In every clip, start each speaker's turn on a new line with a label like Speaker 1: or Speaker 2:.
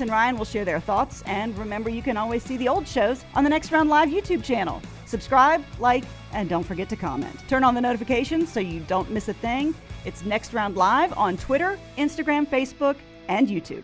Speaker 1: Lance and Ryan will share their thoughts, and remember, you can always see the old shows on the Next Round Live YouTube channel. Subscribe, like, and don't forget to comment. Turn on the notifications so you don't miss a thing. It's Next Round Live on Twitter, Instagram, Facebook, and YouTube.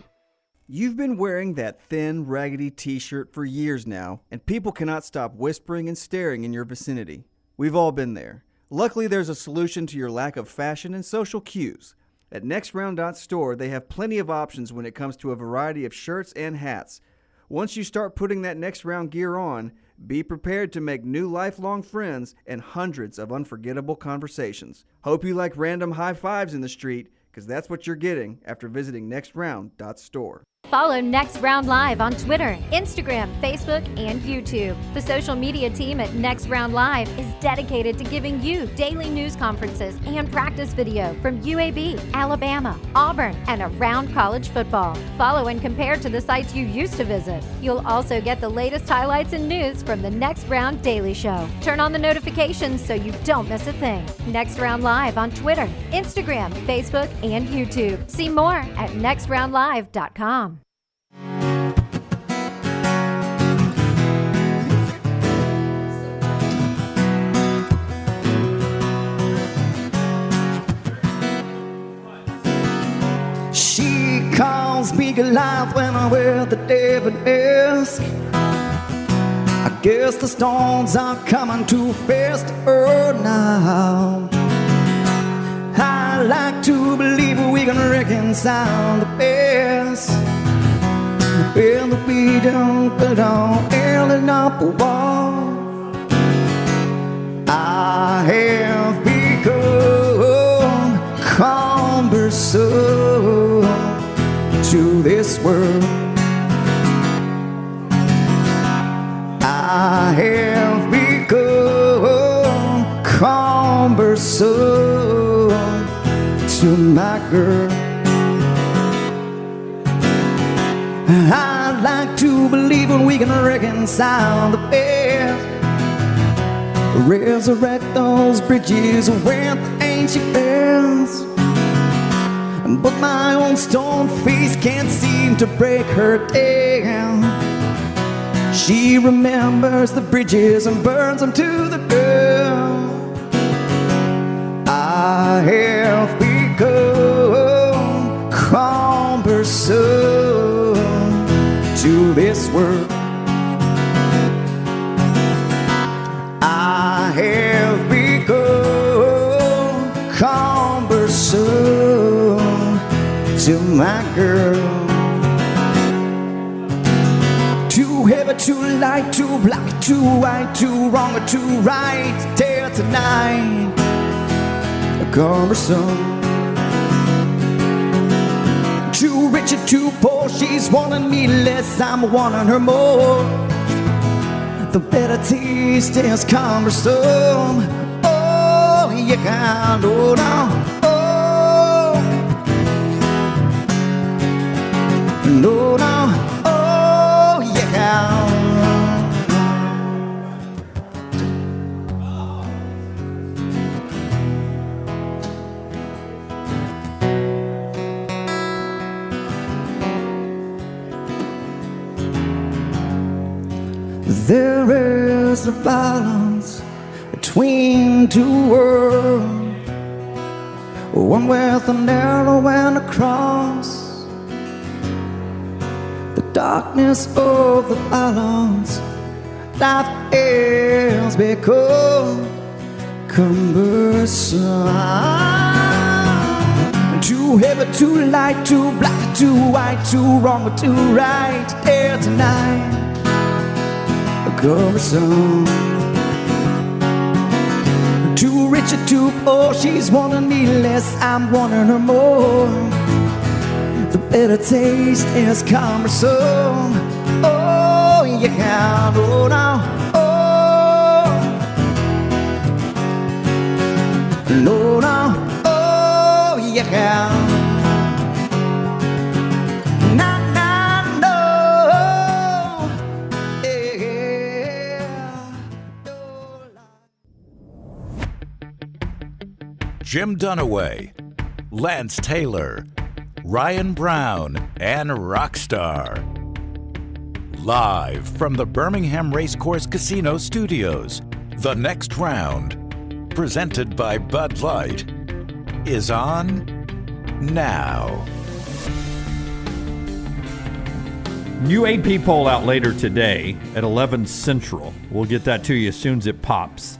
Speaker 2: You've been wearing that thin, raggedy t-shirt for years now, and people cannot stop whispering and staring in your vicinity. We've all been there. Luckily, there's a solution to your lack of fashion and social cues. At nextround.store, they have plenty of options when it comes to a variety of shirts and hats. Once you start putting that Next Round gear on, be prepared to make new lifelong friends and hundreds of unforgettable conversations. Hope you like random high fives in the street, because that's what you're getting after visiting nextround.store.
Speaker 3: Follow Next Round Live on Twitter, Instagram, Facebook, and YouTube. The social media team at Next Round Live is dedicated to giving you daily news conferences and practice video from UAB, Alabama, Auburn, and around college football. Follow and compare to the sites you used to visit. You'll also get the latest highlights and news from the Next Round Daily Show. Turn on the notifications so you don't miss a thing. Next Round Live on Twitter, Instagram, Facebook, and YouTube. See more at nextroundlive.com.
Speaker 4: She calls me Goliath when I wear the David mask. I guess the stones are coming too fast to her now. I like to believe we can reconcile the past. Well, we don't belong in up a wall. I have become cumbersome to this world. I have become cumbersome to my girl. I'd like to believe when we can reconcile the past, resurrect those bridges with the ancient bells. But my own stone face can't seem to break her down. She remembers the bridges and burns them to the ground. I have become cumbersome to this world. I have become cumbersome to my girl. Too heavy, too light, too black, too white, too wrong or too right. Tale tonight, cumbersome. Too rich or too poor, she's wanting me less, I'm wanting her more. The better taste is cumbersome. Oh, you can't hold on. Oh, no, no. Oh, you can't. There is a balance between two worlds, one with an arrow and a cross. The darkness of the balance, life has become cumbersome. Too heavy, too light, too black, too white, too wrong or too right. There tonight, cumbersome. Too rich or too poor, she's wanting me less, I'm wanting her more. The better taste is cumbersome. Oh, you can't hold on. Oh, no, no. Oh, you can't.
Speaker 5: Jim Dunaway, Lance Taylor, Ryan Brown, and Rockstar. Live from the Birmingham Racecourse Casino Studios, The Next Round, presented by Bud Light, is on now.
Speaker 6: New AP poll out later today at 11 Central. We'll get that to you as soon as it pops.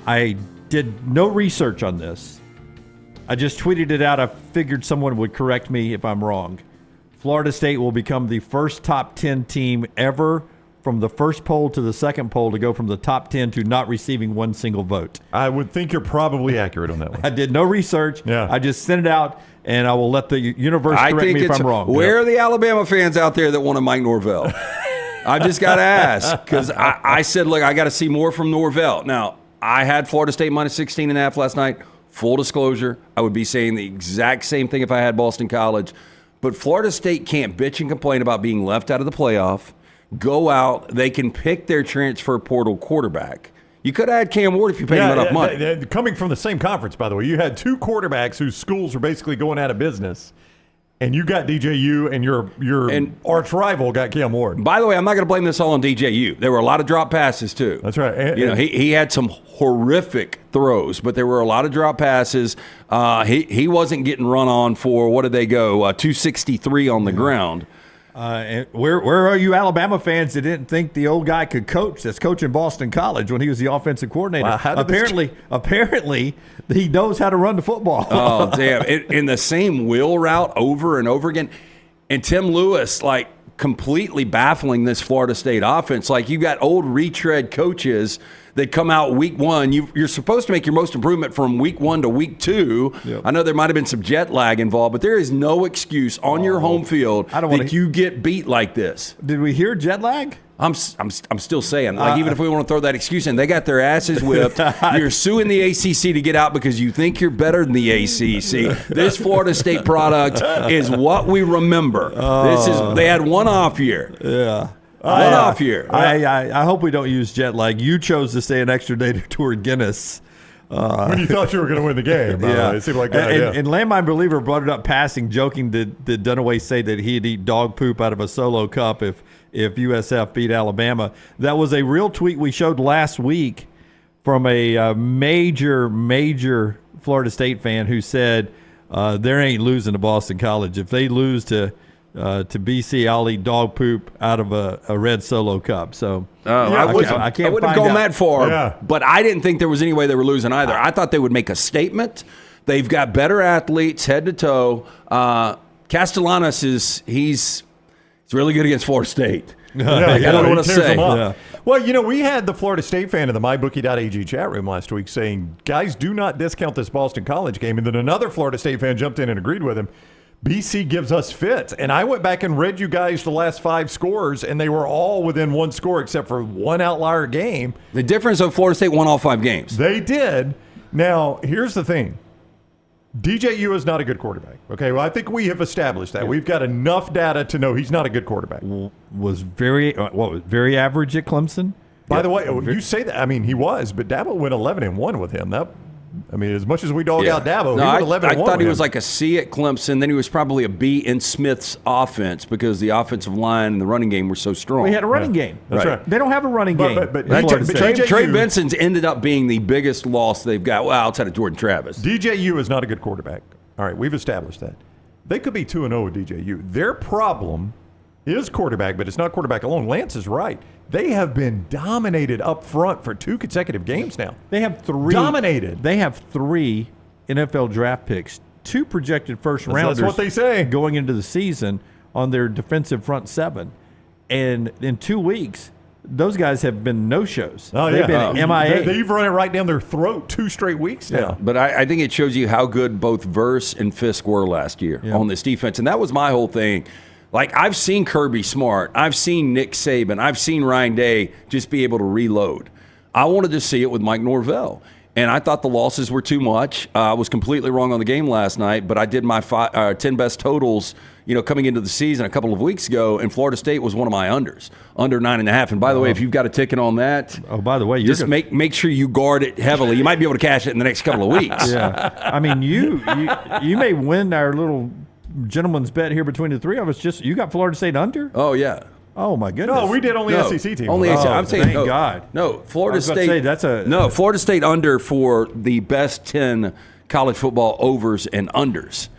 Speaker 6: I did no research on this. I just tweeted it out. I figured someone would correct me if I'm wrong. Florida State will become the first top 10 team ever from the first poll to the second poll to go from the top 10 to not receiving one single vote.
Speaker 7: I would think you're probably accurate on that one.
Speaker 6: I did no research.
Speaker 7: Yeah.
Speaker 6: I just sent it out, and I will let the universe correct me if I'm wrong.
Speaker 8: Where are the Alabama fans out there that want a Mike Norvell? I just got to ask, because I said, look, I got to see more from Norvell. Now, I had Florida State minus 16.5 last night. Full disclosure, I would be saying the exact same thing if I had Boston College. But Florida State can't bitch and complain about being left out of the playoff. Go out. They can pick their transfer portal quarterback. You could have had Cam Ward if you paid him enough money.
Speaker 7: Coming from the same conference, by the way, you had two quarterbacks whose schools were basically going out of business. And you got DJU, and your arch rival got Cam Ward.
Speaker 8: By the way, I'm not going to blame this all on DJU. There were a lot of drop passes, too.
Speaker 7: That's right.
Speaker 8: He had some horrific throws, but there were a lot of drop passes. He wasn't getting run on for, what did they go, 263 on the ground.
Speaker 6: And where are you Alabama fans that didn't think the old guy could coach that's coaching Boston College when he was the offensive coordinator?
Speaker 7: Wow,
Speaker 6: apparently, he knows how to run the football.
Speaker 8: Oh, damn. In the same wheel route over and over again. And Tim Lewis, completely baffling this Florida State offense. You got old retread coaches that come out week one. You're supposed to make your most improvement from week 1 to week 2. Yep. I know there might have been some jet lag involved, but there is no excuse on your home field that you get beat like this.
Speaker 6: Did we hear jet lag?
Speaker 8: I'm still saying, even if we want to throw that excuse in, they got their asses whipped. You're suing the ACC to get out because you think you're better than the ACC. This Florida State product is what we remember. They had one off year.
Speaker 6: Yeah.
Speaker 8: Off here.
Speaker 6: I hope we don't use jet lag. You chose to stay an extra day toward Guinness.
Speaker 7: When you thought you were going to win the game.
Speaker 6: Yeah.
Speaker 7: It seemed like a good idea.
Speaker 6: And Landmine Believer brought it up passing, joking did Dunaway say that he'd eat dog poop out of a solo cup if USF beat Alabama. That was a real tweet we showed last week from a major Florida State fan who said there ain't losing to Boston College. If they lose to BC, I'll eat dog poop out of a red solo cup. So I wouldn't have
Speaker 8: gone that far,
Speaker 7: Yeah.
Speaker 8: but I didn't think there was any way they were losing either. I thought they would make a statement. They've got better athletes head to toe. Castellanos he's really good against Florida State. I don't know what to say.
Speaker 7: Yeah. Well, we had the Florida State fan in the mybookie.ag chat room last week saying, guys, do not discount this Boston College game. And then another Florida State fan jumped in and agreed with him. BC gives us fits. And I went back and read you guys the last 5 scores, and they were all within 1 score except for one outlier game.
Speaker 8: The difference of Florida State won all 5 games.
Speaker 7: They did. Now, here's the thing. DJU is not a good quarterback. Okay, well, I think we have established that. We've got enough data to know he's not a good quarterback.
Speaker 6: Was very average at Clemson.
Speaker 7: By the way, you say that. I mean, he was, but Dabo went 11-1 with him. As much as we dog out Dabo, he went 11-1.
Speaker 8: I thought he was like a C at Clemson. Then he was probably a B in Smith's offense because the offensive line and the running game were so strong.
Speaker 6: We had a running game.
Speaker 7: That's right.
Speaker 6: They don't have a running game.
Speaker 7: But
Speaker 8: Trey Benson's ended up being the biggest loss they've got, outside of Jordan Travis.
Speaker 7: DJU is not a good quarterback. All right, we've established that. They could be 2-0 with DJU. Their problem is quarterback, but it's not quarterback alone. Lance is right. They have been dominated up front for 2 consecutive games now.
Speaker 6: They have 3.
Speaker 7: Dominated.
Speaker 6: They have 3 NFL draft picks, 2 projected first rounders.
Speaker 7: That's what they say.
Speaker 6: Going into the season on their defensive front 7. And in 2 weeks, those guys have been no-shows.
Speaker 7: Oh,
Speaker 6: They've
Speaker 7: yeah.
Speaker 6: been MIA.
Speaker 7: They've run it right down their throat 2 straight weeks now.
Speaker 8: Yeah. But I think it shows you how good both Verse and Fisk were last year on this defense. And that was my whole thing. I've seen Kirby Smart. I've seen Nick Saban. I've seen Ryan Day just be able to reload. I wanted to see it with Mike Norvell. And I thought the losses were too much. I was completely wrong on the game last night, but I did my 10 best totals, coming into the season a couple of weeks ago, and Florida State was one of my unders, under 9.5. And by the way, if you've got a ticket on that,
Speaker 6: by the way,
Speaker 8: just make sure you guard it heavily. You might be able to cash it in the next couple of weeks.
Speaker 6: Yeah, I mean, you may win our little gentleman's bet here between the three of us. You got Florida State under?
Speaker 8: Oh, yeah.
Speaker 6: Oh, my goodness.
Speaker 7: No, we did only SEC teams.
Speaker 8: Only SEC. I'm saying,
Speaker 6: thank God.
Speaker 8: No, Florida State. Florida State under for the best 10 college football overs and unders.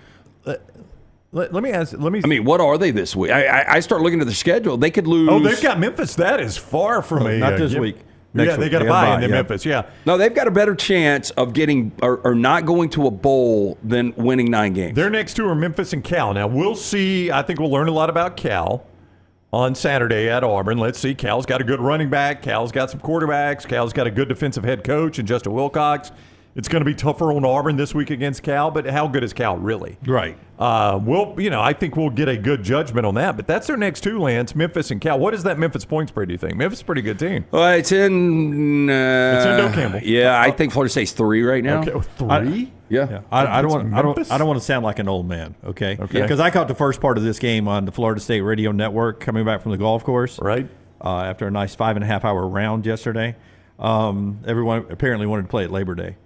Speaker 7: Let me ask.
Speaker 8: I mean, what are they this week? I start looking at the schedule. They could lose.
Speaker 7: Oh, they've got Memphis. That is far from a.
Speaker 6: Not this week.
Speaker 7: Yeah, they got to buy into Memphis. Yeah.
Speaker 8: No, they've got a better chance of getting or not going to a bowl than winning 9 games.
Speaker 7: Their next two are Memphis and Cal. Now we'll see. I think we'll learn a lot about Cal on Saturday at Auburn. Let's see. Cal's got a good running back. Cal's got some quarterbacks. Cal's got a good defensive head coach and Justin Wilcox. It's going to be tougher on Auburn this week against Cal, but how good is Cal really?
Speaker 6: Right.
Speaker 7: I think we'll get a good judgment on that. But that's their next two, Lance, Memphis and Cal. What is that Memphis point spread, do you think? Memphis is a pretty good team.
Speaker 8: Well, it's in
Speaker 7: Doak Campbell.
Speaker 8: Yeah, I think Florida State's 3 right now.
Speaker 7: Okay, 3?
Speaker 8: Yeah.
Speaker 6: I don't want to sound like an old man, okay? Because I caught the first part of this game on the Florida State Radio Network coming back from the golf course.
Speaker 7: Right.
Speaker 6: After a nice 5.5-hour round yesterday. Everyone apparently wanted to play at Labor Day.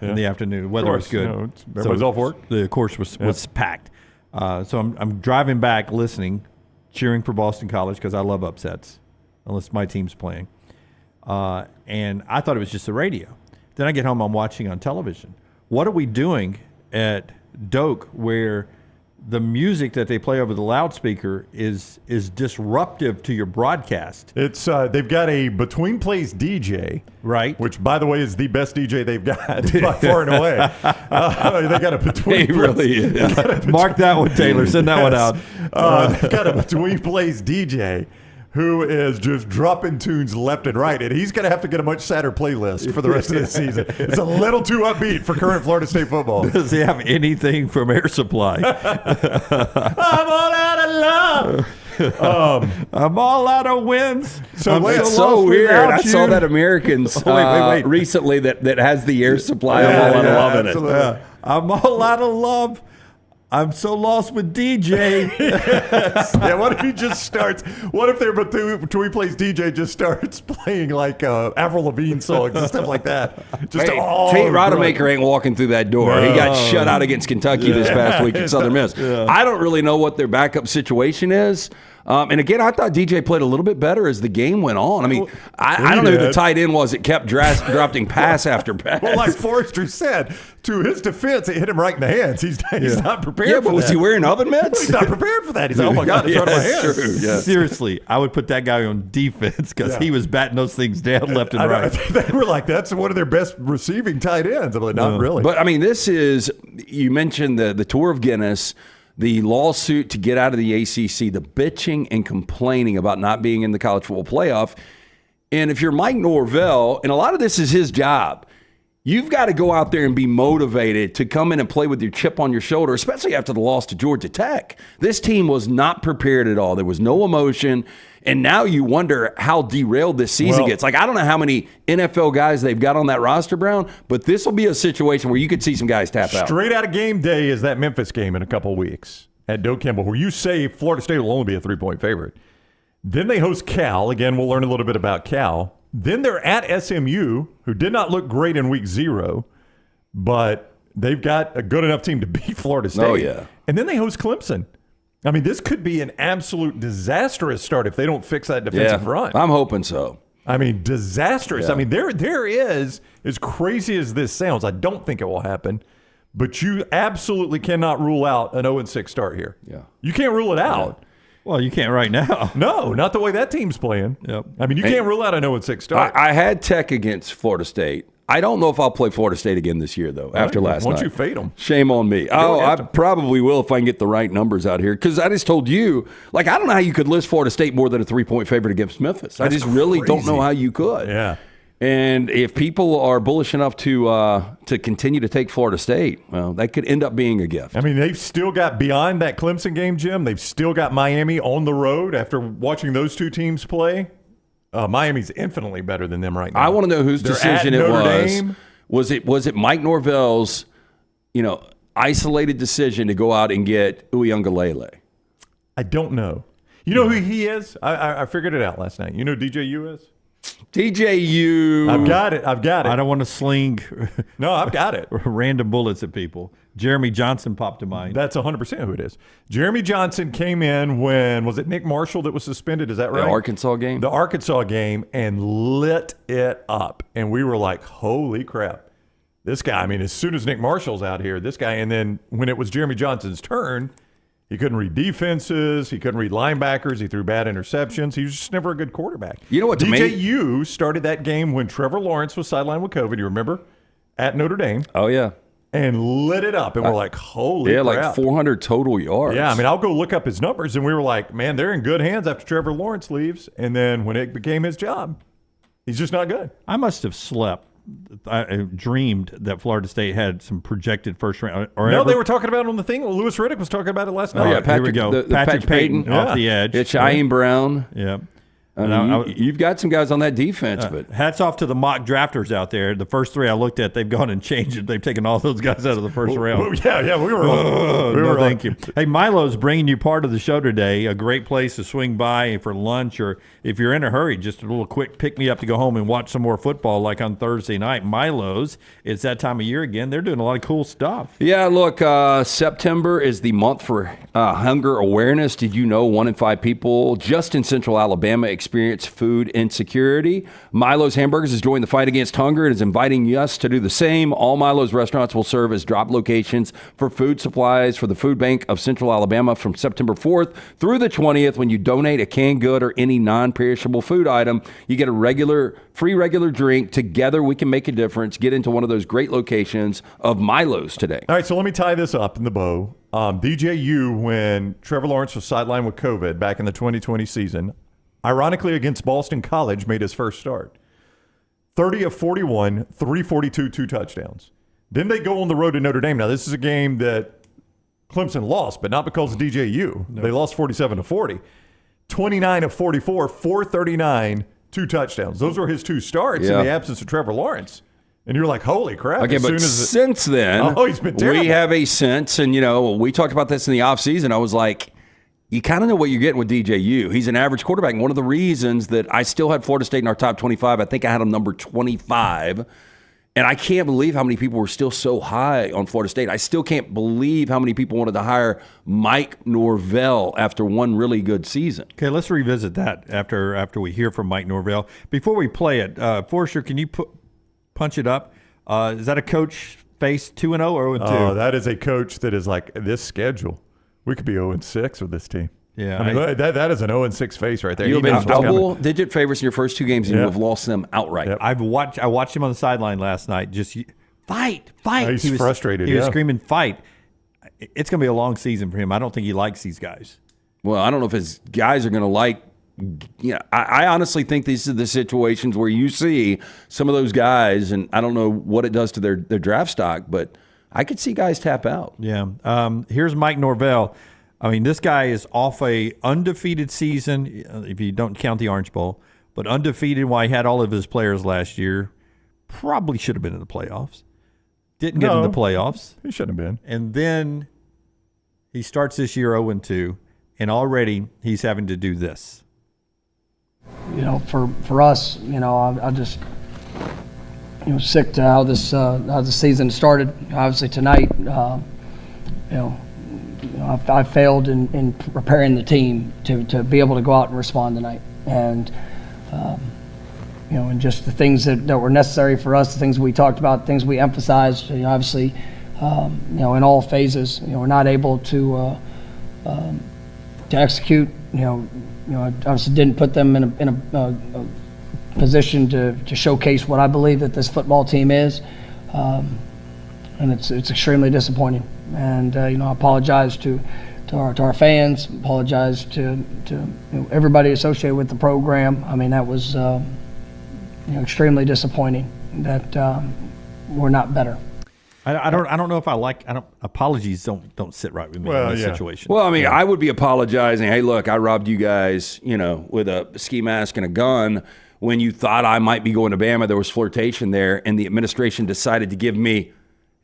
Speaker 6: In the afternoon. The weather was good.
Speaker 7: Everybody's off work.
Speaker 6: The course was packed. So I'm driving back listening, cheering for Boston College because I love upsets, unless my team's playing. And I thought it was just the radio. Then I get home, I'm watching on television. What are we doing at Doak where the music that they play over the loudspeaker is disruptive to your broadcast?
Speaker 7: It's they've got a between plays DJ,
Speaker 6: right?
Speaker 7: Which, by the way, is the best DJ they've got by far and away. They got a between.
Speaker 8: He really is.
Speaker 6: Mark that one, Taylor. Send that one out.
Speaker 7: They've got a between plays DJ who is just dropping tunes left and right, and he's going to have to get a much sadder playlist for the rest of the season. It's a little too upbeat for current Florida State football.
Speaker 6: Does he have anything from Air Supply?
Speaker 7: I'm all out of love.
Speaker 6: I'm all out of wins.
Speaker 8: It's so weird. I saw that Americans recently that has the Air Supply. I'm all out of love in it.
Speaker 6: I'm all out of love. I'm so lost with DJ.
Speaker 7: Yes. Yeah, what if he just starts? What if their between plays DJ just starts playing like Avril Lavigne songs and stuff like that? Just
Speaker 8: Tate Rodemaker ain't walking through that door. He got shut out against Kentucky this past week at Southern Miss. I don't really know what their backup situation is. And again, I thought DJ played a little bit better as the game went on. I mean, I don't know who the tight end was that kept dropping pass after pass.
Speaker 7: Well, like Forrester said, to his defense, it hit him right in the hands. He's not prepared for that.
Speaker 8: Yeah, but was he wearing oven mitts?
Speaker 7: He's not prepared for that. He's like, oh my God, it's right in my hands.
Speaker 8: True. Yeah.
Speaker 6: Seriously, I would put that guy on defense because he was batting those things down left and right.
Speaker 7: They were like, that's one of their best receiving tight ends. I'm like, not really.
Speaker 8: But, I mean, this is, you mentioned the Tour of Guinness, the lawsuit to get out of the ACC, the bitching and complaining about not being in the college football playoff. And if you're Mike Norvell, and a lot of this is his job, you've got to go out there and be motivated to come in and play with your chip on your shoulder, especially after the loss to Georgia Tech. This team was not prepared at all. There was no emotion. And now you wonder how derailed this season gets. Like, I don't know how many NFL guys they've got on that roster, Brown, but this will be a situation where you could see some guys tap out.
Speaker 7: Straight out of game day is that Memphis game in a couple of weeks at Doak Campbell, where you say Florida State will only be a 3-point favorite. Then they host Cal. Again, we'll learn a little bit about Cal. Then they're at SMU, who did not look great in week 0, but they've got a good enough team to beat Florida State.
Speaker 8: Oh, yeah.
Speaker 7: And then they host Clemson. I mean, this could be an absolute disastrous start if they don't fix that defensive front.
Speaker 8: I'm hoping so.
Speaker 7: I mean, disastrous. Yeah. I mean, there is, as crazy as this sounds, I don't think it will happen, but you absolutely cannot rule out an 0-6 start here.
Speaker 8: Yeah.
Speaker 7: You can't rule it out.
Speaker 6: Yeah. Well, you can't right now.
Speaker 7: No, not the way that team's playing.
Speaker 6: Yep.
Speaker 7: I mean, you can't rule out an 0-6 start.
Speaker 8: I had Tech against Florida State. I don't know if I'll play Florida State again this year, though, after last night.
Speaker 7: Why don't you fade them?
Speaker 8: Shame on me. I probably will if I can get the right numbers out here. Because I just told you, like, I don't know how you could list Florida State more than a 3-point favorite against Memphis. I just really don't know how you could.
Speaker 7: Yeah.
Speaker 8: And if people are bullish enough to continue to take Florida State, well, that could end up being a gift.
Speaker 7: I mean, they've still got, beyond that Clemson game, Jim, they've still got Miami on the road after watching those two teams play. Miami's infinitely better than them right now.
Speaker 8: I want to know whose decision it was. Was it Mike Norvell's, isolated decision to go out and get Uiagalelei?
Speaker 7: I don't know. You know who he is? I figured it out last night. You know who DJU is?
Speaker 8: DJU.
Speaker 7: I've got it.
Speaker 6: I don't want to sling
Speaker 7: No, I've got it.
Speaker 6: random bullets at people. Jeremy Johnson popped to mind.
Speaker 7: That's 100% who it is. Jeremy Johnson came in when, was it Nick Marshall that was suspended? Is that right?
Speaker 8: The Arkansas game?
Speaker 7: The Arkansas game, and lit it up. And we were like, holy crap. This guy, I mean, as soon as Nick Marshall's out here, this guy, and then when it was Jeremy Johnson's turn, he couldn't read defenses. He couldn't read linebackers. He threw bad interceptions. He was just never a good quarterback.
Speaker 8: You know what?
Speaker 7: DJU started that game when Trevor Lawrence was sidelined with COVID. You remember? At Notre Dame.
Speaker 8: Oh, yeah.
Speaker 7: And lit it up. And we're like, holy crap.
Speaker 8: Like 400 total yards.
Speaker 7: Yeah, I mean, I'll go look up his numbers. And we were like, man, they're in good hands after Trevor Lawrence leaves. And then when it became his job, he's just not good.
Speaker 6: I must have slept. I dreamed that Florida State had some projected first round.
Speaker 7: They were talking about it on the thing. Lewis Riddick was talking about it last night.
Speaker 8: Oh, yeah,
Speaker 6: Here we go. Patrick Payton off the edge.
Speaker 8: It's Shaheem Brown.
Speaker 6: Yeah.
Speaker 8: You've got some guys on that defense, but
Speaker 6: hats off to the mock drafters out there. The first three I looked at, they've gone and changed it. They've taken all those guys out of the first round.
Speaker 7: Yeah, we were.
Speaker 6: Thank you. Hey, Milo's bringing you part of the show today. A great place to swing by for lunch, or if you're in a hurry, just a little quick pick me up to go home and watch some more football, like on Thursday night. Milo's. It's that time of year again. They're doing a lot of cool stuff.
Speaker 8: Yeah, look, September is the month for hunger awareness. Did you know 1 in 5 people just in Central Alabama experience food insecurity? Milo's Hamburgers is joining the fight against hunger and is inviting us to do the same. All Milo's restaurants will serve as drop locations for food supplies for the Food Bank of Central Alabama from September 4th through the 20th. When you donate a canned good or any non-perishable food item, you get a free regular drink. Together we can make a difference. Get into one of those great locations of Milo's today.
Speaker 7: All right, so let me tie this up in the bow. DJU, when Trevor Lawrence was sidelined with COVID back in the 2020 season, ironically against Boston College, made his first start. 30 of 41, 342, 2 touchdowns. Then they go on the road to Notre Dame. Now, this is a game that Clemson lost, but not because of DJU. No. They lost 47-40. 29 of 44, 439, 2 touchdowns. Those were his 2 starts in the absence of Trevor Lawrence. And you're like, holy crap.
Speaker 8: Okay, but since then,
Speaker 7: he's been terrible.
Speaker 8: We have a sense, and, we talked about this in the offseason. I was like, you kind of know what you're getting with DJU. He's an average quarterback. And one of the reasons that I still had Florida State in our top 25, I think I had him number 25. And I can't believe how many people were still so high on Florida State. I still can't believe how many people wanted to hire Mike Norvell after one really good season.
Speaker 6: Okay, let's revisit that after we hear from Mike Norvell. Before we play it, Forrester, can you punch it up? Is that a coach face 2-0 or 0-2?
Speaker 7: Oh, that is a coach that is like this schedule. We could be 0-6 with this team.
Speaker 6: Yeah,
Speaker 7: I mean, that is an 0-6 face right there.
Speaker 8: You've been double-digit favorites in your first 2 games, and you have lost them outright.
Speaker 7: Yep.
Speaker 6: I watched him on the sideline last night. Just fight.
Speaker 7: He's frustrated.
Speaker 6: He was screaming, fight. It's going to be a long season for him. I don't think he likes these guys.
Speaker 8: Well, I don't know if his guys are going to like. I honestly think these are the situations where you see some of those guys, and I don't know what it does to their draft stock, but I could see guys tap out.
Speaker 6: Yeah. Here's Mike Norvell. I mean, this guy is off a undefeated season, if you don't count the Orange Bowl, but undefeated while he had all of his players last year. Probably should have been in the playoffs. Didn't get in the playoffs.
Speaker 7: He shouldn't have been.
Speaker 6: And then he starts this year 0-2, and already he's having to do this.
Speaker 9: For us, I just sick to how the season started. Obviously tonight, I failed in preparing the team to be able to go out and respond tonight, and and just the things that were necessary for us, the things we talked about, things we emphasized. Obviously, in all phases, we're not able to execute. I obviously didn't put them in a position to showcase what I believe that this football team is, and it's extremely disappointing. And I apologize to our fans, apologize to everybody associated with the program. I mean, that was extremely disappointing that we're not better.
Speaker 6: I don't know if apologies don't sit right with me in this situation.
Speaker 8: Well, I mean, I would be apologizing. Hey, look, I robbed you guys, with a ski mask and a gun when you thought I might be going to Bama. There was flirtation there, and the administration decided to give me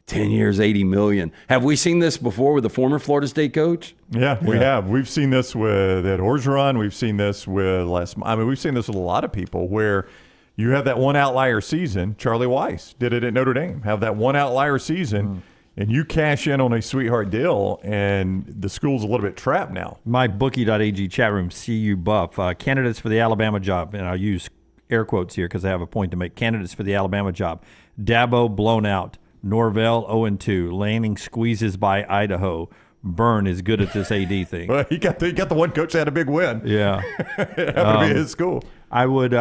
Speaker 8: 10 years, $80 million. Have we seen this before with the former Florida State coach?
Speaker 7: Yeah, we have. We've seen this with Ed Orgeron. We've seen this with we've seen this with a lot of people where You have that one outlier season. Charlie Weiss did it at Notre Dame. Have that one outlier season, and you cash in on a sweetheart deal, and the school's a little bit trapped now.
Speaker 6: MyBookie.ag chat room, CU Buff. Candidates for the Alabama job, and I'll use air quotes here because I have a point to make. Candidates for the Alabama job. Dabo blown out. Norvell 0-2. Lanning squeezes by Idaho. Byrne is good at this AD thing.
Speaker 7: Well, he got the one coach that had a big win.
Speaker 6: Yeah.
Speaker 7: It happened to be his school.
Speaker 6: I would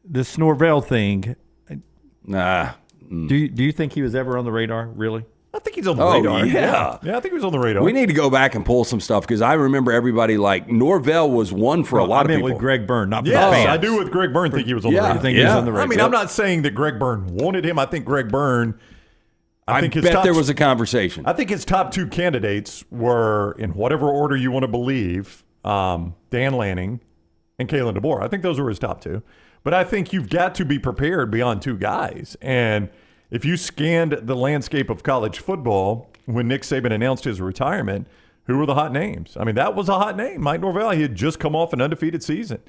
Speaker 6: this Norvell thing.
Speaker 8: Nah.
Speaker 6: Do you think he was ever on the radar? Really?
Speaker 7: I think he's on the radar.
Speaker 8: Yeah.
Speaker 7: Yeah, I think he was on the radar.
Speaker 8: We need to go back and pull some stuff because I remember everybody like Norvell was one for a lot of people.
Speaker 6: With Greg Byrne, not for the
Speaker 7: Yes,
Speaker 6: fans.
Speaker 7: I do with Greg Byrne think he was on the radar.
Speaker 6: You think he was on the radar?
Speaker 7: I mean, I'm not saying that Greg Byrne wanted him. I think Greg Byrne.
Speaker 8: I bet there was a conversation.
Speaker 7: I think his top two candidates were, in whatever order you want to believe, Dan Lanning and Kalen DeBoer. I think those were his top two. But I think you've got to be prepared beyond two guys. And if you scanned the landscape of college football when Nick Saban announced his retirement, who were the hot names? I mean, that was a hot name. Mike Norvell, he had just come off an undefeated season.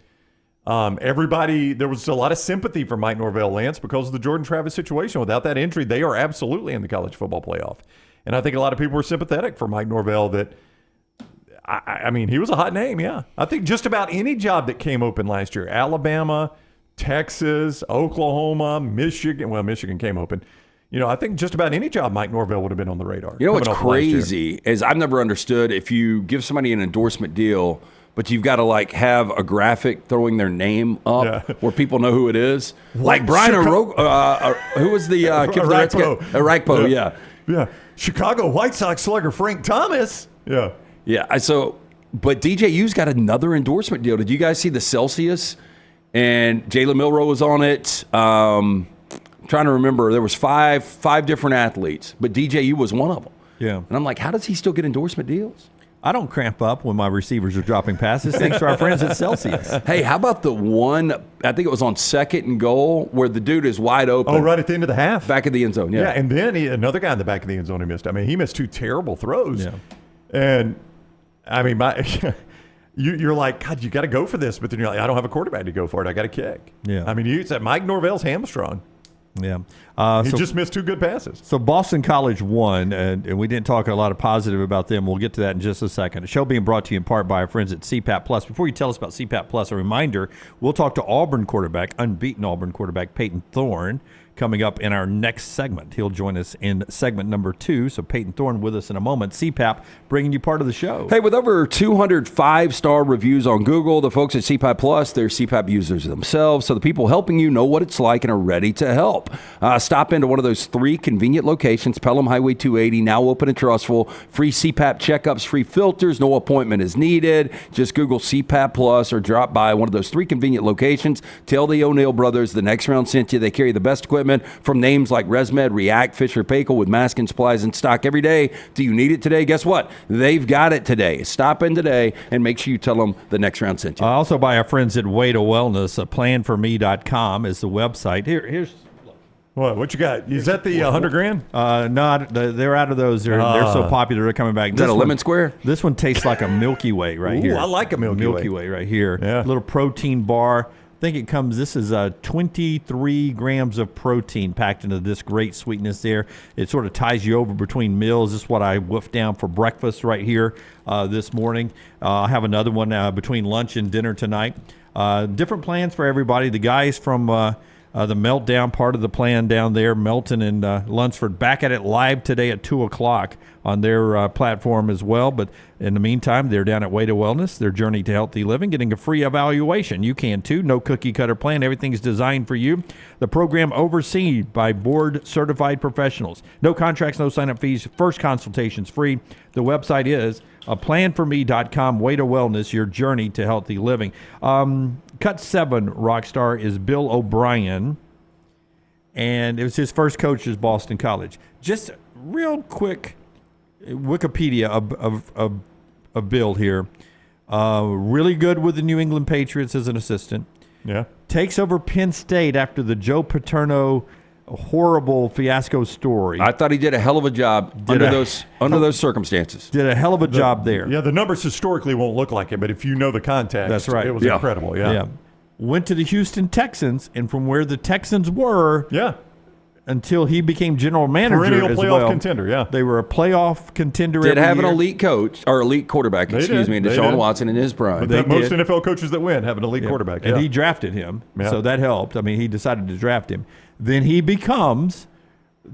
Speaker 7: There was a lot of sympathy for Mike Norvell, Lance, because of the Jordan Travis situation. Without that injury, they are absolutely in the college football playoff. And I think a lot of people were sympathetic for Mike Norvell that, I mean, he was a hot name, yeah. I think just about any job that came open last year, Alabama, Texas, Oklahoma, Michigan. Well, Michigan came open. You know, I think just about any job Mike Norvell would have been on the radar.
Speaker 8: You know what's crazy is I've never understood if you give somebody an endorsement deal, but you've got to like have a graphic throwing their name up where people know who it is. Like Brian who was the kid for the Redskins? Arakpo, yeah.
Speaker 7: Yeah. Chicago White Sox slugger Frank Thomas. Yeah.
Speaker 8: Yeah. But DJU's got another endorsement deal. Did you guys see the Celsius? And Jalen Milroe was on it. I'm trying to remember. There was five different athletes, but DJU was one of them.
Speaker 6: Yeah.
Speaker 8: And I'm like, how does he still get endorsement deals?
Speaker 6: I don't cramp up when my receivers are dropping passes, thanks to our friends at Celsius.
Speaker 8: Hey, how about the one, I think it was on 2nd and goal, where the dude is wide open.
Speaker 7: Oh, right at the end of the half.
Speaker 8: Back of the end zone, yeah.
Speaker 7: Yeah, and then another guy in the back of the end zone he missed. I mean, he missed two terrible throws.
Speaker 6: Yeah.
Speaker 7: And, I mean, you're like, God, you got to go for this. But then you're like, I don't have a quarterback to go for it. I got to kick.
Speaker 6: Yeah.
Speaker 7: I mean, you said Mike Norvell's hamstrung.
Speaker 6: Yeah.
Speaker 7: He just missed two good passes.
Speaker 6: So Boston College won, and we didn't talk a lot of positive about them. We'll get to that in just a second. The show being brought to you in part by our friends at CPAP Plus. Before you tell us about CPAP Plus, a reminder, we'll talk to Auburn quarterback, unbeaten Auburn quarterback Payton Thorne, coming up in our next segment. He'll join us in segment number 2. So Payton Thorne with us in a moment. CPAP bringing you part of the show.
Speaker 8: Hey, with over 200 5-star reviews on Google, the folks at CPAP Plus, they're CPAP users themselves. So the people helping you know what it's like and are ready to help. Stop into one of those 3 convenient locations, Pelham Highway 280, now open and trustful. Free CPAP checkups, free filters, no appointment is needed. Just Google CPAP Plus or drop by one of those 3 convenient locations. Tell the O'Neill brothers the next round sent you. They carry the best equipment from names like ResMed, React, Fisher Paykel with mask and supplies in stock every day. Do you need it today? Guess what? They've got it today. Stop in today and make sure you tell them the next round sent you.
Speaker 6: Also by our friends at Way to Wellness, planforme.com is the website. Here's
Speaker 7: What you got? Is that the $100,000?
Speaker 6: No, they're out of those. They're so popular. They're coming back.
Speaker 8: Is that a lemon square?
Speaker 6: This one tastes like a Milky Way right here.
Speaker 7: I like a Milky Way.
Speaker 6: Way right here.
Speaker 7: Yeah.
Speaker 6: Little protein bar. I think it comes, this is 23 grams of protein packed into this great sweetness there. It sort of ties you over between meals. This is what I wolfed down for breakfast right here this morning. I'll have another one between lunch and dinner tonight. Different plans for everybody. The guys from the Meltdown part of the plan down there, Melton and Lunceford, back at it live today at 2 o'clock on their platform as well. But in the meantime, they're down at Way to Wellness, their journey to healthy living, getting a free evaluation. You can too. No cookie cutter plan. Everything's designed for you. The program overseen by board certified professionals. No contracts, no sign up fees. First consultation's free. The website is planforme.com. Way to Wellness, your journey to healthy living. Cut 7 Rockstar is Bill O'Brien, and it was his first coach at Boston College. Just real quick Wikipedia of Bill here. Really good with the New England Patriots as an assistant.
Speaker 7: Yeah.
Speaker 6: Takes over Penn State after the Joe Paterno horrible fiasco story.
Speaker 8: I thought he did a hell of a job under those circumstances.
Speaker 6: Did a hell of a job there.
Speaker 7: Yeah, the numbers historically won't look like it, but if you know the context,
Speaker 6: that's right.
Speaker 7: It was incredible. Yeah.
Speaker 6: went to the Houston Texans, and from where the Texans were, until he became general manager,
Speaker 7: perennial
Speaker 6: as
Speaker 7: playoff
Speaker 6: well,
Speaker 7: contender. Yeah,
Speaker 6: they were a playoff contender.
Speaker 8: Did
Speaker 6: every
Speaker 8: have
Speaker 6: year.
Speaker 8: an elite coach or elite quarterback? Excuse me, Deshaun Watson in his prime.
Speaker 7: But most NFL coaches that win have an elite quarterback,
Speaker 6: and he drafted him, so that helped. I mean, he decided to draft him. Then he becomes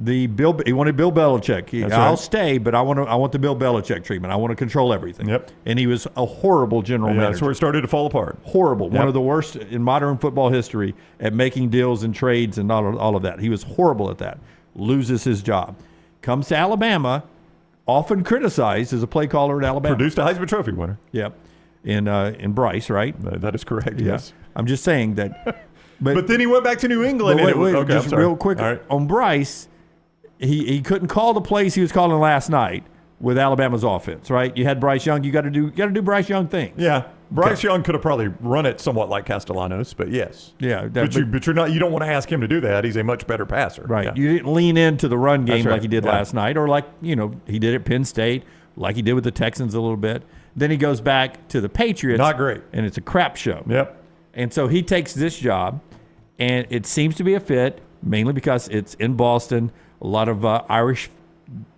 Speaker 6: he wanted Bill Belichick. I'll stay, but I want the Bill Belichick treatment. I want to control everything.
Speaker 7: Yep.
Speaker 6: And he was a horrible general manager.
Speaker 7: That's where it started to fall apart.
Speaker 6: Horrible. One of the worst in modern football history at making deals and trades and all of that. He was horrible at that. Loses his job. Comes to Alabama, often criticized as a play caller at Alabama.
Speaker 7: Produced a Heisman Trophy winner.
Speaker 6: Yep. In Bryce, right?
Speaker 7: That is correct, yes.
Speaker 6: I'm just saying that.
Speaker 7: But then he went back to New England.
Speaker 6: Just real quick.
Speaker 7: All right.
Speaker 6: On Bryce, he couldn't call the plays he was calling last night with Alabama's offense, right? You had Bryce Young. You got to do Bryce Young things.
Speaker 7: Yeah. Bryce Young could have probably run it somewhat like Castellanos, but yes.
Speaker 6: Yeah.
Speaker 7: But you're not. You don't want to ask him to do that. He's a much better passer.
Speaker 6: Right.
Speaker 7: Yeah.
Speaker 6: You didn't lean into the run game
Speaker 7: That's right.
Speaker 6: like he did last night, or like, he did at Penn State, like he did with the Texans a little bit. Then he goes back to the Patriots.
Speaker 7: Not great.
Speaker 6: And it's a crap show.
Speaker 7: Yep.
Speaker 6: And so he takes this job, and it seems to be a fit, mainly because it's in Boston. A lot of Irish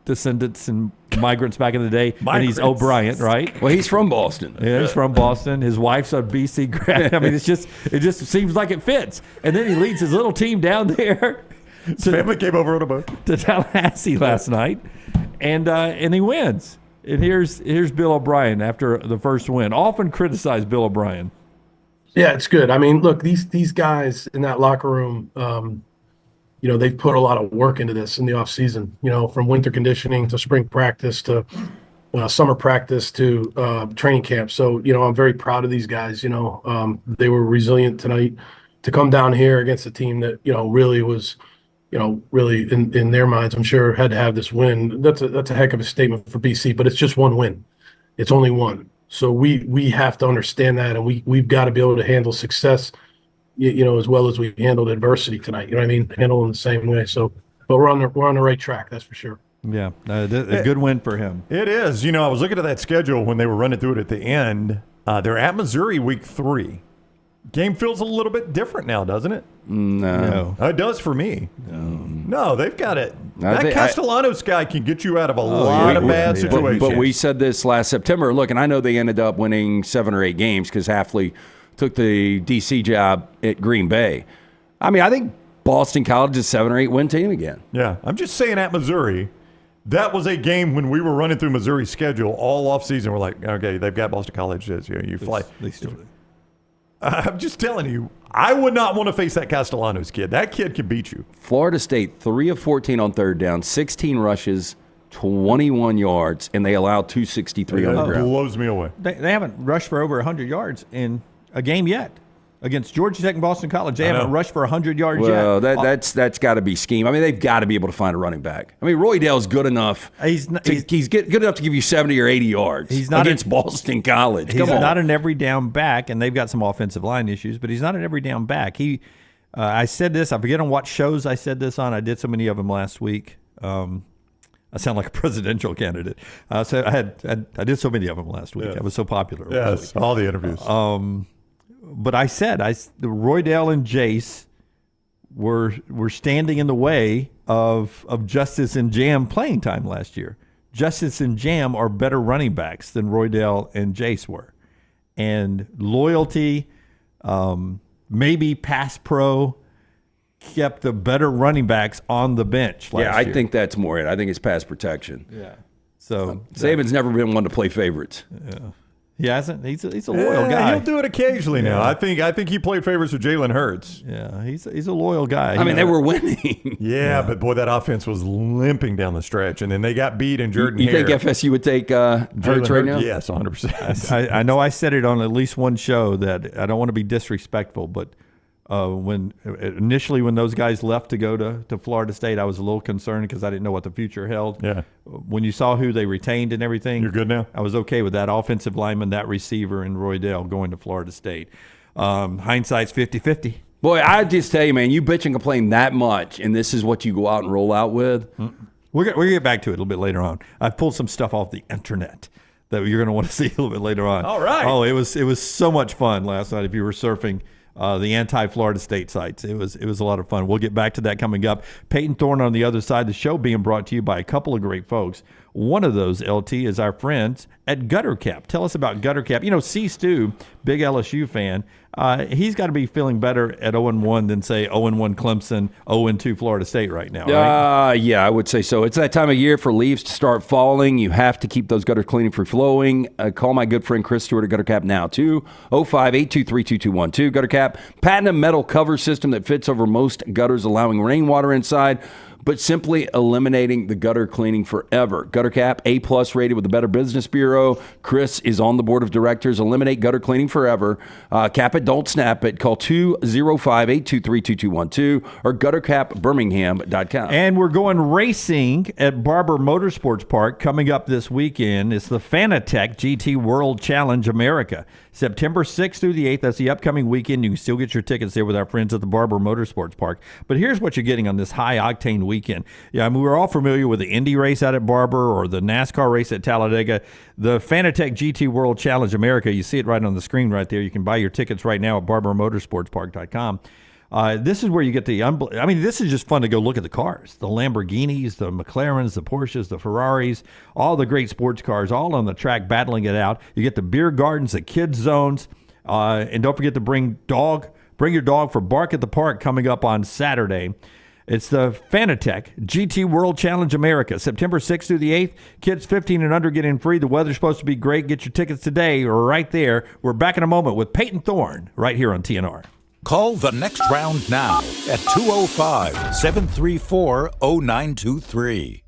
Speaker 6: descendants and migrants back in the day. And he's O'Brien, right?
Speaker 8: Well, he's from Boston.
Speaker 6: Yeah, he's from Boston. His wife's a BC grad. I mean, it just seems like it fits. And then he leads his little team down there.
Speaker 7: His family came over on a boat
Speaker 6: to Tallahassee last night, and he wins. And here's Bill O'Brien after the first win. Often criticized Bill O'Brien.
Speaker 10: Yeah, it's good. I mean, look, these guys in that locker room, they've put a lot of work into this in the off season. From winter conditioning to spring practice to summer practice to training camp. So I'm very proud of these guys. They were resilient tonight to come down here against a team that really was, really in their minds, I'm sure, had to have this win. That's a heck of a statement for BC, but it's just one win. It's only one. So we have to understand that, and we've got to be able to handle success, as well as we handled adversity tonight. Handle in the same way. So, but we're on the right track, that's for sure.
Speaker 6: Yeah, a good win for him.
Speaker 7: It is. I was looking at that schedule when they were running through it at the end. They're at Missouri week 3. Game feels a little bit different now, doesn't it?
Speaker 8: No.
Speaker 7: It does for me. No, they've got it. That Castellanos guy can get you out of a lot of bad situations.
Speaker 8: But we said this last September. Look, and I know they ended up winning 7 or 8 games because Hafley took the DC job at Green Bay. I think Boston College is 7 or 8 win team again.
Speaker 7: Yeah, I'm just saying at Missouri, that was a game when we were running through Missouri's schedule all offseason. We're like, okay, they've got Boston College. You fly.
Speaker 6: They still do.
Speaker 7: I'm just telling you, I would not want to face that Castellanos kid. That kid can beat you.
Speaker 8: Florida State, 3 of 14 on third down, 16 rushes, 21 yards, and they allow 263 on the ground.
Speaker 7: Blows me away.
Speaker 6: They haven't rushed for over 100 yards in a game yet. Against Georgia Tech and Boston College, they haven't rushed for 100 yards yet.
Speaker 8: Well, that's got to be scheme. They've got to be able to find a running back. Roy Dale's good enough. He's good enough to give you 70 or 80 yards. He's not against Boston College.
Speaker 6: He's not an every down back, and they've got some offensive line issues, but he's not an every down back. I said this. I forget on what shows I said this on. I did so many of them last week. I sound like a presidential candidate. So I did so many of them last week. I was so popular.
Speaker 7: Yes, all the interviews.
Speaker 6: But I said, Roy Dale and Jace were standing in the way of Justice and Jam playing time last year. Justice and Jam are better running backs than Roy Dale and Jace were. And loyalty, maybe pass pro, kept the better running backs on the bench last year.
Speaker 8: I think that's more it. I think it's pass protection.
Speaker 6: Yeah. So
Speaker 8: Saban's never been one to play favorites.
Speaker 6: Yeah. He hasn't. He's a loyal guy.
Speaker 7: He'll do it occasionally now. I think he played favorites with Jalen Hurts.
Speaker 6: Yeah, he's a loyal guy.
Speaker 8: They were winning.
Speaker 7: Yeah, but boy, that offense was limping down the stretch, and then they got beat in Jordan Hare.
Speaker 8: You think FSU would take Hurts right now?
Speaker 7: Yes, 100%.
Speaker 6: I know I said it on at least one show that I don't want to be disrespectful, but when those guys left to go to Florida State, I was a little concerned because I didn't know what the future held.
Speaker 7: Yeah.
Speaker 6: When you saw who they retained and everything,
Speaker 7: you're good now.
Speaker 6: I was okay with that offensive lineman, that receiver, and Roy Dale going to Florida State. Hindsight's 50-50.
Speaker 8: Boy, I just tell you, man, you bitch and complain that much, and this is what you go out and roll out with.
Speaker 6: We're going to get back to it a little bit later on. I've pulled some stuff off the internet that you're going to want to see a little bit later on.
Speaker 7: All right.
Speaker 6: Oh, it was so much fun last night if you were surfing the anti-Florida State sites. It was a lot of fun. We'll get back to that coming up. Payton Thorne on the other side. The show being brought to you by a couple of great folks. One of those, LT, is our friends at Gutter Cap. Tell us about Gutter Cap. You know, C. Stu, big LSU fan, he's got to be feeling better at 0-1 than, say, 0-1 Clemson, 0-2 Florida State right now, right?
Speaker 8: Yeah, I would say so. It's that time of year for leaves to start falling. You have to keep those gutters clean and free flowing. Call my good friend Chris Stewart at Gutter Cap now, too. 05-823-2212. Gutter Cap, patented metal cover system that fits over most gutters, allowing rainwater inside, but simply eliminating the gutter cleaning forever. Gutter Cap, A+ rated with the Better Business Bureau. Chris is on the board of directors. Eliminate gutter cleaning forever. Cap it, don't snap it. Call 205-823-2212 or guttercapbirmingham.com.
Speaker 6: And we're going racing at Barber Motorsports Park coming up this weekend. It's the Fanatec GT World Challenge America. September 6th through the 8th. That's the upcoming weekend. You can still get your tickets there with our friends at the Barber Motorsports Park. But here's what you're getting on this high-octane weekend. Yeah, I mean, we're all familiar with the Indy race out at Barber or the NASCAR race at Talladega. The Fanatec GT World Challenge America, you see it right on the screen right there. You can buy your tickets right now at barbermotorsportspark.com. This is where you get this is just fun to go look at the cars. The Lamborghinis, the McLarens, the Porsches, the Ferraris, all the great sports cars, all on the track battling it out. You get the beer gardens, the kids zones, and don't forget to bring your dog for Bark at the Park coming up on Saturday. It's the Fanatec GT World Challenge America, September 6th through the 8th. Kids 15 and under get in free. The weather's supposed to be great. Get your tickets today right there. We're back in a moment with Payton Thorne right here on TNR.
Speaker 5: Call the next round now at 205-734-0923.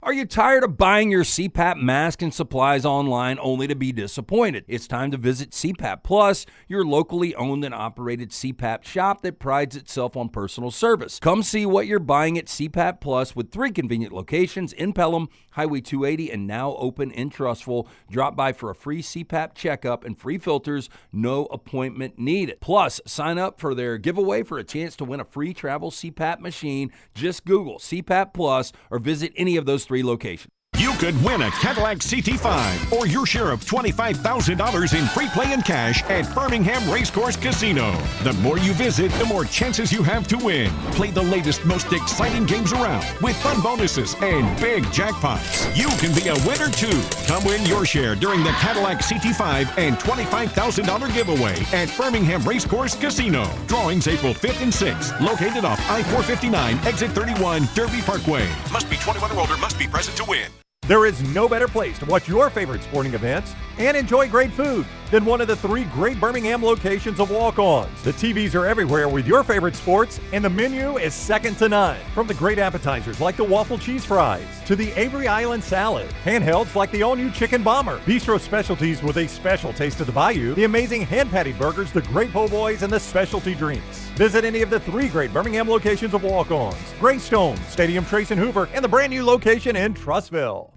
Speaker 8: Are you tired of buying your CPAP mask and supplies online only to be disappointed? It's time to visit CPAP Plus, your locally owned and operated CPAP shop that prides itself on personal service. Come see what you're buying at CPAP Plus with 3 convenient locations in Pelham, Highway 280, and now open in Trustful. Drop by for a free CPAP checkup and free filters, no appointment needed. Plus, sign up for their giveaway for a chance to win a free travel CPAP machine. Just Google CPAP Plus or visit any of those 3 locations.
Speaker 11: You could win a Cadillac CT5 or your share of $25,000 in free play and cash at Birmingham Racecourse Casino. The more you visit, the more chances you have to win. Play the latest, most exciting games around with fun bonuses and big jackpots. You can be a winner too. Come win your share during the Cadillac CT5 and $25,000 giveaway at Birmingham Racecourse Casino. Drawings April 5th and 6th. Located off I-459, exit 31, Derby Parkway. Must be 21 or older. Must be present to win.
Speaker 7: There is no better place to watch your favorite sporting events and enjoy great food than one of the 3 great Birmingham locations of Walk-Ons. The TVs are everywhere with your favorite sports, and the menu is second to none. From the great appetizers like the waffle cheese fries to the Avery Island salad, handhelds like the all-new Chicken Bomber, bistro specialties with a special taste of the Bayou, the amazing hand-patty burgers, the great po' boys, and the specialty drinks. Visit any of the 3 great Birmingham locations of Walk-Ons: Greystone, Stadium Trace and Hoover, and the brand new location in Trussville.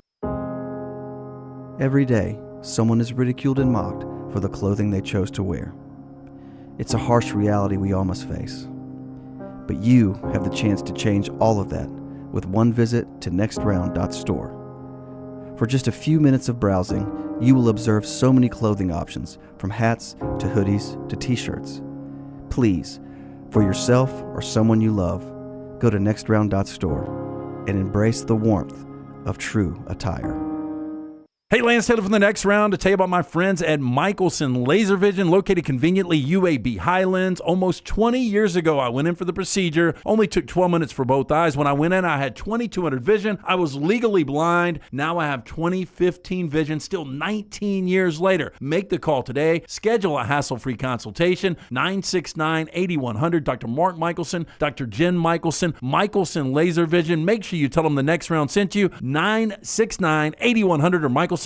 Speaker 2: Every day, someone is ridiculed and mocked for the clothing they chose to wear. It's a harsh reality we all must face. But you have the chance to change all of that with one visit to nextround.store. For just a few minutes of browsing, you will observe so many clothing options, from hats to hoodies to t-shirts. Please, for yourself or someone you love, go to nextround.store and embrace the warmth of true attire.
Speaker 8: Hey, Lance Taylor from the next round to tell you about my friends at Michelson Laser Vision, located conveniently UAB Highlands. Almost 20 years ago, I went in for the procedure. Only took 12 minutes for both eyes. When I went in, I had 2200 vision. I was legally blind. Now I have 20/15 vision, still 19 years later. Make the call today. Schedule a hassle-free consultation. 969-8100. Dr. Mark Michelson, Dr. Jen Michelson, Michelson Laser Vision. Make sure you tell them the next round sent you. 969-8100 or MichelsonLaserVision.com.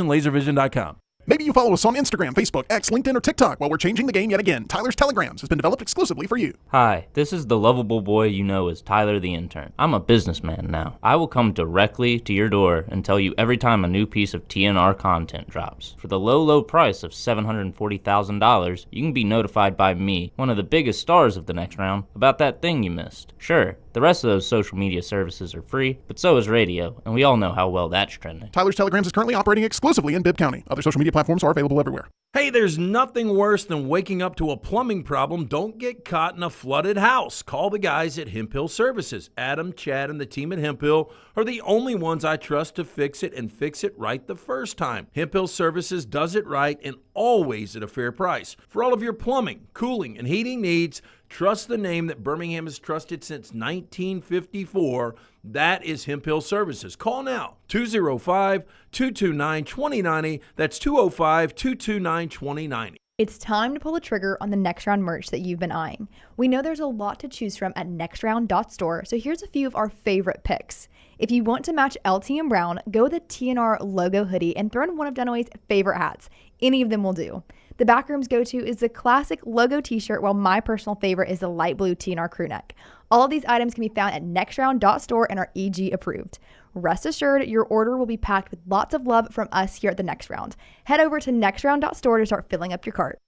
Speaker 12: Maybe you follow us on Instagram, Facebook, X, LinkedIn, or TikTok. While we're changing the game yet again, Tyler's Telegrams has been developed exclusively for you.
Speaker 13: Hi, this is the lovable boy you know as Tyler the Intern. I'm a businessman now. I will come directly to your door and tell you every time a new piece of TNR content drops. For the low, low price of $740,000, you can be notified by me, one of the biggest stars of the next round, about that thing you missed. Sure, the rest of those social media services are free, but so is radio, and we all know how well that's trending.
Speaker 12: Tyler's Telegrams is currently operating exclusively in Bibb County. Other social media platforms are available everywhere.
Speaker 14: Hey, there's nothing worse than waking up to a plumbing problem. Don't get caught in a flooded house. Call the guys at Hemp Hill Services. Adam, Chad, and the team at Hemp Hill are the only ones I trust to fix it and fix it right the first time. Hemp Hill Services does it right and always at a fair price. For all of your plumbing, cooling, and heating needs, trust the name that Birmingham has trusted since 1954. That is Hemp Hill Services. Call now, 205-229-2090. That's 205-229-2090.
Speaker 15: It's time to pull the trigger on the Next Round merch that you've been eyeing. We know there's a lot to choose from at nextround.store, so here's a few of our favorite picks. If you want to match LT and Brown, go with the TNR logo hoodie and throw in one of Dunaway's favorite hats. Any of them will do. The Backroom's go-to is the classic logo t-shirt, while my personal favorite is the light blue TNR crew neck. All of these items can be found at nextround.store and are EG approved. Rest assured, your order will be packed with lots of love from us here at the Next Round. Head over to nextround.store to start filling up your cart.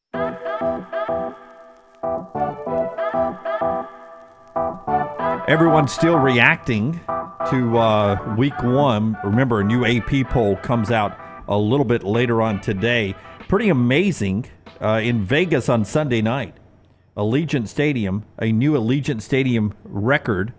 Speaker 6: Everyone's still reacting to week one. Remember, a new AP poll comes out a little bit later on today. Pretty amazing in Vegas on Sunday night. Allegiant Stadium, a new Allegiant Stadium record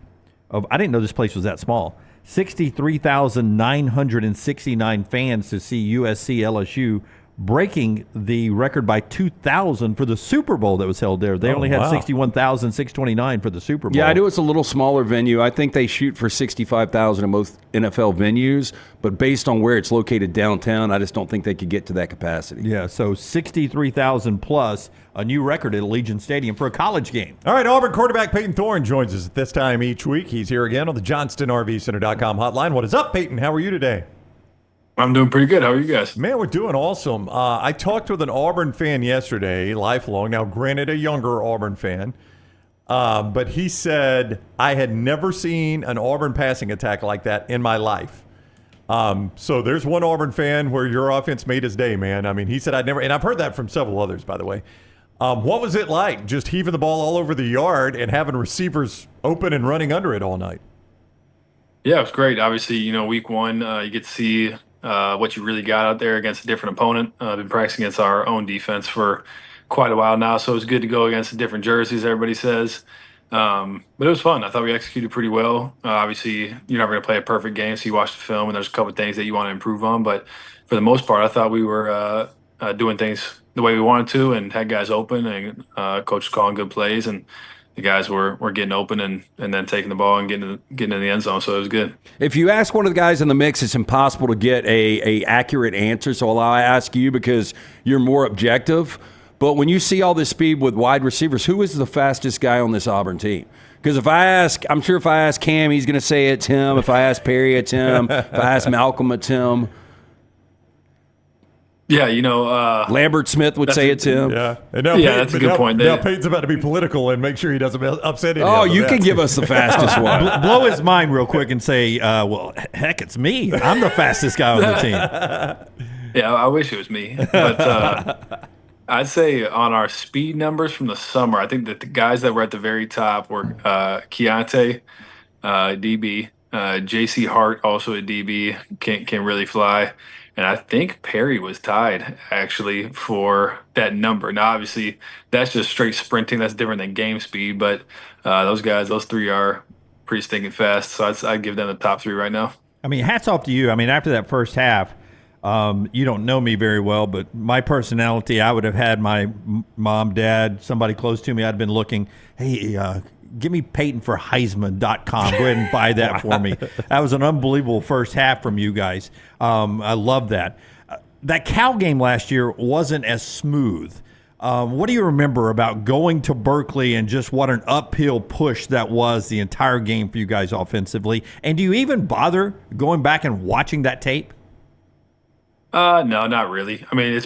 Speaker 6: of, I didn't know this place was that small, 63,969 fans to see USC LSU, breaking the record by 2,000 for the Super Bowl that was held there. They only had 61,629 for the Super Bowl.
Speaker 8: Yeah, I know it's a little smaller venue. I think they shoot for 65,000 in most NFL venues, but based on where it's located downtown, I just don't think they could get to that capacity.
Speaker 6: Yeah, so 63,000 plus, a new record at Allegiant Stadium for a college game.
Speaker 7: All right, Auburn quarterback Payton Thorne joins us at this time each week. He's here again on the JohnstonRVCenter.com hotline. What is up, Payton? How are you today?
Speaker 16: I'm doing pretty good. How are you guys?
Speaker 7: Man, we're doing awesome. I talked with an Auburn fan yesterday, lifelong. Now, granted, a younger Auburn fan. But he said, I had never seen an Auburn passing attack like that in my life. So there's one Auburn fan where your offense made his day, man. I mean, he said, I'd never, and I've heard that from several others, by the way. What was it like just heaving the ball all over the yard and having receivers open and running under it all night?
Speaker 16: Yeah, it was great. Obviously, week one, you get to see what you really got out there against a different opponent. I've been practicing against our own defense for quite a while now, so it's good to go against the different jerseys, everybody says. But it was fun. I thought we executed pretty well. Obviously, you're never going to play a perfect game, so you watch the film, and there's a couple of things that you want to improve on. But for the most part, I thought we were doing things the way we wanted to and had guys open, and coach was calling good plays, and the guys were getting open and then taking the ball and getting in the end zone, so it was good.
Speaker 8: If you ask one of the guys in the mix, it's impossible to get a accurate answer, so I'll ask you because you're more objective. But when you see all this speed with wide receivers, who is the fastest guy on this Auburn team? Because I'm sure if I ask Cam, he's going to say it's him. If I ask Perry, it's him. If I ask Malcolm, it's him.
Speaker 16: Yeah,
Speaker 8: Lambert Smith would say it's him.
Speaker 7: Yeah,
Speaker 16: that's a good point.
Speaker 7: Now Payton's about to be political and make sure he doesn't upset any.
Speaker 8: Oh, you can give us the fastest one.
Speaker 6: Blow his mind real quick and say, well, heck, it's me. I'm the fastest guy on the team.
Speaker 16: Yeah, I wish it was me. But I'd say on our speed numbers from the summer, I think that the guys that were at the very top were Keontae, DB, J.C. Hart, also a DB, can really fly. And I think Perry was tied, actually, for that number. Now, obviously, that's just straight sprinting. That's different than game speed. But those three are pretty stinking fast. So I'd give them the top three right now.
Speaker 6: I mean, hats off to you. I mean, after that first half, you don't know me very well, but my personality, I would have had my mom, dad, somebody close to me. I'd been looking, hey, give me Payton for Heisman.com. Go ahead and buy that for me. That was an unbelievable first half from you guys. I love that. That Cal game last year wasn't as smooth. What do you remember about going to Berkeley and just what an uphill push that was the entire game for you guys offensively? And do you even bother going back and watching that tape?
Speaker 16: No, not really. I mean, it's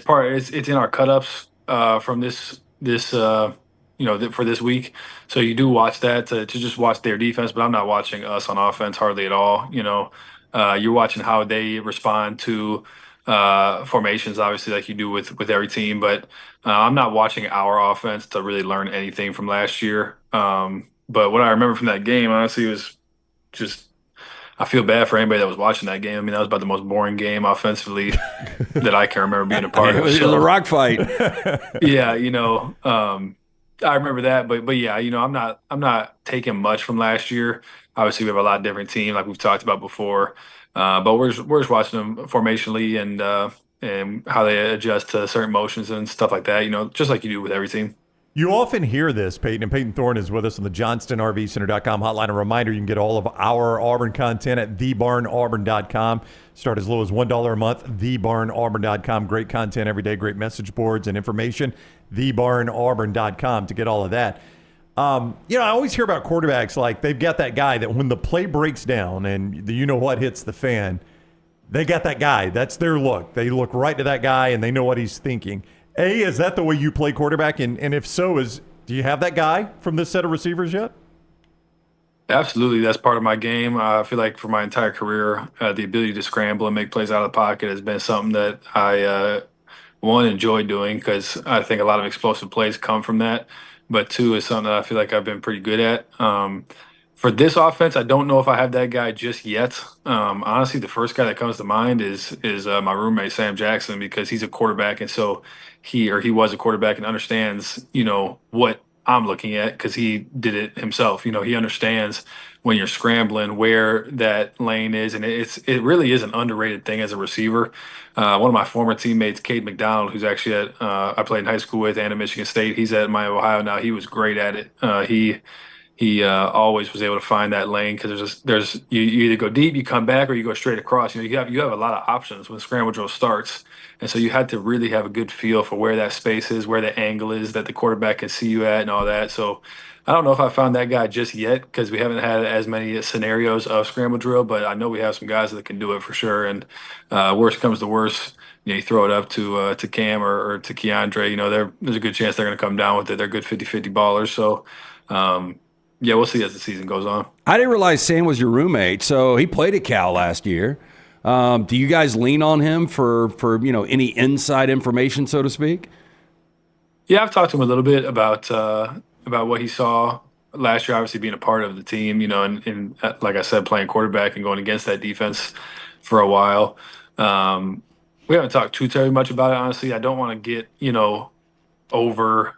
Speaker 16: in our cut-ups from this for this week. So you do watch that to just watch their defense, but I'm not watching us on offense hardly at all. You're watching how they respond to formations, obviously, like you do with every team. But I'm not watching our offense to really learn anything from last year. But what I remember from that game, honestly, was just I feel bad for anybody that was watching that game. I mean, that was about the most boring game offensively that I can remember being a part of.
Speaker 8: It was a rock fight.
Speaker 16: Yeah, I remember that, but yeah, I'm not taking much from last year. Obviously, we have a lot different team, like we've talked about before. But we're just watching them formationally and how they adjust to certain motions and stuff like that. Just like you do with every team.
Speaker 7: You often hear this, Payton, and Payton Thorne is with us on the JohnstonRVCenter.com hotline. A reminder, you can get all of our Auburn content at thebarnauburn.com. Start as low as $1 a month, thebarnauburn.com. Great content every day, great message boards and information, thebarnauburn.com to get all of that. I always hear about quarterbacks like they've got that guy that when the play breaks down and the you-know-what hits the fan, they got that guy. That's their look. They look right to that guy, and they know what he's thinking. Is that the way you play quarterback? And if so, do you have that guy from this set of receivers yet?
Speaker 16: Absolutely. That's part of my game. I feel like for my entire career, the ability to scramble and make plays out of the pocket has been something that I, enjoy doing because I think a lot of explosive plays come from that. But two, is something that I feel like I've been pretty good at. For this offense, I don't know if I have that guy just yet. Honestly, the first guy that comes to mind is my roommate, Sam Jackson, because he's a quarterback. And so he was a quarterback and understands, what I'm looking at because he did it himself. He understands when you're scrambling where that lane is. And it really is an underrated thing as a receiver. One of my former teammates, Cade McDonald, who's actually I played in high school with and at Michigan State. He's at Miami, Ohio now. He was great at it. He always was able to find that lane because you either go deep, you come back, or you go straight across. You have a lot of options when scramble drill starts, and so you had to really have a good feel for where that space is, where the angle is that the quarterback can see you at, and all that. So I don't know if I found that guy just yet because we haven't had as many scenarios of scramble drill, but I know we have some guys that can do it for sure. And worst comes to worst, you throw it up to Cam or to Keandre. There's a good chance they're going to come down with it. They're good 50-50 ballers. So. Yeah, we'll see as the season goes on.
Speaker 8: I didn't realize Sam was your roommate, so he played at Cal last year. Do you guys lean on him for any inside information, so to speak?
Speaker 16: Yeah, I've talked to him a little bit about what he saw last year, obviously being a part of the team, and like I said, playing quarterback and going against that defense for a while. We haven't talked too terribly much about it, honestly. I don't want to get, over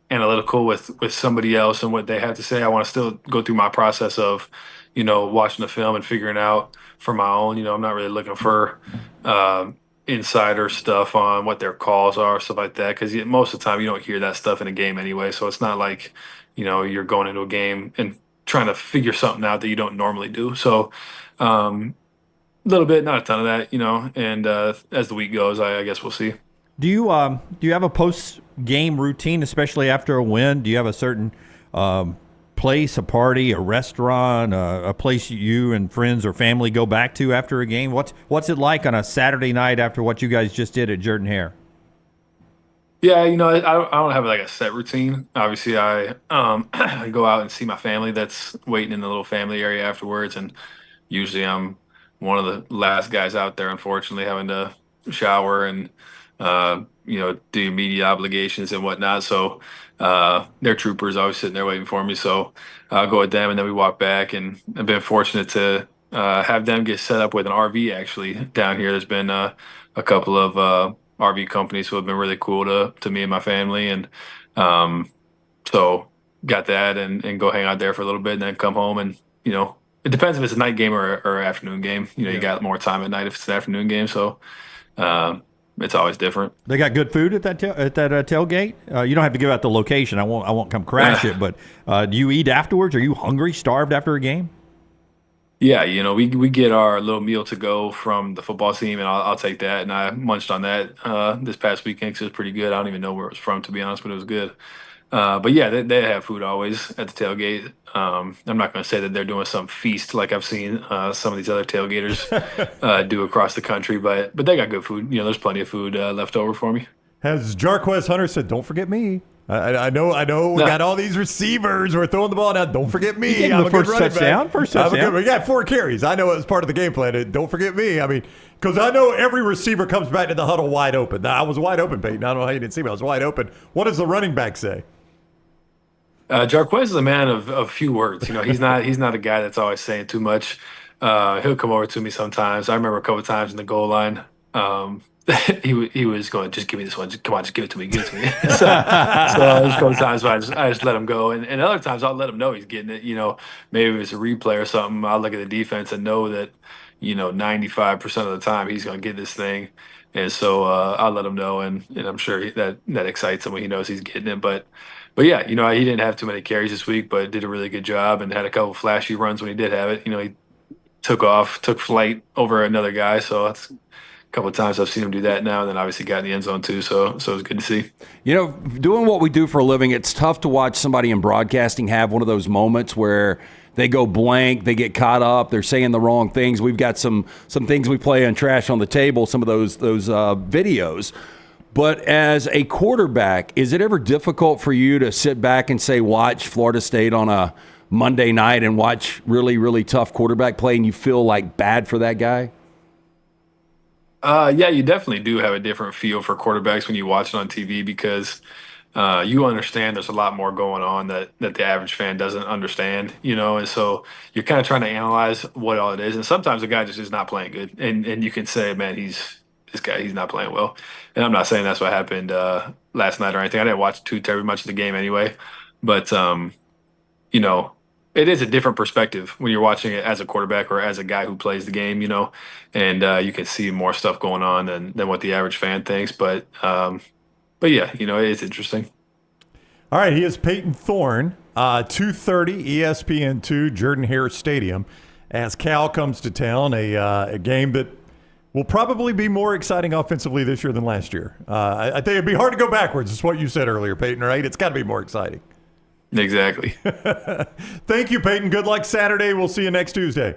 Speaker 16: analytical with somebody else and what they have to say. I want to still go through my process of, watching the film and figuring out for my own. I'm not really looking for insider stuff on what their calls are, stuff like that, because most of the time you don't hear that stuff in a game anyway. So it's not like, you're going into a game and trying to figure something out that you don't normally do. So a little bit, not a ton of that, and as the week goes, I guess we'll see.
Speaker 6: Do you have a post-game routine, especially after a win? Do you have a certain place, a party, a restaurant, a place you and friends or family go back to after a game? What's it like on a Saturday night after what you guys just did at Jordan-Hare?
Speaker 16: Yeah, I don't have like a set routine. Obviously, I go out and see my family that's waiting in the little family area afterwards, and usually I'm one of the last guys out there, unfortunately, having to shower and do media obligations and whatnot. So their troopers always sitting there waiting for me. So I'll go with them, and then we walk back. And I've been fortunate to have them get set up with an RV actually down here. There's been a couple of RV companies who have been really cool to me and my family. And so got that and go hang out there for a little bit and then come home. And, it depends if it's a night game or an afternoon game. You got more time at night if it's an afternoon game. So it's always different.
Speaker 6: They got good food at that tailgate. You don't have to give out the location. I won't come crash it. But do you eat afterwards? Are you hungry, starved after a game?
Speaker 16: Yeah, we get our little meal to go from the football team, and I'll take that. And I munched on that this past weekend because it was pretty good. I don't even know where it was from, to be honest, but it was good. But yeah, they have food always at the tailgate. I'm not going to say that they're doing some feast like I've seen some of these other tailgaters do across the country, but they got good food. There's plenty of food left over for me.
Speaker 7: Has Jarquez Hunter said, "Don't forget me"? I know. We got all these receivers. We're throwing the ball now. Don't forget me.
Speaker 6: I'm the first touchdown.
Speaker 7: We got 4 carries. I know it was part of the game plan. Don't forget me. I mean, because I know every receiver comes back to the huddle wide open. Now, I was wide open, Peyton. I don't know how you didn't see me. I was wide open. What does the running back say?
Speaker 16: Jarquez is a man of few words. He's not a guy that's always saying too much. He'll come over to me sometimes. I remember a couple of times in the goal line. He was going, just give me this one. Come on, just give it to me. Give it to me. so there's a couple of times where I just let him go. And other times I'll let him know he's getting it. Maybe if it's a replay or something, I'll look at the defense and know that, 95% of the time he's going to get this thing. And so I'll let him know. And I'm sure that excites him when he knows he's getting it. But yeah, he didn't have too many carries this week, but did a really good job and had a couple flashy runs when he did have it. He took flight over another guy. So that's a couple of times I've seen him do that now, and then obviously got in the end zone too. So it was good to see.
Speaker 8: Doing what we do for a living, it's tough to watch somebody in broadcasting have one of those moments where they go blank, they get caught up, they're saying the wrong things. We've got some things we play on Trash on the Table, some of those videos. But as a quarterback, is it ever difficult for you to sit back and say, watch Florida State on a Monday night and watch really, really tough quarterback play, and you feel like bad for that guy?
Speaker 16: Yeah, you definitely do have a different feel for quarterbacks when you watch it on TV because you understand there's a lot more going on that the average fan doesn't understand, and so you're kind of trying to analyze what all it is. And sometimes the guy just is not playing good, and you can say, man, he's not playing well. And I'm not saying that's what happened last night or anything. I didn't watch too terribly much of the game anyway, but it is a different perspective when you're watching it as a quarterback or as a guy who plays the game, and you can see more stuff going on than what the average fan thinks. But yeah, it's interesting.
Speaker 7: All right, he is Payton Thorne, 2:30 ESPN2 Jordan-Hare Stadium, as Cal comes to town, a game that will probably be more exciting offensively this year than last year. I think it'd be hard to go backwards. It's what you said earlier, Payton, right? It's got to be more exciting.
Speaker 16: Exactly.
Speaker 7: Thank you, Payton. Good luck Saturday. We'll see you next Tuesday.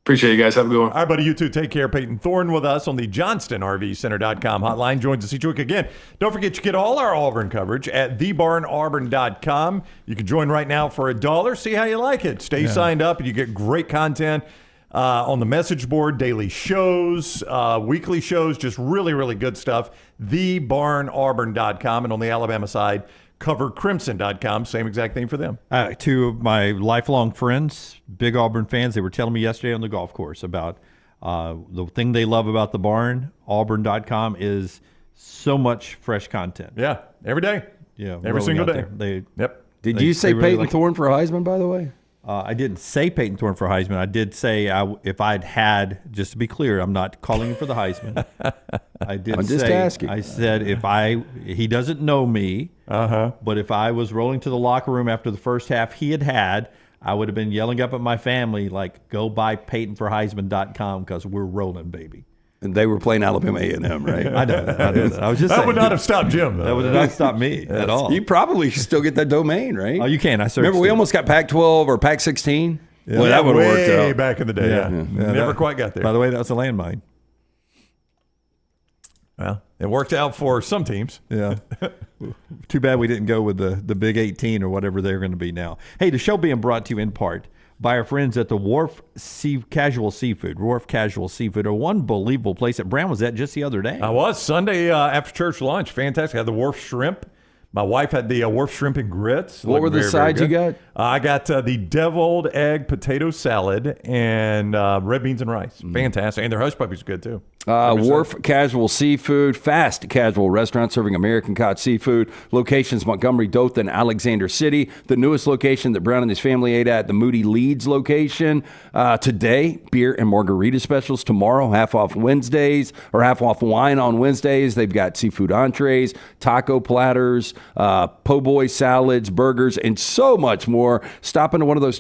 Speaker 16: Appreciate you guys. Have a good one.
Speaker 7: All right, buddy. You too. Take care. Payton Thorne with us on the JohnstonRVCenter.com hotline. Joins us each week again. Don't forget you get all our Auburn coverage at thebarnauburn.com. You can join right now for $1. See how you like it. Stay signed up, and you get great content on the message board, daily shows, weekly shows, just really, really good stuff. Thebarnauburn.com. And on the Alabama side, covercrimson.com. Same exact thing for them.
Speaker 6: Two of my lifelong friends, big Auburn fans, they were telling me yesterday on the golf course about the thing they love about the barn. Auburn.com is so much fresh content.
Speaker 7: Yeah, every day.
Speaker 6: Yeah,
Speaker 7: every single day.
Speaker 8: Did you say
Speaker 6: really
Speaker 8: Payton Thorne for Heisman, by the way?
Speaker 6: I didn't say Payton Thorne for Heisman. I did say if I'd had, just to be clear, I'm not calling him for the Heisman. I'm
Speaker 8: just asking.
Speaker 6: I said he doesn't know me, but if I was rolling to the locker room after the first half he had, I would have been yelling up at my family like, go buy PaytonForHeisman.com because we're rolling, baby.
Speaker 8: And they were playing Alabama A&M, right?
Speaker 6: I know that. I was just saying.
Speaker 7: That would not have stopped Jim, though.
Speaker 6: That would not stop me at all.
Speaker 8: You probably still get that domain, right?
Speaker 6: Oh, you can. I searched.
Speaker 8: Remember, we almost got Pac-12 or Pac-16?
Speaker 7: Yeah, well, that would have worked out. Back in the day, yeah. Never quite got there.
Speaker 6: By the way, that was a landmine.
Speaker 7: Well, it worked out for some teams.
Speaker 6: Yeah. Too bad we didn't go with the Big 18 or whatever they're going to be now. Hey, the show being brought to you in part by our friends at the Wharf Casual Seafood. Wharf Casual Seafood, a unbelievable place that Brown was at just the other day.
Speaker 7: I was. Sunday after church lunch. Fantastic. I had the Wharf Shrimp. My wife had the Wharf Shrimp and Grits.
Speaker 8: What were the sides you got?
Speaker 7: I got the deviled egg potato salad and red beans and rice. Fantastic. And their hush puppies are good, too.
Speaker 8: Wharf Casual Seafood, fast casual restaurant serving American caught seafood. Locations Montgomery, Dothan, Alexander City. The newest location that Brown and his family ate at, the Moody Leeds location. Today, beer and margarita specials. Tomorrow, half off Wednesdays or half off wine on Wednesdays. They've got seafood entrees, taco platters, po' boy salads, burgers, and so much more. Stop into one of those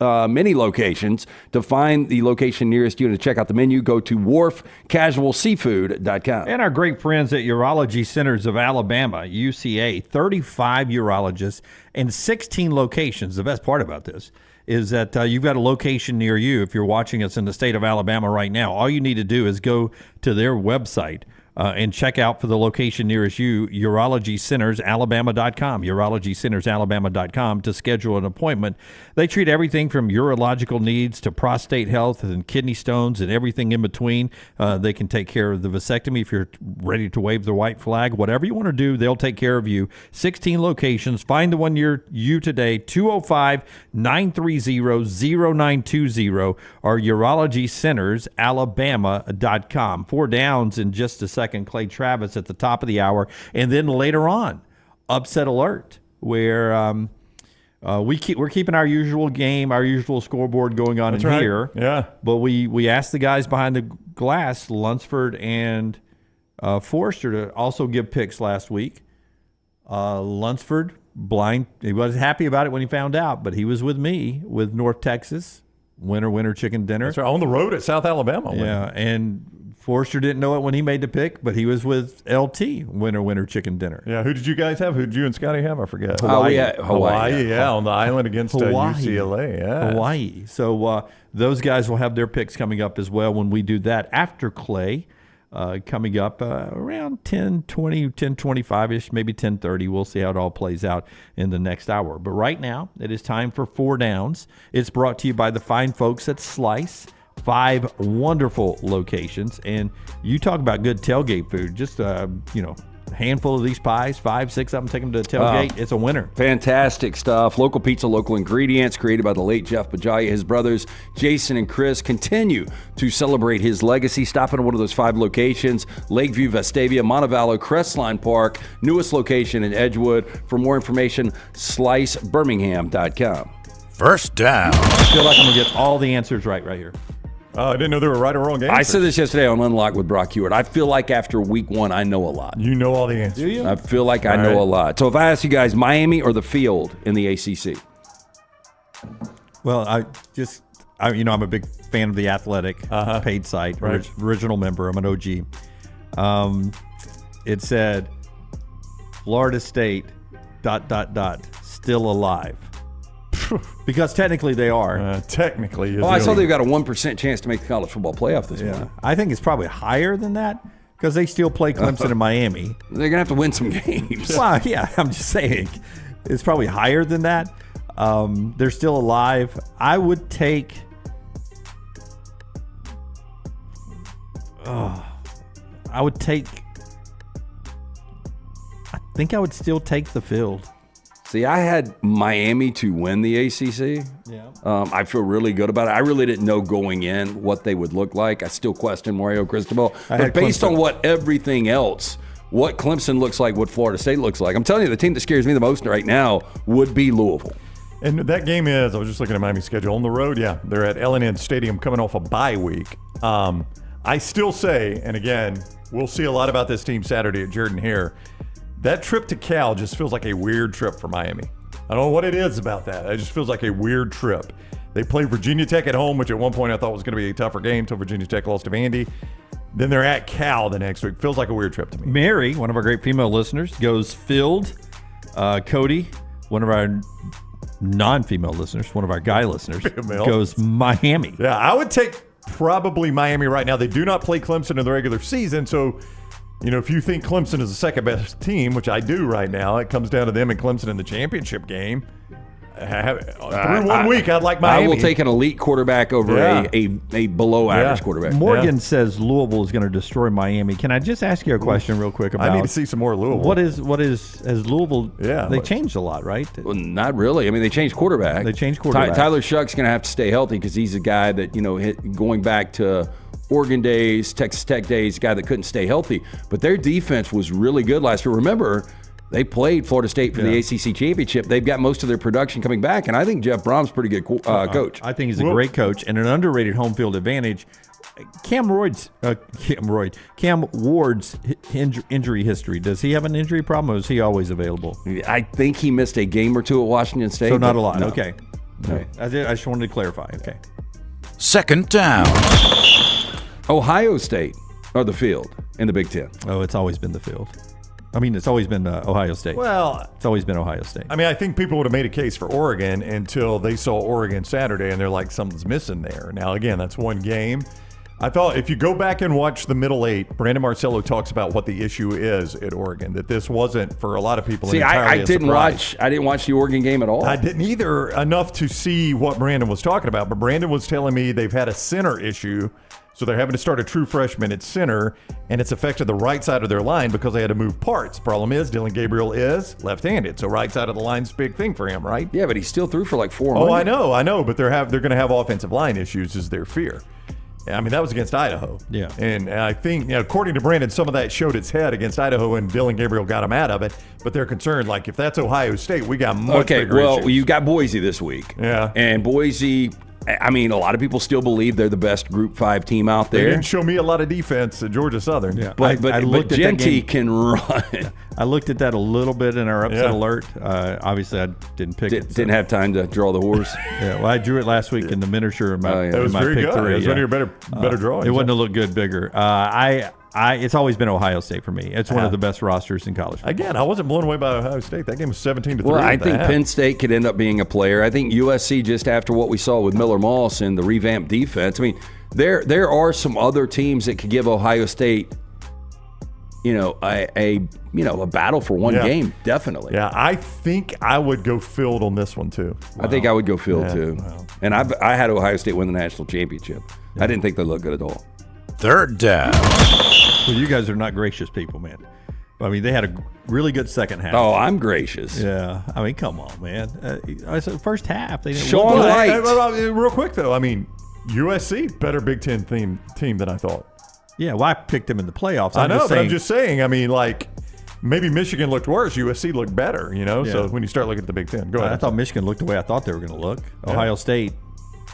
Speaker 8: many locations to find the location nearest you and to check out the menu. Go to wharfcasualseafood.com.
Speaker 6: And our great friends at Urology Centers of Alabama, UCA, 35 urologists and 16 locations. The best part about this is that you've got a location near you. If you're watching us in the state of Alabama right now, all you need to do is go to their website, And check out for the location nearest you, urologycentersalabama.com, urologycentersalabama.com to schedule an appointment. They treat everything from urological needs to prostate health and kidney stones and everything in between. They can take care of the vasectomy if you're ready to wave the white flag. Whatever you want to do, they'll take care of you. 16 locations. Find the one near you today, 205-930-0920 or urologycentersalabama.com. 4 downs in just a second. Clay Travis at the top of the hour, and then later on, upset alert, where we're keeping our usual game, our usual scoreboard going on. That's in right. Here.
Speaker 7: Yeah,
Speaker 6: but we asked the guys behind the glass, Lunceford and Forster, to also give picks last week. Lunceford blind. He wasn't happy about it when he found out, but he was with me with North Texas winner chicken dinner.
Speaker 7: That's right, on the road at South Alabama.
Speaker 6: Yeah, and Forster didn't know it when he made the pick, but he was with LT winner chicken dinner.
Speaker 7: Yeah, who did you guys have? Who did you and Scotty have? I forget.
Speaker 8: Hawaii,
Speaker 7: on the island against UCLA. Yeah,
Speaker 6: Hawaii. So those guys will have their picks coming up as well when we do that after Clay, coming up around 10:20, 10:25-ish, maybe 10:30. We'll see how it all plays out in the next hour. But right now, it is time for 4 Downs. It's brought to you by the fine folks at Slice. 5 wonderful locations, and you talk about good tailgate food. Just a handful of these pies, 5, 6 of them, take them to the tailgate. It's a winner.
Speaker 8: Fantastic stuff. Local pizza, local ingredients, created by the late Jeff Bajaya. His brothers Jason and Chris continue to celebrate his legacy. Stop in one of those 5 locations: Lakeview, Vestavia, Montevallo, Crestline Park, newest location in Edgewood. For more information, slicebirmingham.com.
Speaker 5: First down.
Speaker 6: I feel like I'm going to get all the answers right here.
Speaker 7: I didn't know there were right or wrong answers.
Speaker 8: I said this yesterday on Unlock with Brock Hewitt. I feel like after week 1, I know a lot.
Speaker 7: You know all the answers.
Speaker 6: Do you?
Speaker 8: I feel like I know a lot. So if I ask you guys, Miami or the field in the ACC?
Speaker 6: Well, I'm a big fan of the Athletic paid site, original member. I'm an OG. It said Florida State ... still alive. Because technically they are.
Speaker 7: Technically.
Speaker 8: I saw they've got a 1% chance to make the college football playoff this morning.
Speaker 6: I think it's probably higher than that because they still play Clemson and Miami.
Speaker 8: They're going to have to win some games.
Speaker 6: Well, yeah, I'm just saying. It's probably higher than that. They're still alive. I would take... I think I would still take the field.
Speaker 8: See, I had Miami to win the ACC.
Speaker 6: Yeah.
Speaker 8: I feel really good about it. I really didn't know going in what they would look like. I still question Mario Cristobal. But based on what everything else, what Clemson looks like, what Florida State looks like, I'm telling you, the team that scares me the most right now would be Louisville.
Speaker 7: And that game is, I was just looking at Miami's schedule. On the road, they're at L&N Stadium coming off a bye week. I still say, and again, we'll see a lot about this team Saturday at Jordan-Hare, that trip to Cal just feels like a weird trip for Miami. I don't know what it is about that. It just feels like a weird trip. They play Virginia Tech at home, which at one point I thought was going to be a tougher game until Virginia Tech lost to Vandy. Then they're at Cal the next week. Feels like a weird trip to me.
Speaker 6: Mary, one of our great female listeners, goes field. Cody, one of our non-female listeners, one of our guy listeners, goes Miami.
Speaker 7: Yeah, I would take probably Miami right now. They do not play Clemson in the regular season, so... if you think Clemson is the second best team, which I do right now, it comes down to them and Clemson in the championship game. Through 1 week, I'd like Miami.
Speaker 8: I will take an elite quarterback over a below average quarterback.
Speaker 6: Morgan says Louisville is going to destroy Miami. Can I just ask you a question real quick about?
Speaker 7: I need to see some more Louisville.
Speaker 6: What is has Louisville? Yeah, they changed a lot, right?
Speaker 8: Well, not really. I mean, they changed quarterback. Tyler Shuck's going to have to stay healthy because he's a guy that going back to Oregon days, Texas Tech days, a guy that couldn't stay healthy. But their defense was really good last year. Remember, they played Florida State for the ACC championship. They've got most of their production coming back, and I think Jeff Brom's a pretty good coach.
Speaker 6: I think he's a great coach and an underrated home field advantage. Cam Ward's injury history. Does he have an injury problem, or is he always available?
Speaker 8: I think he missed a game or two at Washington State.
Speaker 6: So not a lot.
Speaker 8: No.
Speaker 6: Okay. No. I just wanted to clarify. Okay.
Speaker 5: Second down.
Speaker 8: Ohio State or the field in the Big Ten.
Speaker 6: Oh, it's always been the field. I mean, it's always been Ohio State.
Speaker 7: Well,
Speaker 6: it's always been Ohio State.
Speaker 7: I mean, I think people would have made a case for Oregon until they saw Oregon Saturday, and they're like, something's missing there. Now, again, that's one game. I thought if you go back and watch the middle eight, Brandon Marcello talks about what the issue is at Oregon, that this wasn't for a lot of people.
Speaker 8: See, I didn't watch the Oregon game at all.
Speaker 7: I didn't either, enough to see what Brandon was talking about. But Brandon was telling me they've had a center issue, so they're having to start a true freshman at center, and it's affected the right side of their line because they had to move parts. Problem is, Dylan Gabriel is left-handed, so right side of the line's a big thing for him, right?
Speaker 8: Yeah, but he still threw for like 4.
Speaker 7: Oh, I know, but they're going to have offensive line issues is their fear. I mean, that was against Idaho.
Speaker 6: Yeah.
Speaker 7: And I think, according to Brandon, some of that showed its head against Idaho, and Dylan Gabriel got him out of it. But they're concerned, like, if that's Ohio State, we got much bigger issues.
Speaker 8: You got Boise this week.
Speaker 7: Yeah.
Speaker 8: And Boise, I mean, a lot of people still believe they're the best Group 5 team out there.
Speaker 7: They didn't show me a lot of defense at Georgia Southern.
Speaker 6: Yeah.
Speaker 8: But Genty can run.
Speaker 6: I looked at that a little bit in our upset alert. Obviously, I didn't pick it.
Speaker 8: Didn't have time to draw the horse.
Speaker 6: Yeah, well, I drew it last week in the miniature.
Speaker 7: It was very good. It was one of your better drawings.
Speaker 6: It wouldn't have looked good bigger. It's always been Ohio State for me. It's one of the best rosters in college football.
Speaker 7: Again, I wasn't blown away by Ohio State. That game was 17-3.
Speaker 8: Well, I think Penn State could end up being a player. I think USC, just after what we saw with Miller Moss and the revamped defense, I mean, there are some other teams that could give Ohio State, a battle for one game, definitely.
Speaker 7: Yeah, I think I would go Field on this one too.
Speaker 8: Wow. I think I would go Field too. Wow. And I had Ohio State win the national championship. Yeah. I didn't think they looked good at all.
Speaker 5: Third down.
Speaker 6: Well, you guys are not gracious people, man. I mean, they had a really good second half.
Speaker 8: Oh, I'm gracious.
Speaker 6: Yeah. I mean, come on, man. First half, they didn't
Speaker 8: Sean White.
Speaker 7: Real quick, though, I mean, USC, better Big Ten team than I thought.
Speaker 6: Yeah, well, I picked them in the playoffs.
Speaker 7: I'm just saying, I mean, like, maybe Michigan looked worse. USC looked better,
Speaker 6: Yeah.
Speaker 7: So when you start looking at the Big Ten. Go ahead.
Speaker 6: I thought Michigan looked the way I thought they were going to look. Ohio State,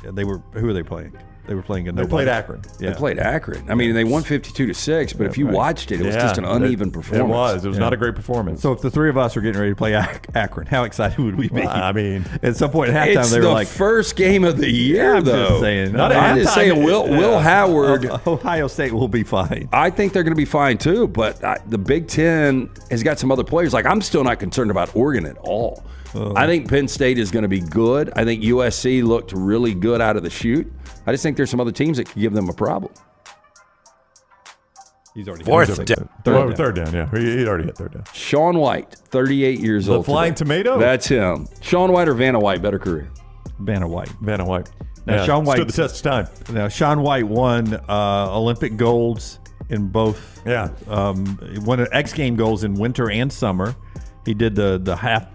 Speaker 6: who were they playing? They were playing
Speaker 7: They played Akron.
Speaker 8: Yeah. They played Akron. I mean, they won 52-6, but if you watched it, it was just an uneven performance.
Speaker 7: It was not a great performance.
Speaker 6: So if the three of us were getting ready to play Akron, how excited would we be?
Speaker 7: Well, I mean,
Speaker 6: at some point at halftime, they were like,
Speaker 8: it's the first game of the year, though.
Speaker 6: I'm
Speaker 8: just saying, Will Howard.
Speaker 6: Ohio State will be fine.
Speaker 8: I think they're going to be fine, too, but the Big Ten has got some other players. Like, I'm still not concerned about Oregon at all. I think Penn State is going to be good. I think USC looked really good out of the chute. I just think there's some other teams that could give them a problem.
Speaker 6: He's already
Speaker 5: Third
Speaker 7: down, yeah. He already hit third down.
Speaker 8: Sean White, 38 years old.
Speaker 7: The Flying Tomato?
Speaker 8: That's him. Sean White or Vanna White, better career?
Speaker 6: Vanna White.
Speaker 7: Now,
Speaker 6: Sean White
Speaker 7: stood the test of time.
Speaker 6: Now, Sean White won Olympic golds in both.
Speaker 7: Yeah.
Speaker 6: He won X game golds in winter and summer. He did the half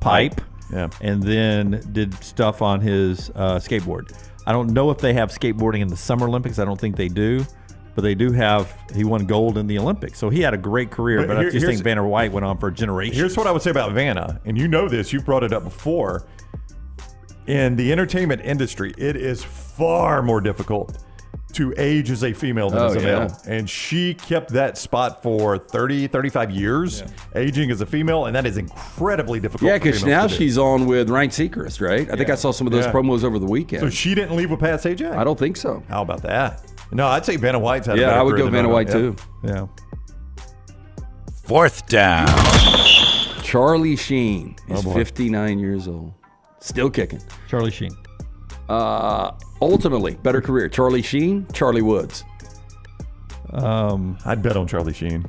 Speaker 6: pipe.
Speaker 7: Yeah.
Speaker 6: And then did stuff on his skateboard. I don't know if they have skateboarding in the Summer Olympics. I don't think they do. But they do have, he won gold in the Olympics. So he had a great career, but I just think Vanna White went on for generations.
Speaker 7: Here's what I would say about Vanna, and you know this, you've brought it up before. In the entertainment industry, it is far more difficult to age as a female than as a male. And she kept that spot for 30, 35 years, aging as a female, and that is incredibly difficult.
Speaker 8: Yeah, because now she's on with Ryan Seacrest, right? I think I saw some of those promos over the weekend.
Speaker 7: So she didn't leave with Pat Sajak?
Speaker 8: I don't think so.
Speaker 7: How about that? No, I'd say Vanna White's had a better
Speaker 8: I would
Speaker 7: career
Speaker 8: go
Speaker 7: than
Speaker 8: Vanna White too.
Speaker 6: Yeah.
Speaker 5: Fourth down.
Speaker 8: Charlie Sheen is 59 years old. Still kicking.
Speaker 6: Charlie Sheen.
Speaker 8: Ultimately, better career. Charlie Sheen, Charlie Woods.
Speaker 7: I'd bet on Charlie Sheen.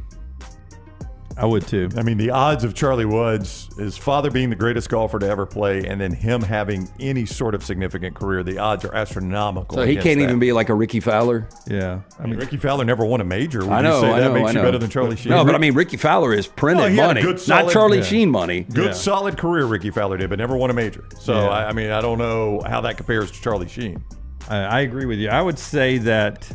Speaker 6: I would too.
Speaker 7: I mean, the odds of Charlie Woods, his father being the greatest golfer to ever play, and then him having any sort of significant career, the odds are astronomical.
Speaker 8: So he can't even be like a Ricky Fowler?
Speaker 6: Yeah.
Speaker 7: I mean, Ricky Fowler never won a major.
Speaker 8: I know.
Speaker 7: That makes you better than Charlie Sheen?
Speaker 8: No, but I mean, Ricky Fowler is printed money, not Charlie Sheen money.
Speaker 7: Good, solid career Ricky Fowler did, but never won a major. So, I mean, I don't know how that compares to Charlie Sheen.
Speaker 6: I agree with you. I would say that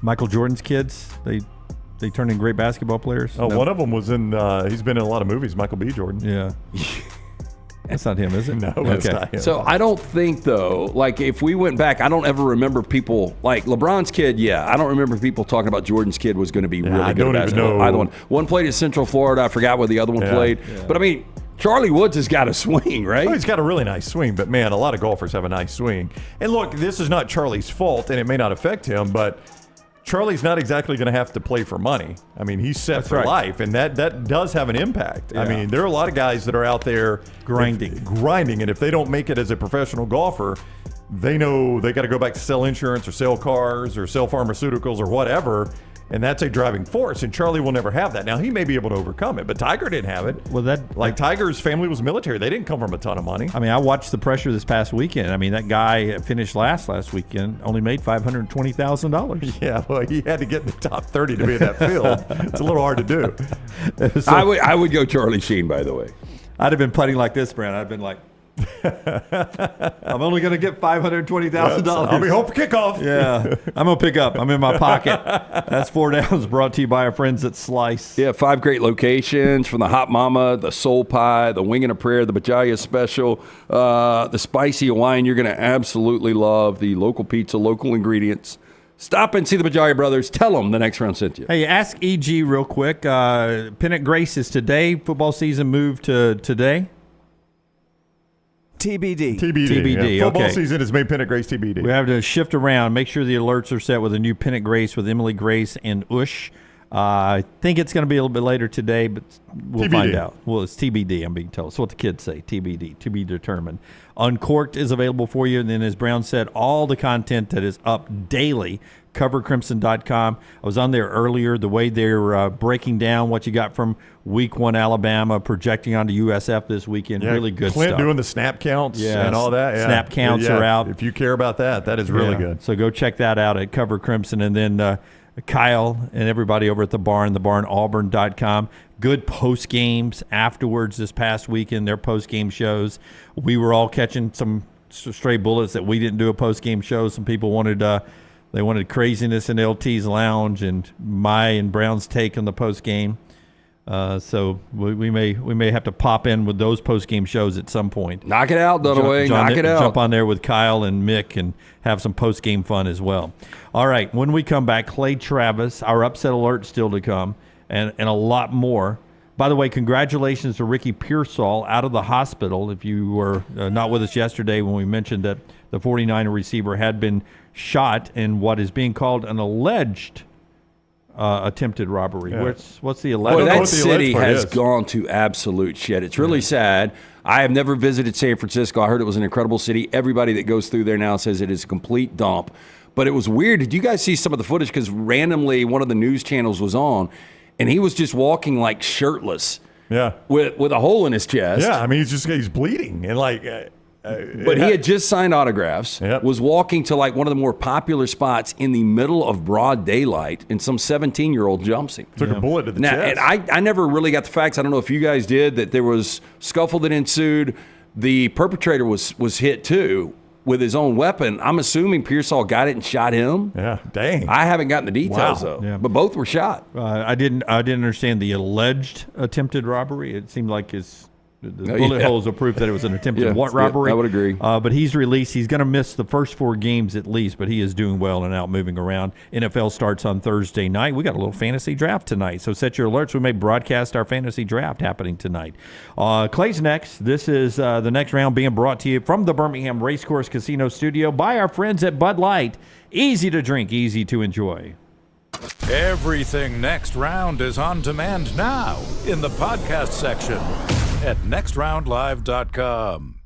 Speaker 6: Michael Jordan's kids, they turned in great basketball players.
Speaker 7: Oh, one of them was in. He's been in a lot of movies. Michael B. Jordan.
Speaker 6: Yeah. That's not him, is it?
Speaker 7: No, that's not him.
Speaker 8: So I don't think, though, like if we went back, I don't ever remember people, like LeBron's kid, I don't remember people talking about Jordan's kid was going to be really good at basketball. Either one. One played at Central Florida. I forgot where the other one played. Yeah. But I mean, Charlie Woods has got a swing, right?
Speaker 7: Oh, he's got a really nice swing, but man, a lot of golfers have a nice swing. And look, this is not Charlie's fault, and it may not affect him, but Charlie's not exactly going to have to play for money. I mean, he's set for life, and that does have an impact.
Speaker 6: Yeah.
Speaker 7: I mean, there are a lot of guys that are out there grinding, and if they don't make it as a professional golfer, they know they got to go back to sell insurance or sell cars or sell pharmaceuticals or whatever. And that's a driving force, and Charlie will never have that. Now, he may be able to overcome it, but Tiger didn't have it.
Speaker 6: Well,
Speaker 7: Tiger's family was military. They didn't come from a ton of money.
Speaker 6: I mean, I watched the pressure this past weekend. I mean, that guy finished last weekend, only made $520,000.
Speaker 7: Yeah, well, he had to get in the top 30 to be in that field. It's a little hard to do.
Speaker 8: So, I would go Charlie Sheen, by the way.
Speaker 6: I'd have been putting like this, Brent. I'd have been like, I'm only going to get $520,000.
Speaker 7: I'll be home for kickoff.
Speaker 6: Yeah, I'm going to pick up. I'm in my pocket. That's 4 Downs, brought to you by our friends at Slice.
Speaker 8: Yeah, 5 great locations, from the Hot Mama, the Soul Pie, the Wing and a Prayer, the Bajaya Special, the Spicy Hawaiian. You're going to absolutely love the local pizza, local ingredients. Stop and see the Bajaya Brothers. Tell them the Next Round sent you.
Speaker 6: Hey, ask EG real quick. Pennant Grace is today. Football season moved to today.
Speaker 2: TBD.
Speaker 6: TBD.
Speaker 7: Yeah. Football
Speaker 6: Okay.
Speaker 7: season has made Pennant Grace TBD.
Speaker 6: We have to shift around. Make sure the alerts are set with a new Pennant Grace with Emily Grace and Ush. I think it's going to be a little bit later today, but we'll find out. Well, it's TBD, I'm being told. That's what the kids say, TBD, to be determined. Uncorked is available for you. And then, as Brown said, all the content that is up daily, covercrimson.com. I was on there earlier. The way they're breaking down what you got from Week 1 Alabama, projecting onto USF this weekend. Really good
Speaker 7: Clint
Speaker 6: stuff.
Speaker 7: doing the snap counts and all that. Yeah.
Speaker 6: Snap counts are out.
Speaker 7: If you care about that, that is really good.
Speaker 6: So go check that out at Cover Crimson. And then Kyle and everybody over at the barn, thebarnauburn.com. Good post games afterwards this past weekend, their post game shows. We were all catching some stray bullets that we didn't do a post game show. Some people wanted they wanted craziness in LT's lounge and my and Brown's take on the post game. So we may have to pop in with those post game shows at some point.
Speaker 8: Knock it out, Dunaway. Knock it out.
Speaker 6: Jump on there with Kyle and Mick and have some post game fun as well. All right, when we come back, Clay Travis, our upset alert still to come, and a lot more. By the way, congratulations to Ricky Pearsall out of the hospital. If you were not with us yesterday when we mentioned that the 49er receiver had been shot in what is being called an alleged attempted robbery.
Speaker 8: Yeah.
Speaker 6: What's the alleged?
Speaker 8: Well, that city has gone to absolute shit. It's really sad. I have never visited San Francisco. I heard it was an incredible city. Everybody that goes through there now says it is a complete dump. But it was weird. Did you guys see some of the footage? Because randomly one of the news channels was on, and he was just walking like shirtless.
Speaker 7: Yeah.
Speaker 8: With a hole in his chest.
Speaker 7: Yeah, I mean, he's bleeding. And like...
Speaker 8: but he had just signed autographs, was walking to like one of the more popular spots in the middle of broad daylight, and some 17-year-old jumps him.
Speaker 7: Took a bullet to the chest.
Speaker 8: And I never really got the facts. I don't know if you guys did, that there was scuffle that ensued. The perpetrator was hit too with his own weapon. I'm assuming Pearsall got it and shot him.
Speaker 7: Yeah, dang.
Speaker 8: I haven't gotten the details though.
Speaker 6: Yeah.
Speaker 8: But both were shot.
Speaker 6: I didn't understand the alleged attempted robbery. It seemed like the bullet holes are proof that it was an attempted robbery.
Speaker 8: I would agree.
Speaker 6: But he's released. He's going to miss the first 4 games at least, but he is doing well and out moving around. NFL starts on Thursday night. We got a little fantasy draft tonight, so set your alerts. We may broadcast our fantasy draft happening tonight. Clay's next. This is the next round being brought to you from the Birmingham Racecourse Casino Studio by our friends at Bud Light. Easy to drink, easy to enjoy.
Speaker 5: Everything Next Round is on demand now in the podcast section at nextroundlive.com.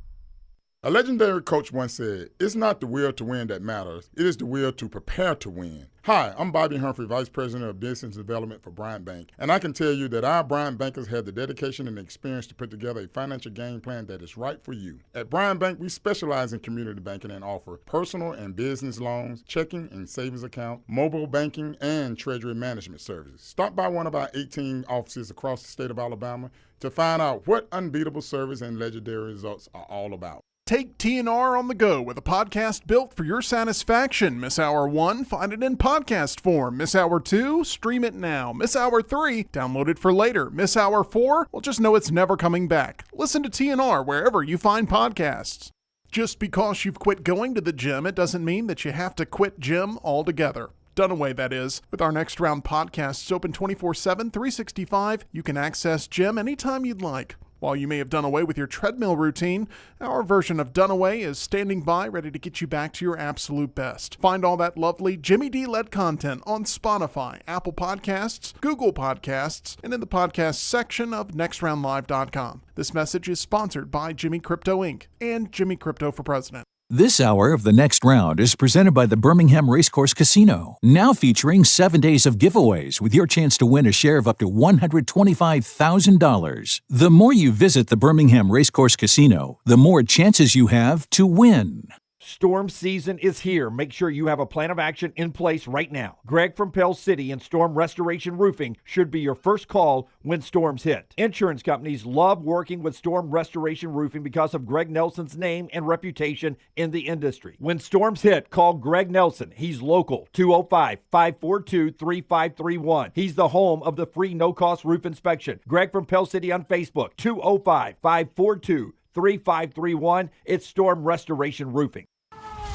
Speaker 17: A legendary coach once said, "It's not the will to win that matters. It is the will to prepare to win." Hi, I'm Bobby Humphrey, Vice President of Business Development for Bryant Bank, and I can tell you that our Bryant bankers have the dedication and the experience to put together a financial game plan that is right for you. At Bryant Bank, we specialize in community banking and offer personal and business loans, checking and savings account, mobile banking, and treasury management services. Stop by one of our 18 offices across the state of Alabama to find out what unbeatable service and legendary results are all about.
Speaker 12: Take TNR on the go with a podcast built for your satisfaction. Miss Hour 1? Find it in podcast form. Miss Hour 2? Stream it now. Miss Hour 3? Download it for later. Miss Hour 4? Well, just know it's never coming back. Listen to TNR wherever you find podcasts. Just because you've quit going to the gym, it doesn't mean that you have to quit gym altogether. Dunaway, that is. With our Next Round podcasts open 24/7, 365, you can access gym anytime you'd like. While you may have done away with your treadmill routine, our version of Dunaway is standing by ready to get you back to your absolute best. Find all that lovely Jimmy D-led content on Spotify, Apple Podcasts, Google Podcasts, and in the podcast section of nextroundlive.com. This message is sponsored by Jimmy Crypto Inc. and Jimmy Crypto for President.
Speaker 18: This hour of The Next Round is presented by the Birmingham Racecourse Casino, now featuring 7 days of giveaways with your chance to win a share of up to $125,000. The more you visit the Birmingham Racecourse Casino, the more chances you have to win.
Speaker 19: Storm season is here. Make sure you have a plan of action in place right now. Greg from Pell City and Storm Restoration Roofing should be your first call when storms hit. Insurance companies love working with Storm Restoration Roofing because of Greg Nelson's name and reputation in the industry. When storms hit, call Greg Nelson. He's local, 205-542-3531. He's the home of the free no-cost roof inspection. Greg from Pell City on Facebook, 205-542-3531. It's Storm Restoration Roofing.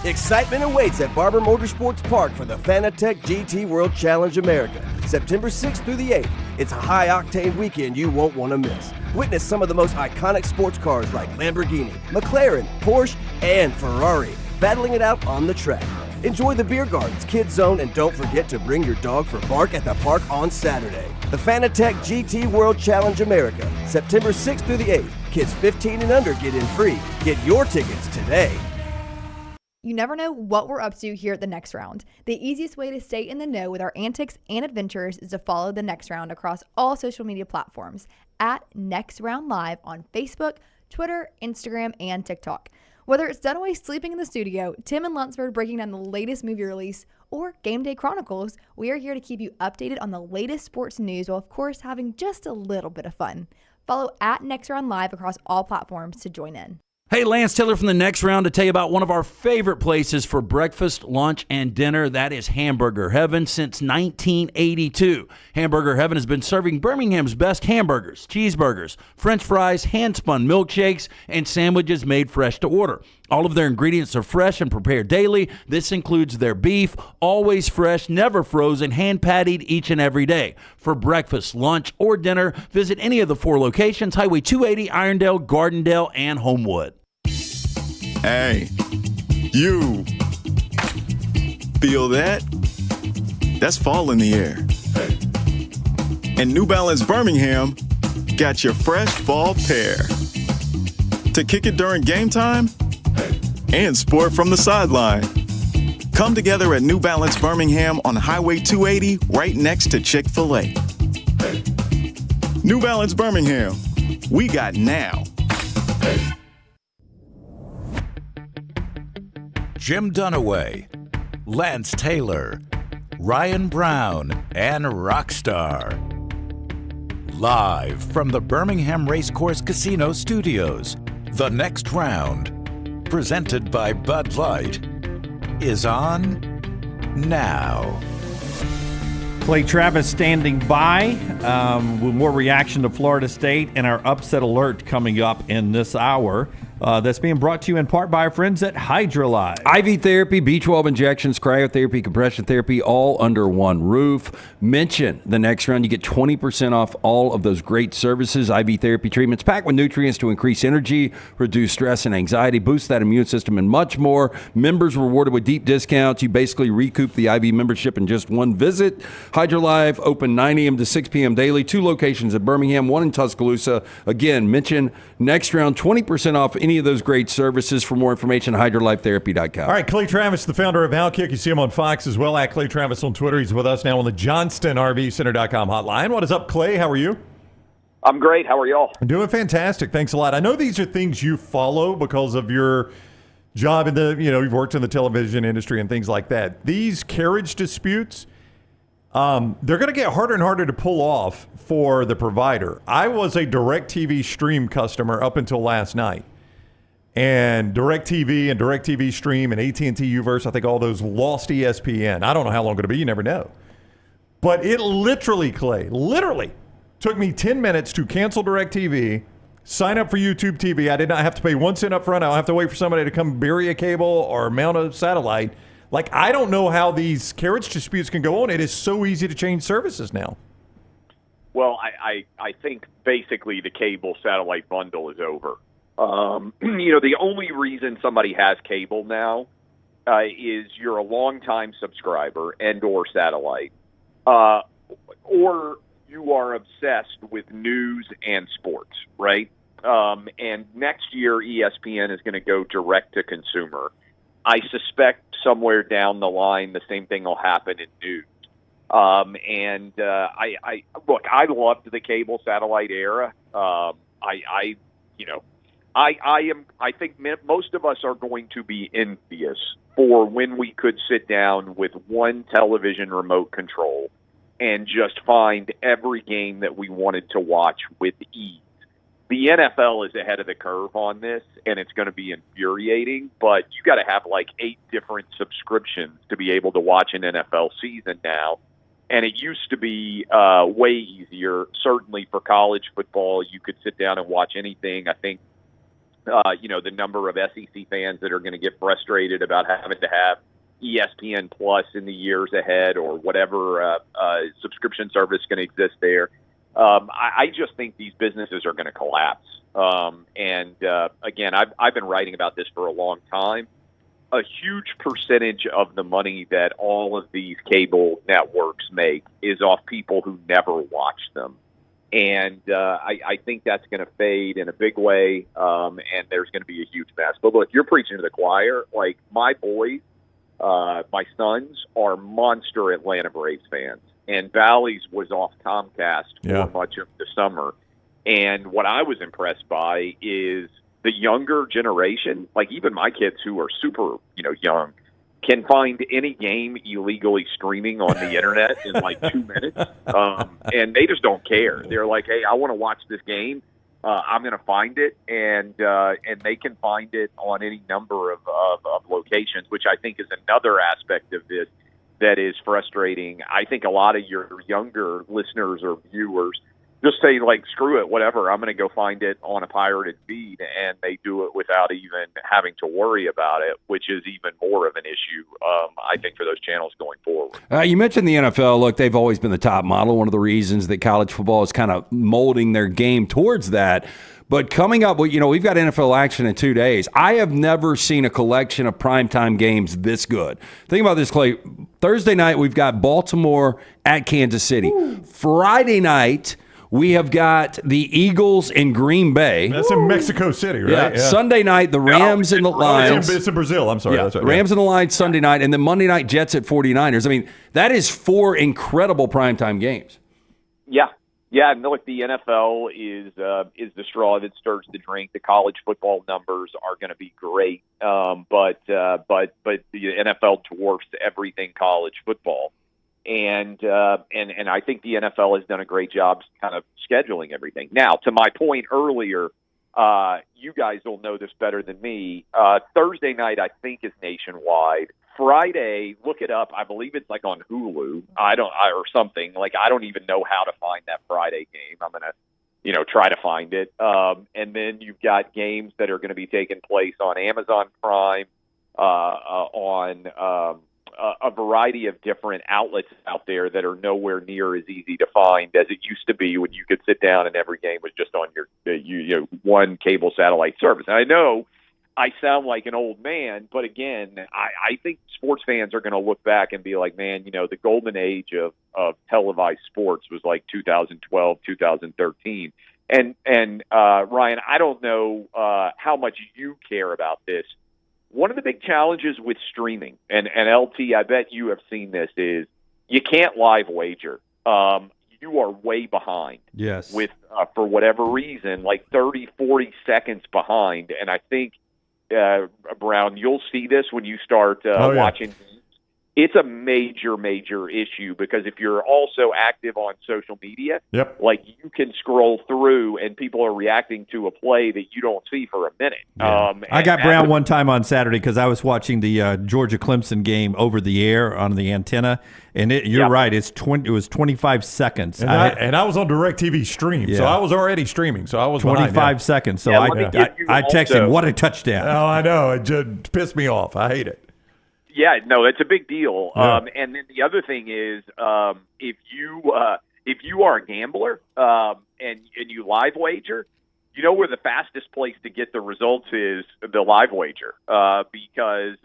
Speaker 20: Excitement awaits at Barber Motorsports Park for the Fanatec GT World Challenge America, September 6th through the 8th. It's a high-octane weekend you won't want to miss. Witness some of the most iconic sports cars like Lamborghini, McLaren, Porsche, and Ferrari battling it out on the track. Enjoy the beer gardens, kids zone, and don't forget to bring your dog for bark at the park on Saturday. The Fanatec GT World Challenge America, September 6th through the 8th. Kids 15 and under get in free. Get your tickets today.
Speaker 15: You never know what we're up to here at The Next Round. The easiest way to stay in the know with our antics and adventures is to follow The Next Round across all social media platforms at Next Round Live on Facebook, Twitter, Instagram, and TikTok. Whether it's Dunaway sleeping in the studio, Tim and Lunceford breaking down the latest movie release, or Game Day Chronicles, we are here to keep you updated on the latest sports news while, of course, having just a little bit of fun. Follow at Next Round Live across all platforms to join in.
Speaker 14: Hey, Lance Taylor from The Next Round to tell you about one of our favorite places for breakfast, lunch, and dinner. That is Hamburger Heaven since 1982. Hamburger Heaven has been serving Birmingham's best hamburgers, cheeseburgers, French fries, hand-spun milkshakes, and sandwiches made fresh to order. All of their ingredients are fresh and prepared daily. This includes their beef, always fresh, never frozen, hand-pattied each and every day. For breakfast, lunch, or dinner, visit any of the 4 locations, Highway 280, Irondale, Gardendale, and Homewood.
Speaker 21: Hey, you feel that? That's fall in the air. And New Balance Birmingham got your fresh fall pair to kick it during game time and sport from the sideline. Come together at New Balance Birmingham on Highway 280 right next to Chick-fil-A. New Balance Birmingham, we got now.
Speaker 5: Jim Dunaway, Lance Taylor, Ryan Brown, and Rockstar. Live from the Birmingham Racecourse Casino Studios, The Next Round, presented by Bud Light, is on now.
Speaker 19: Clay Travis standing by with more reaction to Florida State and our upset alert coming up in this hour. That's being brought to you in part by our friends at HydroLive.
Speaker 8: IV therapy, B12 injections, cryotherapy, compression therapy, all under one roof. Mention The Next Round. You get 20% off all of those great services. IV therapy treatments packed with nutrients to increase energy, reduce stress and anxiety, boost that immune system, and much more. Members rewarded with deep discounts. You basically recoup the IV membership in just one visit. HydroLive, open 9 a.m. to 6 p.m. daily. 2 locations at Birmingham, 1 in Tuscaloosa. Again, mention Next Round, 20% off any of those great services. For more information, hydrolifetherapy.com.
Speaker 7: All right, Clay Travis, the founder of Outkick. You see him on Fox as well, at Clay Travis on Twitter. He's with us now on the JohnstonRVCenter.com hotline. What is up, Clay? How are you?
Speaker 22: I'm great. How are y'all?
Speaker 7: I'm doing fantastic. Thanks a lot. I know these are things you follow because of your job in the, you've worked in the television industry and things like that. These carriage disputes, they're going to get harder and harder to pull off for the provider. I was a DirecTV Stream customer up until last night. And DirecTV and DirecTV Stream and AT&T Uverse, I think all those lost ESPN. I don't know how long it'll be. You never know. But it literally, Clay, took me 10 minutes to cancel DirecTV, sign up for YouTube TV. I did not have to pay 1 cent up front. I don't have to wait for somebody to come bury a cable or mount a satellite. Like, I don't know how these carriage disputes can go on. It is so easy to change services now.
Speaker 22: Well, I think basically the cable satellite bundle is over. The only reason somebody has cable now is you're a longtime subscriber and or satellite, or you are obsessed with news and sports, right? And next year, ESPN is going to go direct to consumer. I suspect somewhere down the line, the same thing will happen in news. I loved the cable satellite era. I think most of us are going to be envious for when we could sit down with one television remote control and just find every game that we wanted to watch with ease. The NFL is ahead of the curve on this, and it's going to be infuriating, but you got to have like 8 different subscriptions to be able to watch an NFL season now. And it used to be way easier. Certainly for college football, you could sit down and watch anything. I think, the number of SEC fans that are going to get frustrated about having to have ESPN Plus in the years ahead or whatever subscription service is going to exist there. I just think these businesses are going to collapse. Again, I've been writing about this for a long time. A huge percentage of the money that all of these cable networks make is off people who never watch them. And I think that's going to fade in a big way, and there's going to be a huge mess. But look, you're preaching to the choir. Like, my boys, my sons, are monster Atlanta Braves fans. And Bally's was off Comcast for much of the summer. And what I was impressed by is the younger generation, like even my kids who are super, young, can find any game illegally streaming on the internet in like 2 minutes. And they just don't care. They're like, hey, I want to watch this game. I'm going to find it. And they can find it on any number of locations, which I think is another aspect of this that is frustrating. I think a lot of your younger listeners or viewers just say, like, screw it, whatever, I'm going to go find it on a pirated feed, and they do it without even having to worry about it, which is even more of an issue, I think, for those channels going forward.
Speaker 8: You mentioned the NFL. Look, they've always been the top model. One of the reasons that college football is kind of molding their game towards that. But coming up, we've got NFL action in 2 days. I have never seen a collection of primetime games this good. Think about this, Clay. Thursday night, we've got Baltimore at Kansas City. Ooh. Friday night, we have got the Eagles in Green Bay.
Speaker 7: That's in Mexico City, right?
Speaker 8: Yeah. Sunday night, the Rams and the Lions.
Speaker 7: It's in Brazil. I'm sorry.
Speaker 8: Yeah.
Speaker 7: That's right.
Speaker 8: Rams and the Lions Sunday night, and then Monday night, Jets at 49ers. I mean, that is 4 incredible primetime games.
Speaker 22: Yeah. Yeah, and look, the NFL is the straw that stirs the drink. The college football numbers are going to be great, but the NFL dwarfs everything college football, and I think the NFL has done a great job kind of scheduling everything. Now, to my point earlier, you guys will know this better than me. Thursday night, I think, is nationwide. Friday, look it up. I believe it's like on Hulu. Or something. Like, I don't even know how to find that Friday game. I'm gonna, try to find it. And then you've got games that are going to be taking place on Amazon Prime, on a variety of different outlets out there that are nowhere near as easy to find as it used to be when you could sit down and every game was just on your one cable satellite service. And I know I sound like an old man, but again, I think sports fans are going to look back and be like, man, the golden age of televised sports was like 2012, 2013. And Ryan, I don't know how much you care about this. One of the big challenges with streaming, and LT, I bet you have seen this, is you can't live wager. You are way behind.
Speaker 6: Yes.
Speaker 22: With, for whatever reason, like 30, 40 seconds behind. And I think, Brown, you'll see this when you start watching. It's a major, major issue because if you're also active on social media, like you can scroll through and people are reacting to a play that you don't see for a minute.
Speaker 6: Yeah. I got Brown one time on Saturday because I was watching the Georgia-Clemson game over the air on the antenna, and you're right. It was 25 seconds.
Speaker 7: And I was on DirecTV stream, so I was already streaming, so I was
Speaker 6: 25 seconds. So I texted, what a touchdown.
Speaker 7: Oh, I know. It just pissed me off. I hate it.
Speaker 22: Yeah, no, it's a big deal. And then the other thing is, if if you are a gambler and you live wager, you know where the fastest place to get the results is the live wager because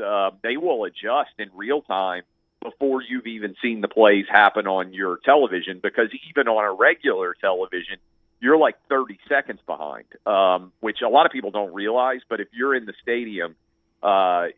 Speaker 22: they will adjust in real time before you've even seen the plays happen on your television, because even on a regular television, you're like 30 seconds behind, which a lot of people don't realize. But if you're in the stadium, if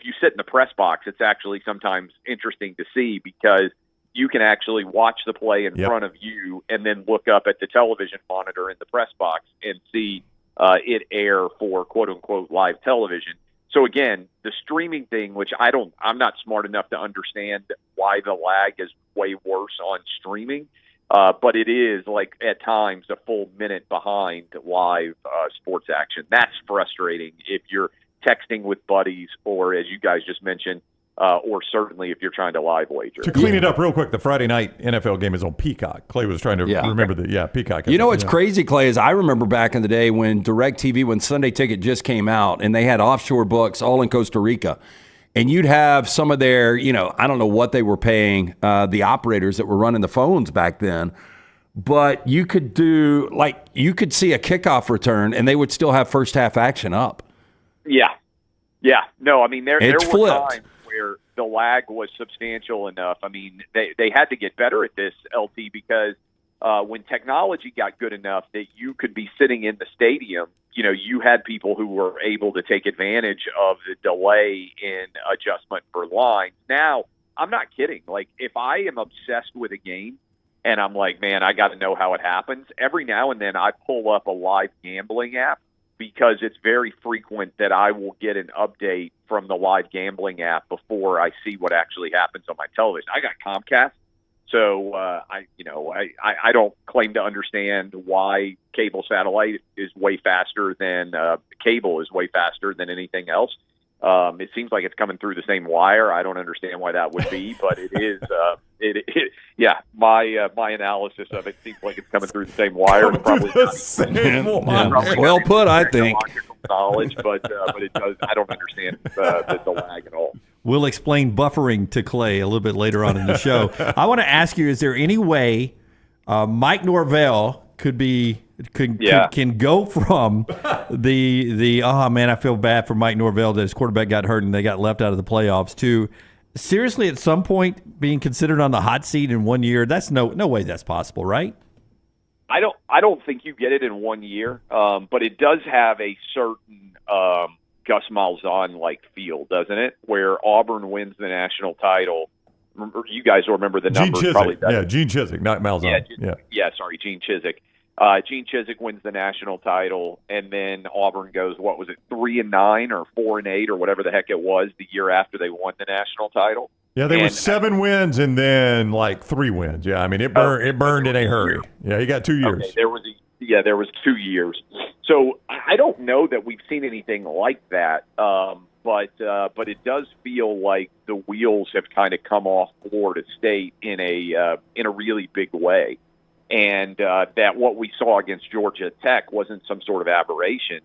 Speaker 22: you sit in the press box, it's actually sometimes interesting to see because you can actually watch the play in front of you and then look up at the television monitor in the press box and see it air for quote unquote live television. So again, the streaming thing, which I'm not smart enough to understand why the lag is way worse on streaming. But it is like at times a full minute behind live sports action. That's frustrating if you're texting with buddies or, as you guys just mentioned, or certainly if you're trying to live wager.
Speaker 7: To clean it up real quick, the Friday night NFL game is on Peacock. Clay was trying to remember Peacock.
Speaker 8: You know what's crazy, Clay, is I remember back in the day when DirecTV, when Sunday Ticket just came out, and they had offshore books all in Costa Rica. And you'd have some of their, I don't know what they were paying the operators that were running the phones back then. But you could you could see a kickoff return, and they would still have first half action up.
Speaker 22: Yeah. No, I mean, there were
Speaker 8: flipped.
Speaker 22: times where the lag was substantial enough. I mean, they had to get better at this, LT, because when technology got good enough that you could be sitting in the stadium, you had people who were able to take advantage of the delay in adjustment for lines. Now, I'm not kidding. Like, if I am obsessed with a game and I'm like, man, I got to know how it happens, every now and then I pull up a live gambling app, because it's very frequent that I will get an update from the live gambling app before I see what actually happens on my television. I got Comcast, so I don't claim to understand why cable satellite is way faster than cable is way faster than anything else. It seems like it's coming through the same wire. I don't understand why that would be, but it is. My analysis of it seems like it's coming through the same wire. And probably
Speaker 8: well put, I think.
Speaker 22: Knowledge, but it does. I don't understand the lag at all.
Speaker 6: We'll explain buffering to Clay a little bit later on in the show. I want to ask you: is there any way Mike Norvell can go from the oh man, I feel bad for Mike Norvell that his quarterback got hurt and they got left out of the playoffs, to seriously at some point being considered on the hot seat in 1 year? That's no way that's possible, right?
Speaker 22: I don't think you get it in 1 year, but it does have a certain Gus Malzahn like feel, doesn't it? Where Auburn wins the national title. You guys will remember the numbers.
Speaker 7: Gene Chizik, not Malzahn.
Speaker 22: Sorry, Gene Chizik. Gene Chizik wins the national title, and then Auburn goes, 3-9 or 4-8 or whatever the heck it was the year after they won the national title.
Speaker 7: Yeah, there was 7 wins and then like 3 wins. Yeah, I mean it burned in a hurry. Yeah, he got 2 years.
Speaker 22: Okay, there was 2 years. So I don't know that we've seen anything like that. But it does feel like the wheels have kind of come off Florida State in a really big way. And that what we saw against Georgia Tech wasn't some sort of aberration.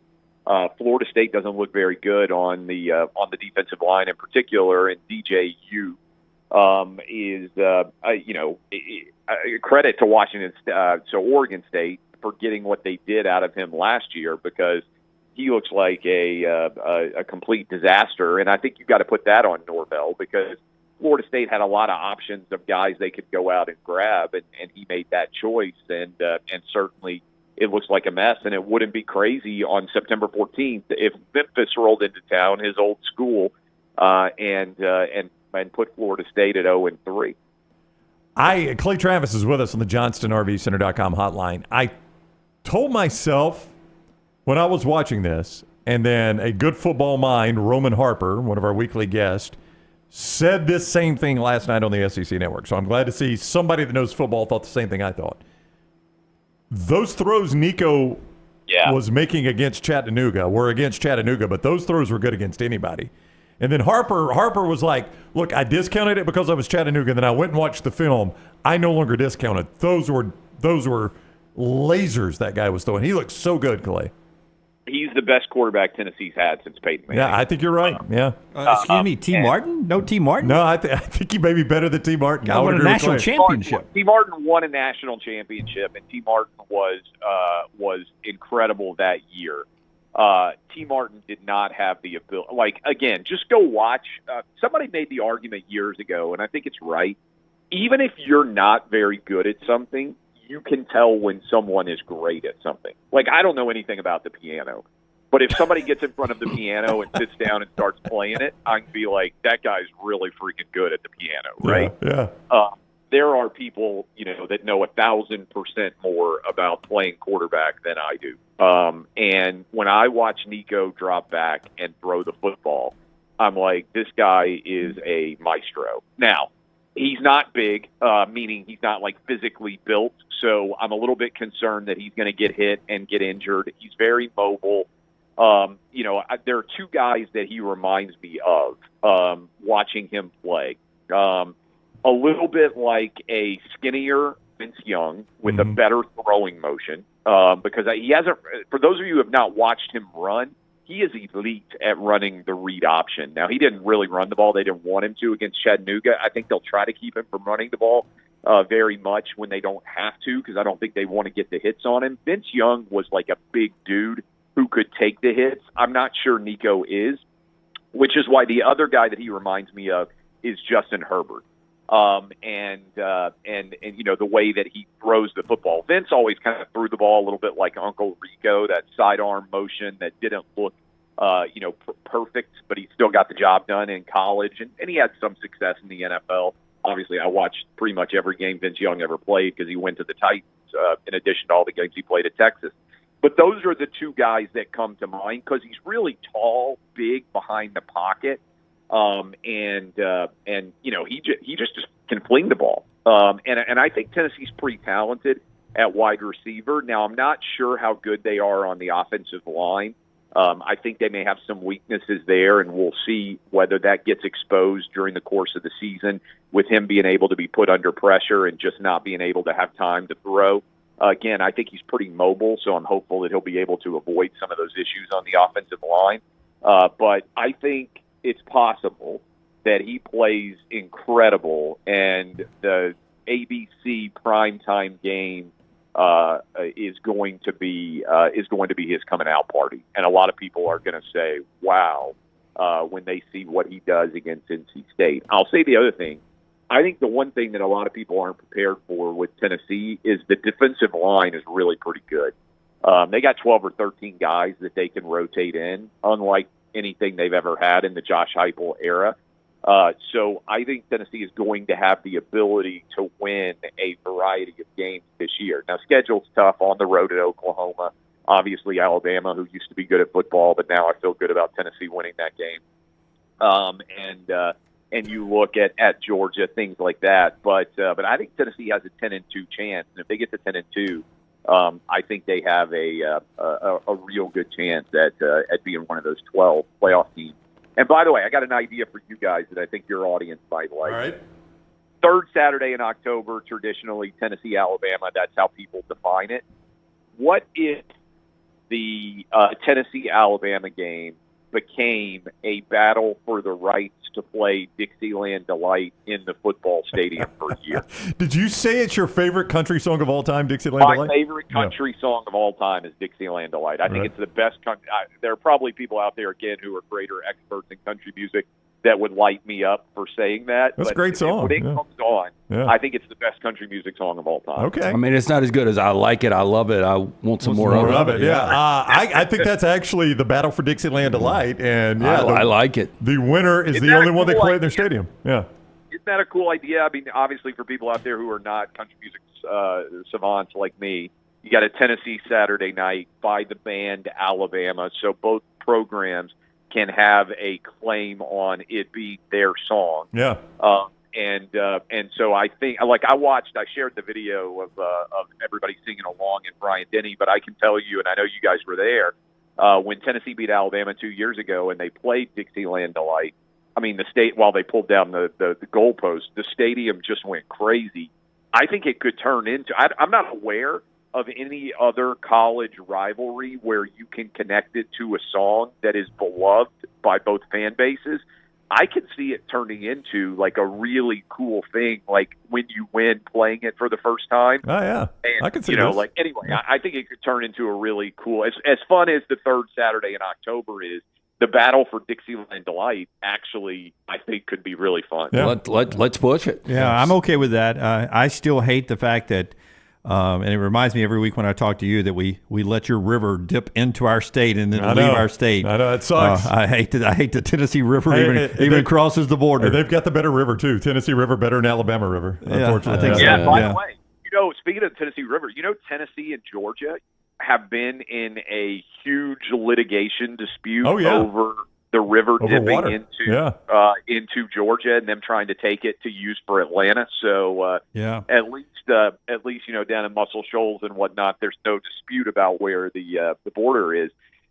Speaker 22: Florida State doesn't look very good on the defensive line in particular, and DJU is credit to Washington, so Oregon State for getting what they did out of him last year, because he looks like a complete disaster. And I think you've got to put that on Norvell, because Florida State had a lot of options of guys they could go out and grab, and he made that choice. And certainly it looks like a mess. And it wouldn't be crazy on September 14th if Memphis rolled into town, his old school, and put Florida State at 0-3.
Speaker 7: Clay Travis is with us on the JohnstonRVCenter.com hotline. I told myself when I was watching this, and then a good football mind, Roman Harper, one of our weekly guests, said this same thing last night on the SEC Network. So I'm glad to see somebody that knows football thought the same thing I thought. Those throws Nico was making against Chattanooga were against Chattanooga, but those throws were good against anybody. And then Harper was like, look, I discounted it because I was Chattanooga, and then I went and watched the film. I no longer discount it. Those were lasers that guy was throwing. He looked so good, Clay.
Speaker 22: He's the best quarterback Tennessee's had since Payton Manning.
Speaker 7: Yeah, I think you're right. Yeah.
Speaker 6: Excuse me, T. Martin? No T. Martin?
Speaker 7: No, I think he may be better than T. Martin.
Speaker 6: Got won a national championship.
Speaker 22: T. Martin won a national championship, and T. Martin was incredible that year. T. Martin did not have the ability. Like, again, just go watch. Somebody made the argument years ago, and I think it's right. Even if you're not very good at something, you can tell when someone is great at something. Like, I don't know anything about the piano, but if somebody gets in front of the piano and sits down and starts playing it, I can be like, that guy's really freaking good at the piano, right?
Speaker 7: Yeah.
Speaker 22: There are people, that know 1,000% more about playing quarterback than I do. And when I watch Nico drop back and throw the football, I'm like, this guy is a maestro. Now, he's not big, meaning he's not like physically built. So I'm a little bit concerned that he's going to get hit and get injured. He's very mobile. There are two guys that he reminds me of watching him play. A little bit like a skinnier Vince Young with a better throwing motion, because he hasn't. For those of you who have not watched him run, he is elite at running the read option. Now, he didn't really run the ball. They didn't want him to against Chattanooga. I think they'll try to keep him from running the ball very much when they don't have to, because I don't think they want to get the hits on him. Vince Young was like a big dude who could take the hits. I'm not sure Nico is, which is why the other guy that he reminds me of is Justin Herbert. And the way that he throws the football. Vince always kind of threw the ball a little bit like Uncle Rico, that sidearm motion that didn't look, perfect, but he still got the job done in college, and he had some success in the NFL. Obviously, I watched pretty much every game Vince Young ever played because he went to the Titans, in addition to all the games he played at Texas. But those are the two guys that come to mind because he's really tall, big, behind the pocket. He just can fling the ball. And I think Tennessee's pretty talented at wide receiver. Now, I'm not sure how good they are on the offensive line. I think they may have some weaknesses there, and we'll see whether that gets exposed during the course of the season with him being able to be put under pressure and just not being able to have time to throw. Again, I think he's pretty mobile, so I'm hopeful that he'll be able to avoid some of those issues on the offensive line. But I think it's possible that he plays incredible, and the ABC primetime game is going to be his coming out party, and a lot of people are going to say, "Wow," when they see what he does against NC State. I'll say the other thing. I think the one thing that a lot of people aren't prepared for with Tennessee is the defensive line is really pretty good. They got 12 or 13 guys that they can rotate in, unlike anything they've ever had in the Josh Heupel era. So I think Tennessee is going to have the ability to win a variety of games this year. Now, schedule's tough on the road at Oklahoma. Obviously, Alabama, who used to be good at football, but now I feel good about Tennessee winning that game. And you look at Georgia, things like that. But I think Tennessee has a 10-2 chance, and if they get to 10-2, I think they have a real good chance at being one of those 12 playoff teams. And by the way, I got an idea for you guys that I think your audience might like.
Speaker 7: All right.
Speaker 22: Third Saturday in October, traditionally Tennessee, Alabama. That's how people define it. What if the Tennessee-Alabama game became a battle for the rights to play Dixieland Delight in the football stadium for a year?
Speaker 7: Did you say it's your favorite country song of all time, Dixieland Delight?
Speaker 22: My favorite country song of all time is Dixieland Delight. I think it's the best country. There are probably people out there, again, who are greater experts in country music that would light me up for saying that.
Speaker 7: That's a great song.
Speaker 22: When it comes on, I think it's the best country music song of all time.
Speaker 7: Okay.
Speaker 8: I mean, it's not as good as I like it, I love it, I want some more of it.
Speaker 7: Yeah. I think that's actually the battle for Dixieland Delight. And
Speaker 8: I like it.
Speaker 7: The winner is the only one they play in their stadium. Yeah.
Speaker 22: Isn't that a cool idea? I mean, obviously for people out there who are not country music savants like me, you got a Tennessee Saturday night by the band Alabama, so both programs can have a claim on it being their song.
Speaker 7: Yeah.
Speaker 22: And so I think, like, I shared the video of everybody singing along in Bryant-Denny, but I can tell you, and I know you guys were there, when Tennessee beat Alabama 2 years ago and they played Dixieland Delight, I mean, the state, while they pulled down the goalpost, the stadium just went crazy. I think it could turn into, I'm not aware of any other college rivalry where you can connect it to a song that is beloved by both fan bases. I can see it turning into like a really cool thing, like when you win playing it for the first time.
Speaker 7: Oh yeah,
Speaker 22: and,
Speaker 7: I can see.
Speaker 22: Anyway, I think it could turn into a really cool, as fun as the third Saturday in October is. The battle for Dixieland Delight actually, I think, could be really fun.
Speaker 8: Yeah. Let's push it.
Speaker 6: Yeah, I'm okay with that. I still hate the fact that, and it reminds me every week when I talk to you that we let your river dip into our state and then leave our state.
Speaker 7: I know it sucks.
Speaker 6: I hate the Tennessee River even crosses the border.
Speaker 7: They've got the better river too. Tennessee River better than Alabama River. Unfortunately,
Speaker 6: I think so.
Speaker 22: Yeah. By the way, speaking of the Tennessee River, Tennessee and Georgia have been in a huge litigation dispute over the river dipping into Georgia and them trying to take it to use for Atlanta. So at least down in Muscle Shoals and whatnot, there's no dispute about where the border is.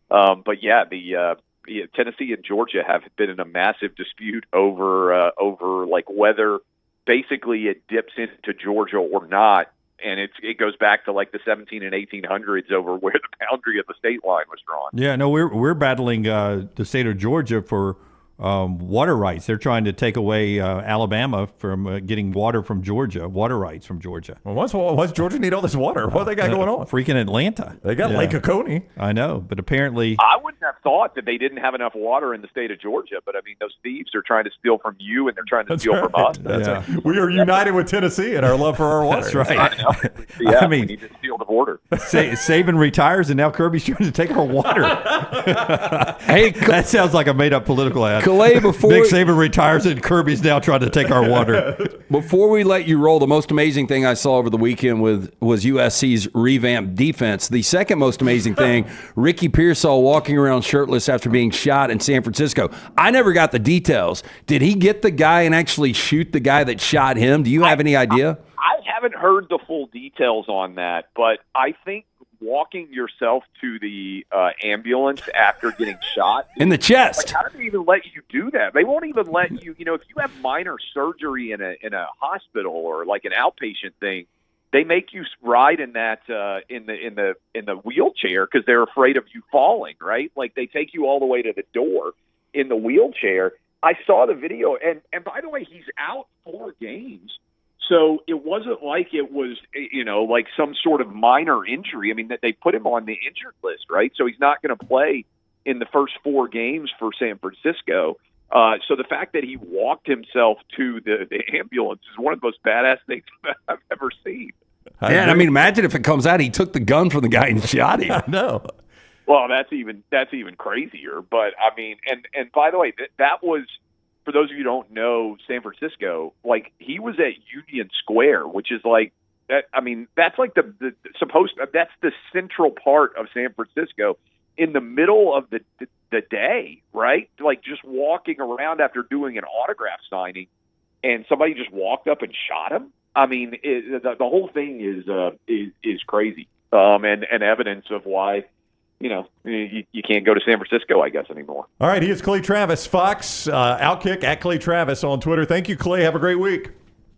Speaker 22: But Tennessee and Georgia have been in a massive dispute over like whether basically it dips into Georgia or not. And it goes back to like the 17 and 1800s over where the boundary of the state line was drawn.
Speaker 6: Yeah, no, we're battling the state of Georgia for water rights. They're trying to take away Alabama from getting water from Georgia, water rights from Georgia.
Speaker 7: Well, why's Georgia need all this water? What they got going on?
Speaker 6: Freaking Atlanta.
Speaker 7: They got Lake Oconee.
Speaker 6: I know, but apparently
Speaker 22: I wouldn't have thought that they didn't have enough water in the state of Georgia. But I mean, those thieves are trying to steal from you, and they're trying to steal from us.
Speaker 7: That's right. We are united with Tennessee in our love for our water.
Speaker 6: That's right.
Speaker 22: I know.
Speaker 6: I mean,
Speaker 22: we need to steal the border.
Speaker 6: Saban retires, and now Kirby's trying to take our water.
Speaker 8: Hey,
Speaker 6: that sounds like a made-up political ad.
Speaker 8: Calais, before
Speaker 6: Nick Saban retires, and Kirby's now trying to take our water.
Speaker 8: Before we let you roll, the most amazing thing I saw over the weekend was USC's revamped defense. The second most amazing thing, Ricky Pearsall walking around shirtless after being shot in San Francisco. I never got the details. Did he get the guy and actually shoot the guy that shot him? Do you have any idea?
Speaker 22: I haven't heard the full details on that, but I think walking yourself to the ambulance after getting shot
Speaker 8: in the chest.
Speaker 22: Like, how do they even let you do that? They won't even let you. If you have minor surgery in a hospital or like an outpatient thing, they make you ride in that in the wheelchair because they're afraid of you falling. Right? Like they take you all the way to the door in the wheelchair. I saw the video, and by the way, he's out 4 games. So it wasn't like it was, like some sort of minor injury. I mean, that they put him on the injured list, right? So he's not going to play in the first 4 games for San Francisco. So the fact that he walked himself to the ambulance is one of the most badass things I've ever seen.
Speaker 8: I mean, imagine if it comes out he took the gun from the guy and shot him.
Speaker 7: No.
Speaker 22: Well, that's even crazier. But I mean, and by the way, that was. For those of you who don't know San Francisco, like he was at Union Square, which is like that. I mean, that's like that's the central part of San Francisco in the middle of the day, right? Like just walking around after doing an autograph signing, and somebody just walked up and shot him. I mean, the whole thing is crazy, and evidence of why. You can't go to San Francisco, I guess, anymore.
Speaker 7: All right, he is Clay Travis, Fox Outkick at Clay Travis on Twitter. Thank you, Clay. Have a great week.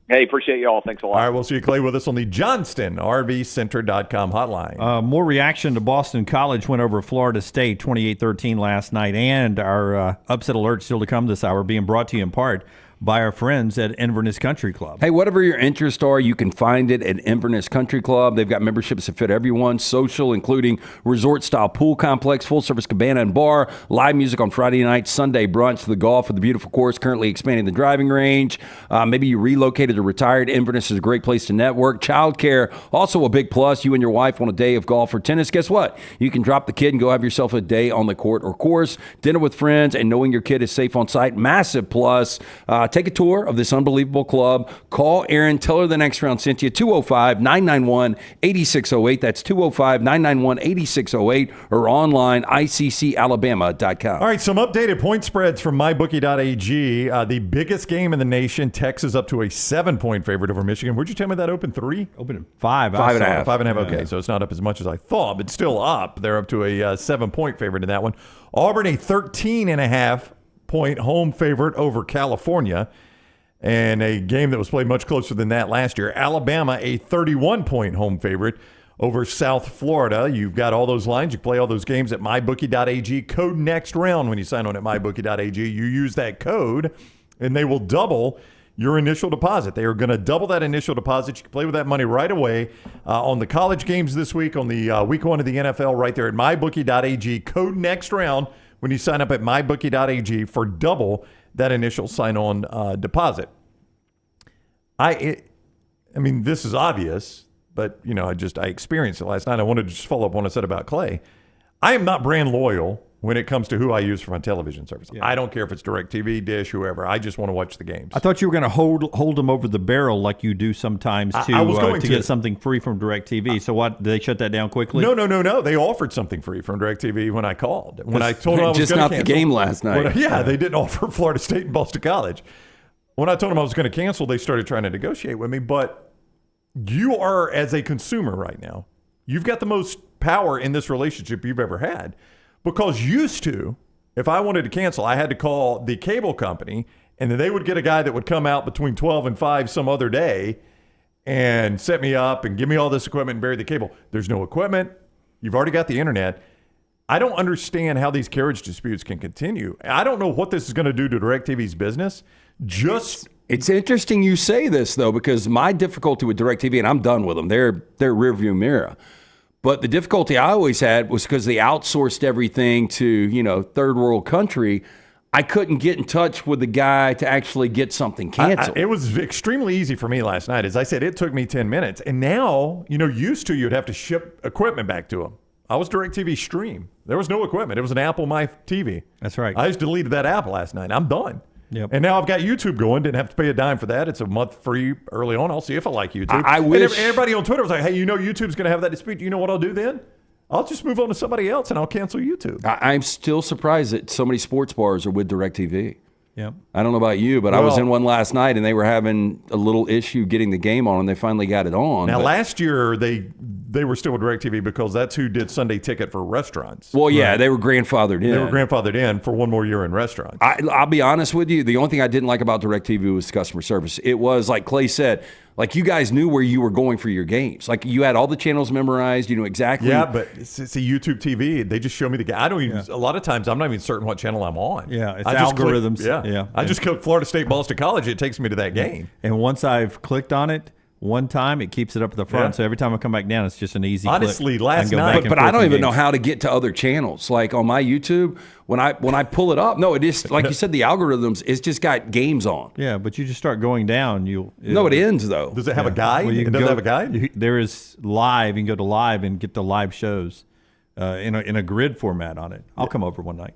Speaker 22: Hey, appreciate you all. Thanks a lot.
Speaker 7: All right, we'll see you, Clay, with us on the JohnstonRVCenter.com hotline.
Speaker 6: More reaction to Boston College went over Florida State 28-13 last night, and our upset alert still to come this hour, being brought to you in part by our friends at Inverness Country Club.
Speaker 8: Hey, whatever your interests are, you can find it at Inverness Country Club. They've got memberships that fit everyone, social, including resort-style pool complex, full-service cabana and bar, live music on Friday night, Sunday brunch, the golf with the beautiful course, currently expanding the driving range. Maybe you relocated or retired. Inverness is a great place to network. Childcare, also a big plus. You and your wife want a day of golf or tennis. Guess what? You can drop the kid and go have yourself a day on the court or course, dinner with friends, and knowing your kid is safe on site. Massive plus. Take a tour of this unbelievable club. Call Aaron. Tell her the next round sent you. 205-991-8608. That's 205-991-8608 or online, ICCalabama.com.
Speaker 7: All right, some updated point spreads from mybookie.ag. The biggest game in the nation, Texas up to a 7-point favorite over Michigan. Where'd you tell me that opened 3?
Speaker 6: Opened 5.
Speaker 7: 5.5. 5.5, okay. So it's not up as much as I thought, but still up. They're up to a 7-point favorite in that one. Auburn, a 13.5-point home favorite over California, and a game that was played much closer than that last year. Alabama, a 31-point home favorite over South Florida. You've got all those lines. You play all those games at mybookie.ag. Code next round when you sign on at mybookie.ag. You use that code, and they will double your initial deposit. They are going to double that initial deposit. You can play with that money right away on the college games this week, on the week 1 of the NFL right there at mybookie.ag. Code next round when you sign up at mybookie.ag for double that initial sign-on deposit. I mean, this is obvious, but, I experienced it last night. I wanted to just follow up on what I said about Clay. I am not brand loyal when it comes to who I use for my television service. Yeah. I don't care if it's DirecTV, Dish, whoever. I just want to watch the games.
Speaker 6: I thought you were going to hold them over the barrel like you do sometimes to get something free from DirecTV. So what? Did they shut that down quickly?
Speaker 7: No. They offered something free from DirecTV when I called. When I told them I was
Speaker 8: just
Speaker 7: going to
Speaker 8: not the game last night.
Speaker 7: They didn't offer Florida State and Boston College. When I told them I was going to cancel, they started trying to negotiate with me. But you are, as a consumer right now, you've got the most power in this relationship you've ever had. Because used to, if I wanted to cancel, I had to call the cable company, and then they would get a guy that would come out between 12 and 5 some other day and set me up and give me all this equipment and bury the cable. There's no equipment. You've already got the internet. I don't understand how these carriage disputes can continue. I don't know what this is going to do to DirecTV's business.
Speaker 8: It's interesting you say this, though, because my difficulty with DirecTV, and I'm done with them, they're rearview mirror. But the difficulty I always had was because they outsourced everything to, third world country. I couldn't get in touch with the guy to actually get something canceled.
Speaker 7: It was extremely easy for me last night. As I said, it took me 10 minutes. And now, used to you'd have to ship equipment back to them. I was DirecTV Stream. There was no equipment. It was an Apple My TV.
Speaker 6: That's right.
Speaker 7: I just deleted that app last night. I'm done.
Speaker 6: Yep.
Speaker 7: And now I've got YouTube going. Didn't have to pay a dime for that. It's a month free early on. I'll see if I like YouTube.
Speaker 8: I wish.
Speaker 7: And everybody on Twitter was like, hey, YouTube's going to have that dispute. You know what I'll do then? I'll just move on to somebody else and I'll cancel YouTube.
Speaker 8: I'm still surprised that so many sports bars are with DirecTV.
Speaker 6: Yep.
Speaker 8: I don't know about you, but I was in one last night and they were having a little issue getting the game on, and they finally got it on.
Speaker 7: Now, last year they were still with DirecTV because that's who did Sunday Ticket for restaurants.
Speaker 8: Well, yeah, they were grandfathered in.
Speaker 7: They were grandfathered in for one more year in restaurants.
Speaker 8: I'll be honest with you. The only thing I didn't like about DirecTV was customer service. It was, like Clay said, like you guys knew where you were going for your games. Like you had all the channels memorized. You knew exactly.
Speaker 7: Yeah, but see, YouTube TV, they just show me the game. I don't even, a lot of times I'm not even certain what channel I'm on.
Speaker 6: Yeah, it's algorithms.
Speaker 7: I just click Florida State, Boston College. It takes me to that game.
Speaker 6: And once I've clicked on it, one time it keeps it up at the front.
Speaker 7: Yeah.
Speaker 6: So every time I come back down, it's just an easy
Speaker 7: Honestly,
Speaker 6: click.
Speaker 7: last night.
Speaker 8: But I don't even know how to get to other channels. Like on my YouTube, when I pull it up, no, it is like you said, the algorithms, it's just got games on.
Speaker 6: Yeah, but you just start going down.
Speaker 8: It ends though.
Speaker 7: Does it have a guide?
Speaker 6: Well,
Speaker 7: it does have a guide?
Speaker 6: There is live. You can go to live and get the live shows in a grid format on it. I'll come over one night.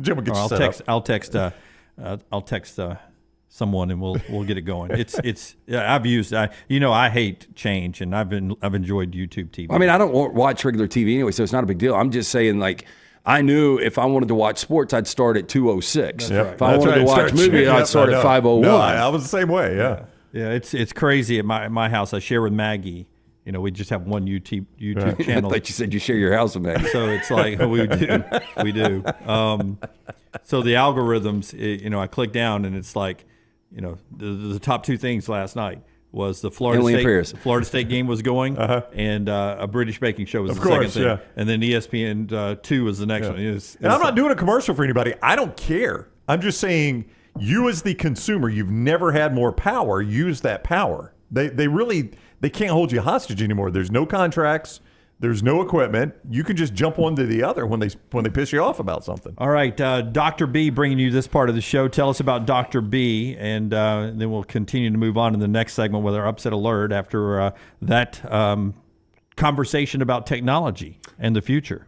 Speaker 7: Jim will get you set up.
Speaker 6: I'll text someone and we'll get it going. I've used I hate change, and I've enjoyed YouTube TV.
Speaker 8: I mean, I don't watch regular TV anyway, so it's not a big deal. I'm just saying, like, I knew if I wanted to watch sports, I'd start at 206. If I wanted to watch movies, I'd start at 501.
Speaker 7: No, I was the same way. Yeah.
Speaker 6: It's crazy at my house. I share with Maggie. We just have one YouTube channel.
Speaker 8: I thought you said you share your house with Maggie.
Speaker 6: So it's like we do. So the algorithms, I click down and it's like, the top two things last night was the Florida State game was going, and a British baking show was the second thing, and then ESPN 2 was the next one.
Speaker 7: And I'm not doing a commercial for anybody. I don't care. I'm just saying, you as the consumer, you've never had more power. Use that power. They can't hold you hostage anymore. There's no contracts. There's no equipment. You can just jump one to the other when they piss you off about something.
Speaker 6: All right, Dr. B bringing you this part of the show. Tell us about Dr. B, and then we'll continue to move on to the next segment with our upset alert after that conversation about technology and the future.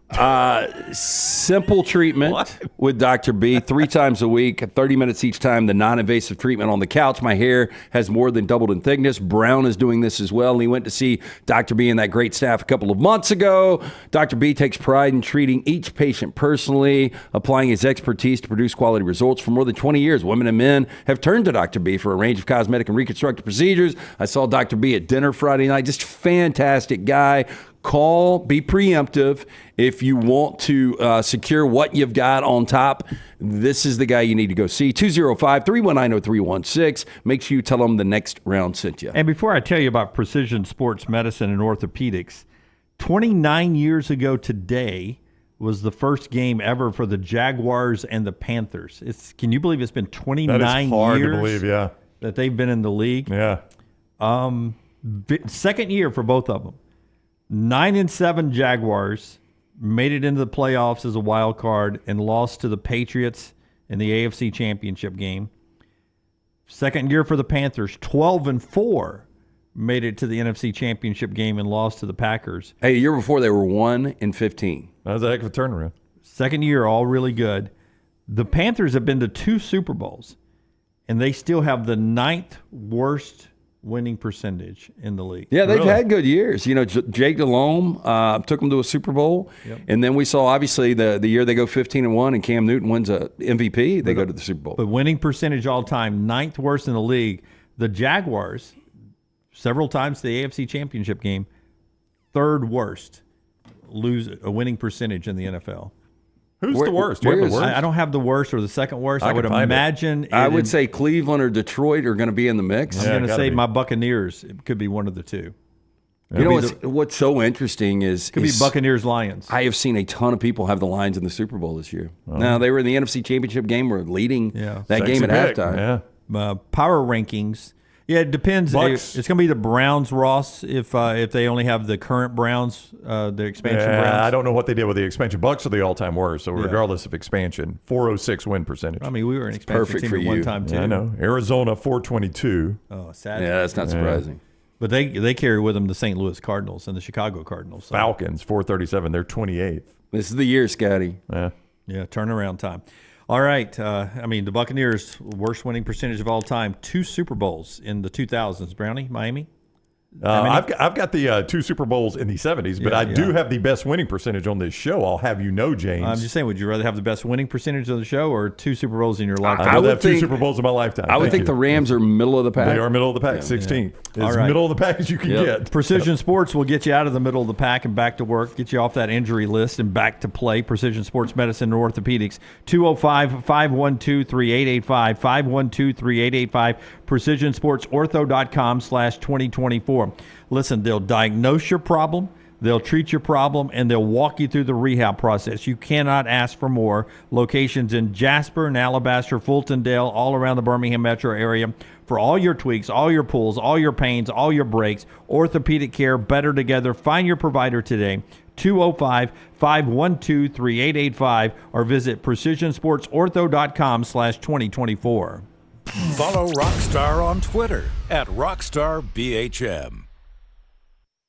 Speaker 8: Simple treatment with Dr. B 3 times a week, 30 minutes each time, the non-invasive treatment on the couch. My hair has more than doubled in thickness. Brown is doing this as well. And he went to see Dr. B and that great staff a couple of months ago. Dr. B takes pride in treating each patient personally, applying his expertise to produce quality results. For more than 20 years, women and men have turned to Dr. B for a range of cosmetic and reconstructive procedures. I saw Dr. B at dinner Friday night. Just fantastic guy. Call, be preemptive. If you want to secure what you've got on top, this is the guy you need to go see. 205-319-0316. Make sure you tell them the Next Round sent you.
Speaker 6: And before I tell you about precision sports medicine and orthopedics, 29 years ago today was the first game ever for the Jaguars and the Panthers. Can you believe it's been 29
Speaker 7: that is hard
Speaker 6: years
Speaker 7: to believe, yeah,
Speaker 6: that they've been in the league?
Speaker 7: Yeah.
Speaker 6: Second year for both of them. 9-7 Jaguars made it into the playoffs as a wild card and lost to the Patriots in the AFC Championship game. Second year for the Panthers, 12-4 made it to the NFC Championship game and lost to the Packers.
Speaker 8: Hey, a year before they were 1-15.
Speaker 7: That was a heck of a turnaround.
Speaker 6: Second year, all really good. The Panthers have been to 2 Super Bowls, and they still have the 9th worst winning percentage in the league.
Speaker 8: Yeah, they've had good years. You know, Jake Delhomme took them to a Super Bowl, and then we saw obviously the year they go 15-1 and Cam Newton wins a MVP, they go to the Super Bowl.
Speaker 6: But winning percentage all time, 9th worst in the league. The Jaguars, several times to the AFC Championship game, 3rd worst winning percentage in the NFL.
Speaker 7: Who's the worst? Do you have the worst?
Speaker 6: I don't have the worst or the second worst. I would imagine.
Speaker 8: I would say Cleveland or Detroit are going to be in the mix.
Speaker 6: I'm going to say my Buccaneers. It could be one of the two.
Speaker 8: You know what's so interesting is
Speaker 6: could be Buccaneers Lions.
Speaker 8: I have seen a ton of people have the Lions in the Super Bowl this year. Now they were in the NFC Championship game. Were leading that game at halftime.
Speaker 6: Power rankings. Yeah, it depends.
Speaker 7: Bucks.
Speaker 6: It's going to be the Browns, Ross, if they only have the current Browns, the expansion Browns.
Speaker 7: I don't know what they did with the expansion. Bucks are the all-time worst, so regardless of expansion, 406 win percentage.
Speaker 6: I mean, we were an expansion team at one time, too.
Speaker 7: Yeah, I know. Arizona, 422.
Speaker 6: Oh, sad.
Speaker 8: Yeah, that's not surprising.
Speaker 6: But they carry with them the St. Louis Cardinals and the Chicago Cardinals. So.
Speaker 7: Falcons, 437. They're 28th.
Speaker 8: This is the year, Scotty.
Speaker 7: Yeah,
Speaker 6: turnaround time. All right. I mean, the Buccaneers, worst winning percentage of all time, 2 Super Bowls in the 2000s. Brownie, Miami?
Speaker 7: I've got the 2 Super Bowls in the 70s, but I do have the best winning percentage on this show. I'll have you know, James.
Speaker 6: I'm just saying, would you rather have the best winning percentage on the show or 2 Super Bowls in your lifetime?
Speaker 7: I would have 2 Super Bowls in my lifetime.
Speaker 8: I would think the Rams are middle of the pack.
Speaker 7: They are middle of the pack, 16th. As middle of the pack as you can get.
Speaker 6: Precision Sports will get you out of the middle of the pack and back to work, get you off that injury list and back to play. Precision Sports Medicine and Orthopedics, 205-512-3885, 512-3885, precisionsportsortho.com/2024. Listen, they'll diagnose your problem, they'll treat your problem, and they'll walk you through the rehab process. You cannot ask for more. Locations in Jasper and Alabaster, Fultondale, all around the Birmingham metro area. For all your tweaks, all your pulls, all your pains, all your breaks, orthopedic care, better together. Find your provider today. 205-512-3885 or visit precisionsportsortho.com/2024.
Speaker 5: Follow Rockstar on Twitter @RockstarBHM.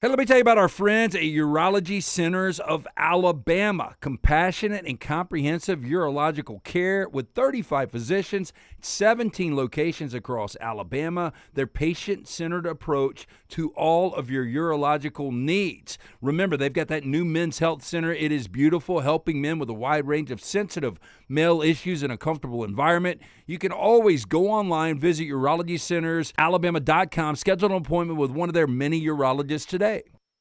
Speaker 14: Hey, let me tell you about our friends at Urology Centers of Alabama. Compassionate and comprehensive urological care with 35 physicians, 17 locations across Alabama. Their patient-centered approach to all of your urological needs. Remember, they've got that new men's health center. It is beautiful, helping men with a wide range of sensitive male issues in a comfortable environment. You can always go online, visit urologycentersalabama.com, schedule an appointment with one of their many urologists today.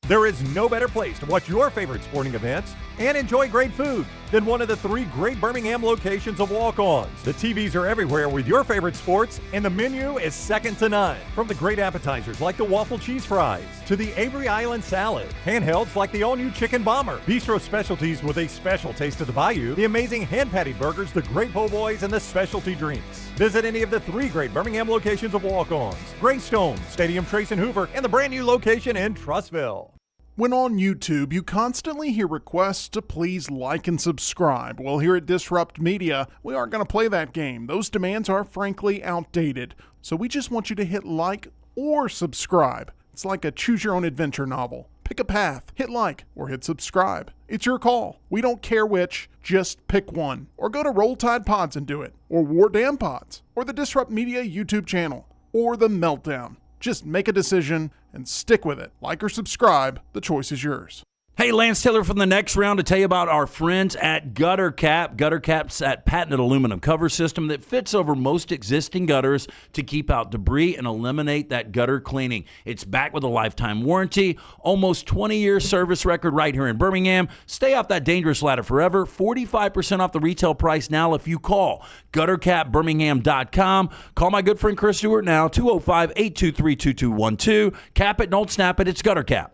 Speaker 1: There is no better place to watch your favorite sporting events and enjoy great food than one of the 3 great Birmingham locations of Walk-Ons. The TVs are everywhere with your favorite sports, and the menu is second to none. From the great appetizers like the waffle cheese fries to the Avery Island salad, handhelds like the all-new Chicken Bomber, bistro specialties with a special taste of the Bayou, the amazing hand-patty burgers, the great po' boys, and the specialty drinks. Visit any of the 3 great Birmingham locations of Walk-Ons: Greystone, Stadium Trace and Hoover, and the brand new location in Trussville.
Speaker 12: When on YouTube, you constantly hear requests to please like and subscribe. Well, here at Disrupt Media, we aren't going to play that game. Those demands are frankly outdated. So we just want you to hit like or subscribe. It's like a choose-your-own-adventure novel. Pick a path, hit like, or hit subscribe. It's your call. We don't care which, just pick one. Or go to Roll Tide Pods and do it. Or War Damn Pods. Or the Disrupt Media YouTube channel. Or the Meltdown. Just make a decision and stick with it. Like or subscribe, the choice is yours.
Speaker 14: Hey, Lance Taylor from the Next Round to tell you about our friends at Gutter Cap. Gutter Cap's that patented aluminum cover system that fits over most existing gutters to keep out debris and eliminate that gutter cleaning. It's backed with a lifetime warranty, almost 20-year service record right here in Birmingham. Stay off that dangerous ladder forever. 45% off the retail price now if you call guttercapbirmingham.com. Call my good friend Chris Stewart now, 205-823-2212. Cap it, don't snap it. It's Gutter Cap.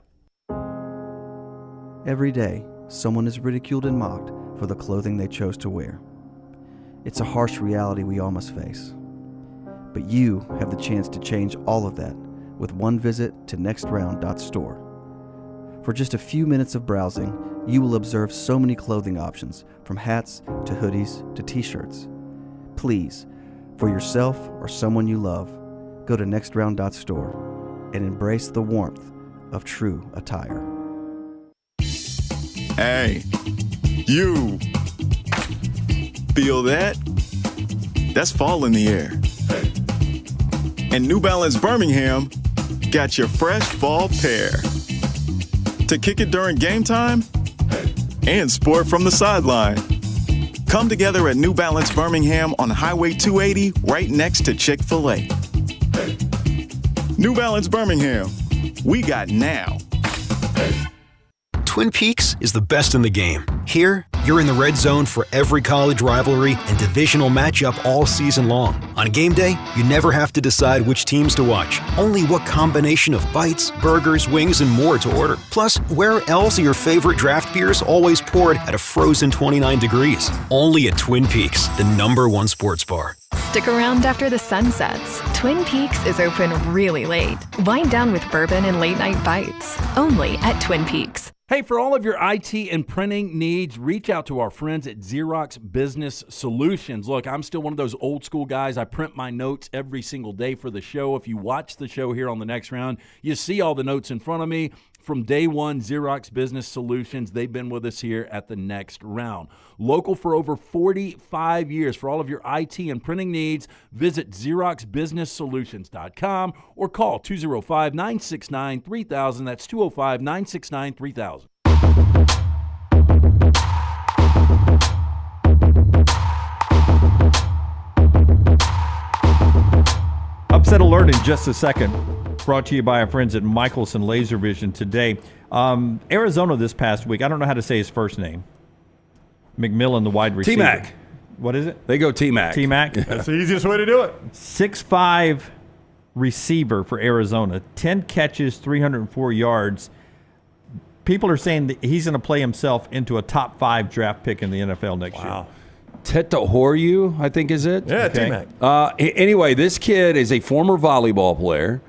Speaker 2: Every day, someone is ridiculed and mocked for the clothing they chose to wear. It's a harsh reality we all must face. But you have the chance to change all of that with one visit to nextround.store. For just a few minutes of browsing, you will observe so many clothing options, from hats to hoodies to t-shirts. Please, for yourself or someone you love, go to nextround.store and embrace the warmth of true attire.
Speaker 21: Hey, you. Feel that? That's fall in the air. And New Balance Birmingham got your fresh fall pair. To kick it during game time and sport from the sideline. Come together at New Balance Birmingham on Highway 280 right next to Chick-fil-A. New Balance Birmingham. We got now.
Speaker 3: Twin Peaks is the best in the game. Here, you're in the red zone for every college rivalry and divisional matchup all season long. On game day, you never have to decide which teams to watch, only what combination of bites, burgers, wings, and more to order. Plus, where else are your favorite draft beers always poured at a frozen 29 degrees? Only at Twin Peaks, the #1 sports bar.
Speaker 4: Stick around after the sun sets. Twin Peaks is open really late. Wind down with bourbon and late-night bites. Only at Twin Peaks.
Speaker 14: Hey, for all of your IT and printing needs, reach out to our friends at Xerox Business Solutions. Look, I'm still one of those old school guys. I print my notes every single day for the show. If you watch the show here on the Next Round, you see all the notes in front of me. From day one, Xerox Business Solutions, they've been with us here at the Next Round. Local for over 45 years. For all of your IT and printing needs, visit XeroxBusinessSolutions.com or call 205-969-3000. That's 205-969-3000.
Speaker 6: Upset alert in just a second. Brought to you by our friends at Michelson Laser Vision today. Arizona this past week, I don't know how to say his first name. McMillan, the wide receiver.
Speaker 8: T-Mac.
Speaker 6: What is it?
Speaker 8: They go T-Mac.
Speaker 6: T-Mac.
Speaker 7: That's the easiest way to do it.
Speaker 6: 6'5" receiver for Arizona. 10 catches, 304 yards. People are saying that he's going to play himself into a top 5 draft pick in the NFL next year.
Speaker 8: Tetohoryu, I think is it?
Speaker 7: Yeah,
Speaker 6: Okay.
Speaker 7: T-Mac.
Speaker 8: Anyway, this kid is a former volleyball player.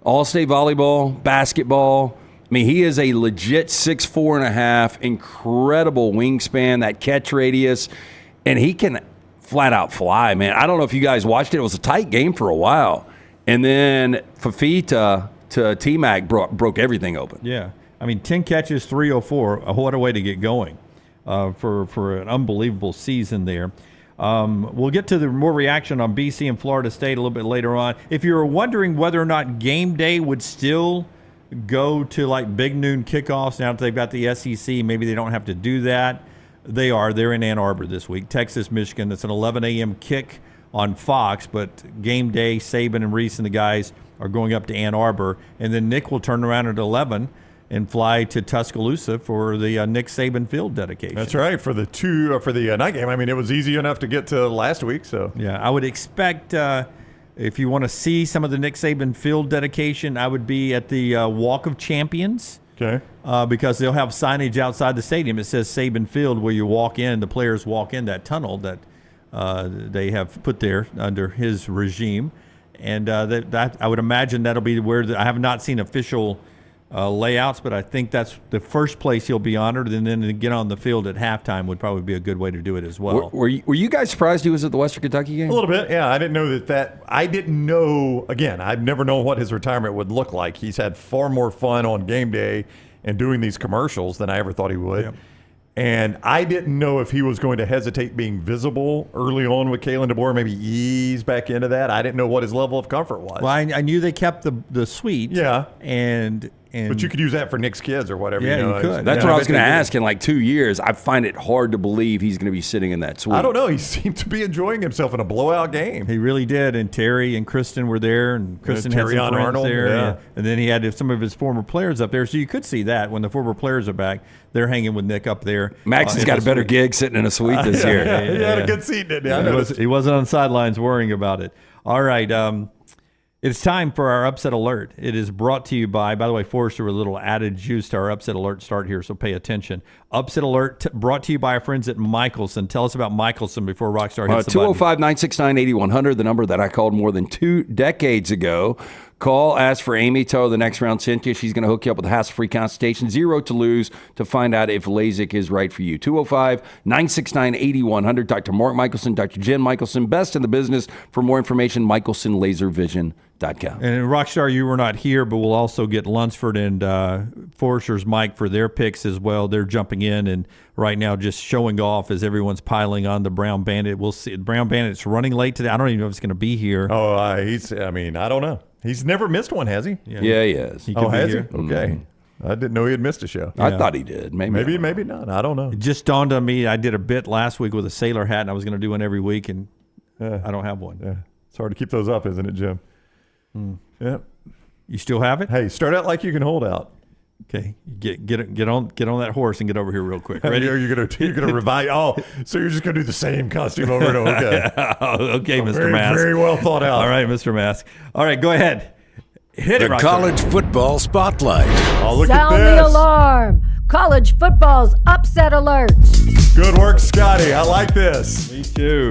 Speaker 8: All-state volleyball, basketball. I mean, he is a legit 6'4.5", incredible wingspan, that catch radius, and he can flat out fly, man. I don't know if you guys watched it. It was a tight game for a while. And then Fafita to T-Mac broke everything open.
Speaker 6: Yeah. I mean, 10 catches, 304. What a way to get going for an unbelievable season there. We'll get to the more reaction on BC and Florida State a little bit later on. If you're wondering whether or not game day would still go to like big noon kickoffs now that they've got the SEC, maybe they don't have to do that. They are. They're in Ann Arbor this week. Texas, Michigan. That's an 11 a.m. kick on Fox, but game day, Saban and Reese and the guys are going up to Ann Arbor. And then Nick will turn around at 11 and fly to Tuscaloosa for the Nick Saban Field dedication.
Speaker 7: That's right, for the night game. I mean, it was easy enough to get to last week. So
Speaker 6: yeah, I would expect if you want to see some of the Nick Saban Field dedication, I would be at the Walk of Champions.
Speaker 7: Okay.
Speaker 6: Because they'll have signage outside the stadium. It says Saban Field, where you walk in, the players walk in that tunnel that they have put there under his regime. And that I would imagine that'll be where I have not seen official layouts, but I think that's the first place he'll be honored, and then to get on the field at halftime would probably be a good way to do it as well.
Speaker 8: Were you guys surprised he was at the Western Kentucky game?
Speaker 7: a little bit, yeah. I didn't know that. I didn't know. Again, I've never known what his retirement would look like. He's had far more fun on game day and doing these commercials than I ever thought he would. Yep. And I didn't know if he was going to hesitate being visible early on with Kalen DeBoer, maybe ease back into that. I didn't know what his level of comfort was.
Speaker 6: Well, I knew they kept the suite.
Speaker 7: Yeah.
Speaker 6: And
Speaker 7: But you could use that for Nick's kids or whatever.
Speaker 6: Yeah, you could.
Speaker 8: That's what I was going to ask. In like 2 years, I find it hard to believe he's going to be sitting in that suite.
Speaker 7: I don't know. He seemed to be enjoying himself in a blowout game.
Speaker 6: He really did. And Terry and Kristen were there, and Kristen had some friends
Speaker 7: Arnold,
Speaker 6: there.
Speaker 7: yeah.
Speaker 6: And then he had some of his former players up there. So you could see that when the former players are back, they're hanging with Nick up there.
Speaker 8: Max has got a better gig sitting in a suite this year.
Speaker 7: He had a good seat, didn't he?
Speaker 6: He wasn't on sidelines worrying about it. All right. It's time for our upset alert. It is brought to you by the way, Forrester, with a little added juice to our upset alert start here, so pay attention. Upset alert brought to you by our friends at Michelson. Tell us about Michelson before Rockstar hits the button.
Speaker 8: 205-969-8100, the number that I called more than 2 decades ago. Call, ask for Amy, tell her the next round sent you. She's going to hook you up with a hassle-free consultation, 0 to lose, to find out if LASIK is right for you. 205-969-8100. Dr. Mark Michelson, Dr. Jen Michelson, best in the business. For more information, michelsonlaservision.com.
Speaker 6: And Rockstar, you were not here, but we'll also get Lunceford and Forrester's Mike for their picks as well. They're jumping in and right now just showing off as everyone's piling on the Brown Bandit. We'll see. Brown Bandit's running late today. I don't even know if it's going to be here.
Speaker 7: Oh, I don't know. He's never missed one, has he?
Speaker 8: Yeah, he has.
Speaker 6: He could be
Speaker 7: has
Speaker 6: here.
Speaker 7: he? Okay. I didn't know he had missed a show.
Speaker 8: I thought he did.
Speaker 7: Maybe not. I don't know.
Speaker 6: It just dawned on me. I did a bit last week with a sailor hat, and I was going to do one every week, and I don't have one.
Speaker 7: Yeah. It's hard to keep those up, isn't it, Jim? Yeah.
Speaker 6: You still have it?
Speaker 7: Hey, start out like you can hold out.
Speaker 6: Okay, get on that horse and get over here real quick. Ready?
Speaker 7: You're gonna revive. Oh, so you're just gonna do the same costume over and over. Okay,
Speaker 6: okay, Mr. Mask.
Speaker 7: Very well thought out.
Speaker 6: All right, Mr. Mask. All right, go ahead. Hit it,
Speaker 9: The
Speaker 6: Rockstar.
Speaker 9: College Football Spotlight.
Speaker 7: Oh, look
Speaker 10: Sound
Speaker 7: at this.
Speaker 10: the alarm. College football's upset alert.
Speaker 7: Good work, Scotty. I like this.
Speaker 6: Me too.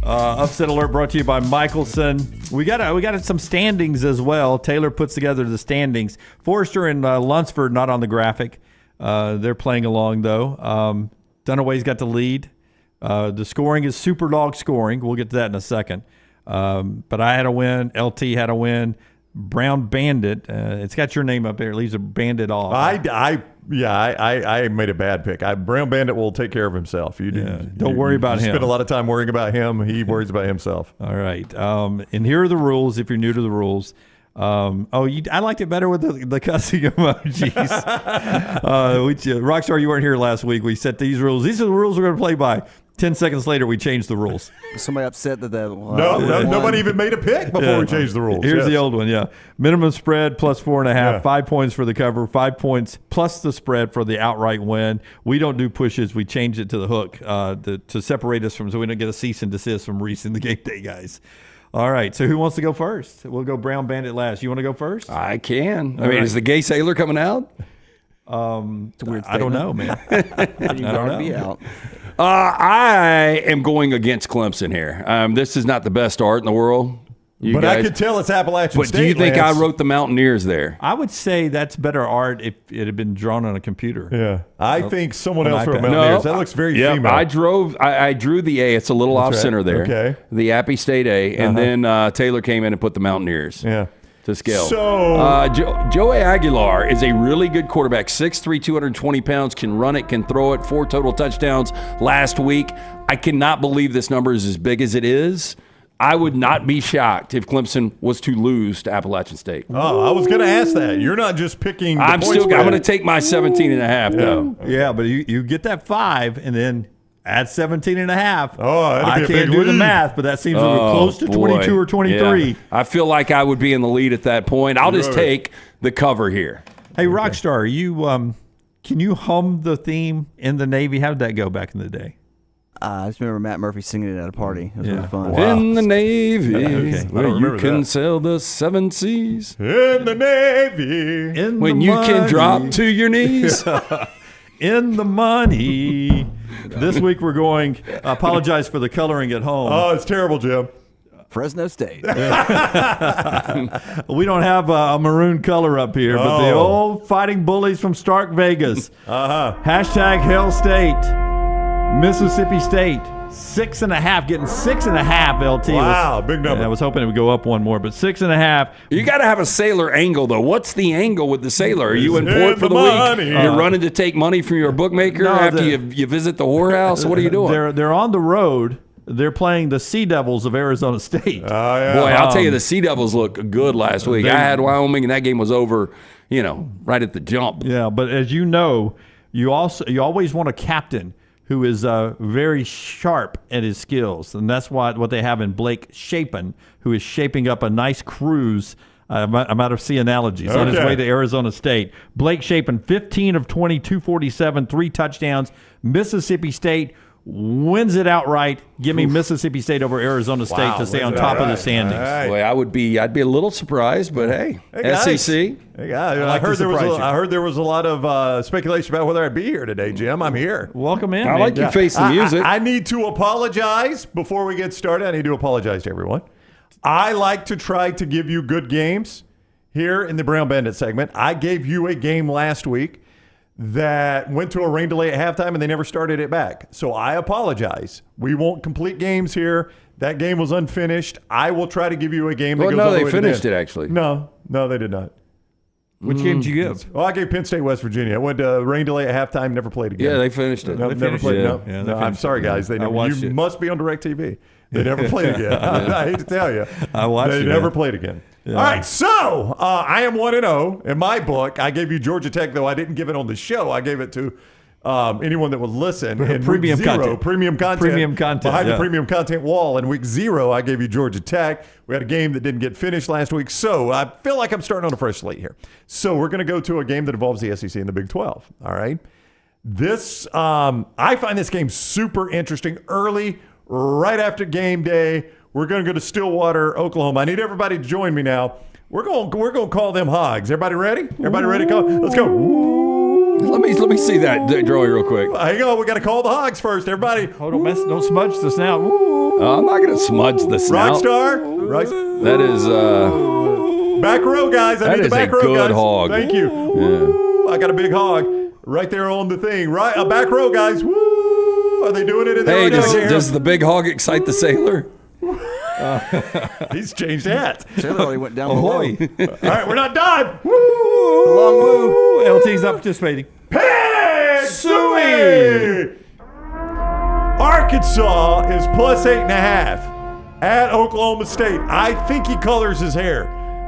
Speaker 6: Upset alert brought to you by Michelson. We got some standings as well. Taylor puts together the standings. Forrester and Lunceford not on the graphic. They're playing along though. Dunaway's got the lead. The scoring is super dog scoring. We'll get to that in a second. But I had a win. LT had a win. Brown Bandit. It's got your name up there. It leaves a bandit off.
Speaker 7: I made a bad pick. Brown Bandit will take care of himself.
Speaker 6: Don't worry about him.
Speaker 7: Spend a lot of time worrying about him. He worries about himself.
Speaker 6: All right. And here are the rules if you're new to the rules. I liked it better with the cussing emojis. Rockstar, you weren't here last week. We set these rules. These are the rules we're going to play by. 10 seconds later, we changed the rules.
Speaker 2: Somebody upset that
Speaker 7: nobody even made a pick before we changed the rules.
Speaker 6: Here's the old one, Minimum spread plus 4.5, 5 points for the cover, 5 points plus the spread for the outright win. We don't do pushes. We changed it to the hook to separate us from, so we don't get a cease and desist from Reese and the Game Day guys. All right, so who wants to go first? We'll go Brown Bandit last. You want to go first?
Speaker 8: I can. Is the gay sailor coming out?
Speaker 2: It's a weird
Speaker 6: I don't know, man.
Speaker 2: I don't know. Be out.
Speaker 8: I am going against Clemson here. This is not the best art in the world.
Speaker 7: But I could tell it's Appalachian State.
Speaker 8: But do you think
Speaker 7: Lance?
Speaker 8: I wrote the Mountaineers there?
Speaker 6: I would say that's better art if it had been drawn on a computer.
Speaker 7: Yeah. I think someone else wrote Mountaineers. That looks very female.
Speaker 8: I drew the A. It's a little off center there.
Speaker 7: Okay.
Speaker 8: The Appy State A. And then Taylor came in and put the Mountaineers.
Speaker 7: Yeah.
Speaker 8: To scale.
Speaker 7: So
Speaker 8: Joey Aguilar is a really good quarterback. 6'3", 220 pounds, can run it, can throw it. 4 total touchdowns last week. I cannot believe this number is as big as it is. I would not be shocked if Clemson was to lose to Appalachian State.
Speaker 7: Oh, I was going to ask that. You're not just picking.
Speaker 8: I'm going to take my 17.5 though.
Speaker 6: Yeah, but you get that 5 and then add 17.5.
Speaker 7: Oh,
Speaker 6: I can't do the math, but that seems close to 22 or 23.
Speaker 8: Yeah. I feel like I would be in the lead at that point. I'll just take the cover here.
Speaker 6: Hey, Rockstar, you can you hum the theme in the Navy? How did that go back in the day?
Speaker 2: I just remember Matt Murphy singing it at a party. It was really fun.
Speaker 8: Wow. In the Navy, where you can
Speaker 7: that.
Speaker 8: sail the 7 seas.
Speaker 7: In the Navy.
Speaker 8: When you can drop to your knees.
Speaker 6: In the money. This week we're going, apologize for the coloring at home.
Speaker 7: Oh, it's terrible, Jim.
Speaker 2: Fresno State.
Speaker 6: We don't have a maroon color up here, but the old Fighting Bullies from Stark Vegas. Hashtag Hell State. Mississippi State. 6.5, getting 6.5 LT.
Speaker 7: Wow, big number.
Speaker 6: I was hoping it would go up one more, but 6.5.
Speaker 8: You got to have a sailor angle, though. What's the angle with the sailor? Are you in port for the
Speaker 7: money.
Speaker 8: week? You're running to take money from your bookmaker after you visit the whorehouse? What are you doing?
Speaker 6: They're on the road. They're playing the Sea Devils of Arizona State.
Speaker 8: Boy, I'll tell you, the Sea Devils look good last week. I had Wyoming, and that game was over right at the jump.
Speaker 6: Yeah, but as you know, you always want a captain who is very sharp at his skills, and that's what they have in Blake Shapen, who is shaping up a nice cruise. I'm out of C analogies. On his way to Arizona State. Blake Shapen, 15 of 20, 247, 3 touchdowns. Mississippi State wins it outright. Give me Mississippi State over Arizona State to stay on top of the standings.
Speaker 8: Right. Boy, I'd be a little surprised, but hey SEC.
Speaker 7: Hey guys, I heard there was a lot of speculation about whether I'd be here today, Jim. I'm here.
Speaker 6: Welcome in.
Speaker 8: I like your face and music.
Speaker 7: I need to apologize before we get started. I need to apologize to everyone. I like to try to give you good games here in the Brown Bandit segment. I gave you a game last week that went to a rain delay at halftime and they never started it back. So I apologize. We won't complete games here. That game was unfinished. I will try to give you a game that goes all the way to the end.
Speaker 8: They finished it actually.
Speaker 7: No, they did not.
Speaker 6: Which game did you give?
Speaker 7: Well, I gave Penn State, West Virginia. I went to rain delay at halftime, never played again.
Speaker 8: Yeah, they finished it.
Speaker 7: No, never played. No, I'm sorry, guys. They never. You must be on DirecTV. They never played again. I hate to tell you.
Speaker 6: I watched it.
Speaker 7: They never played again. Yeah. All right, so I am 1-0 in my book. I gave you Georgia Tech, though I didn't give it on the show. I gave it to anyone that would listen. And
Speaker 6: premium content.
Speaker 7: Premium content. Behind the premium content wall. In week 0, I gave you Georgia Tech. We had a game that didn't get finished last week, so I feel like I'm starting on a fresh slate here. So we're going to go to a game that involves the SEC and the Big 12. All right. This I find this game super interesting. Early, right after game day, we're going to go to Stillwater, Oklahoma. I need everybody to join me now. We're going to call them Hogs. Everybody ready? Everybody ready to call? Let's go.
Speaker 8: Let me see that drawing real quick.
Speaker 7: Hang on, we got to call the Hogs first. Everybody,
Speaker 6: don't smudge the snout.
Speaker 8: I'm not going to smudge the snout.
Speaker 7: Rockstar.
Speaker 8: That is
Speaker 7: back row, guys. I need the back row, guys.
Speaker 8: That is a good hog.
Speaker 7: Thank you.
Speaker 8: Yeah.
Speaker 7: I got a big hog right there on the thing. Right, back row, guys. Woo! Are they doing it in there?
Speaker 8: Hey, does the big hog excite the sailor?
Speaker 7: He's changed hats.
Speaker 2: Sailor already went down below.
Speaker 7: All right, we're not done. Woo!
Speaker 2: The long woo.
Speaker 6: LT's not participating.
Speaker 7: Pig Suey! Arkansas is plus 8.5 at Oklahoma State. I think he colors his hair.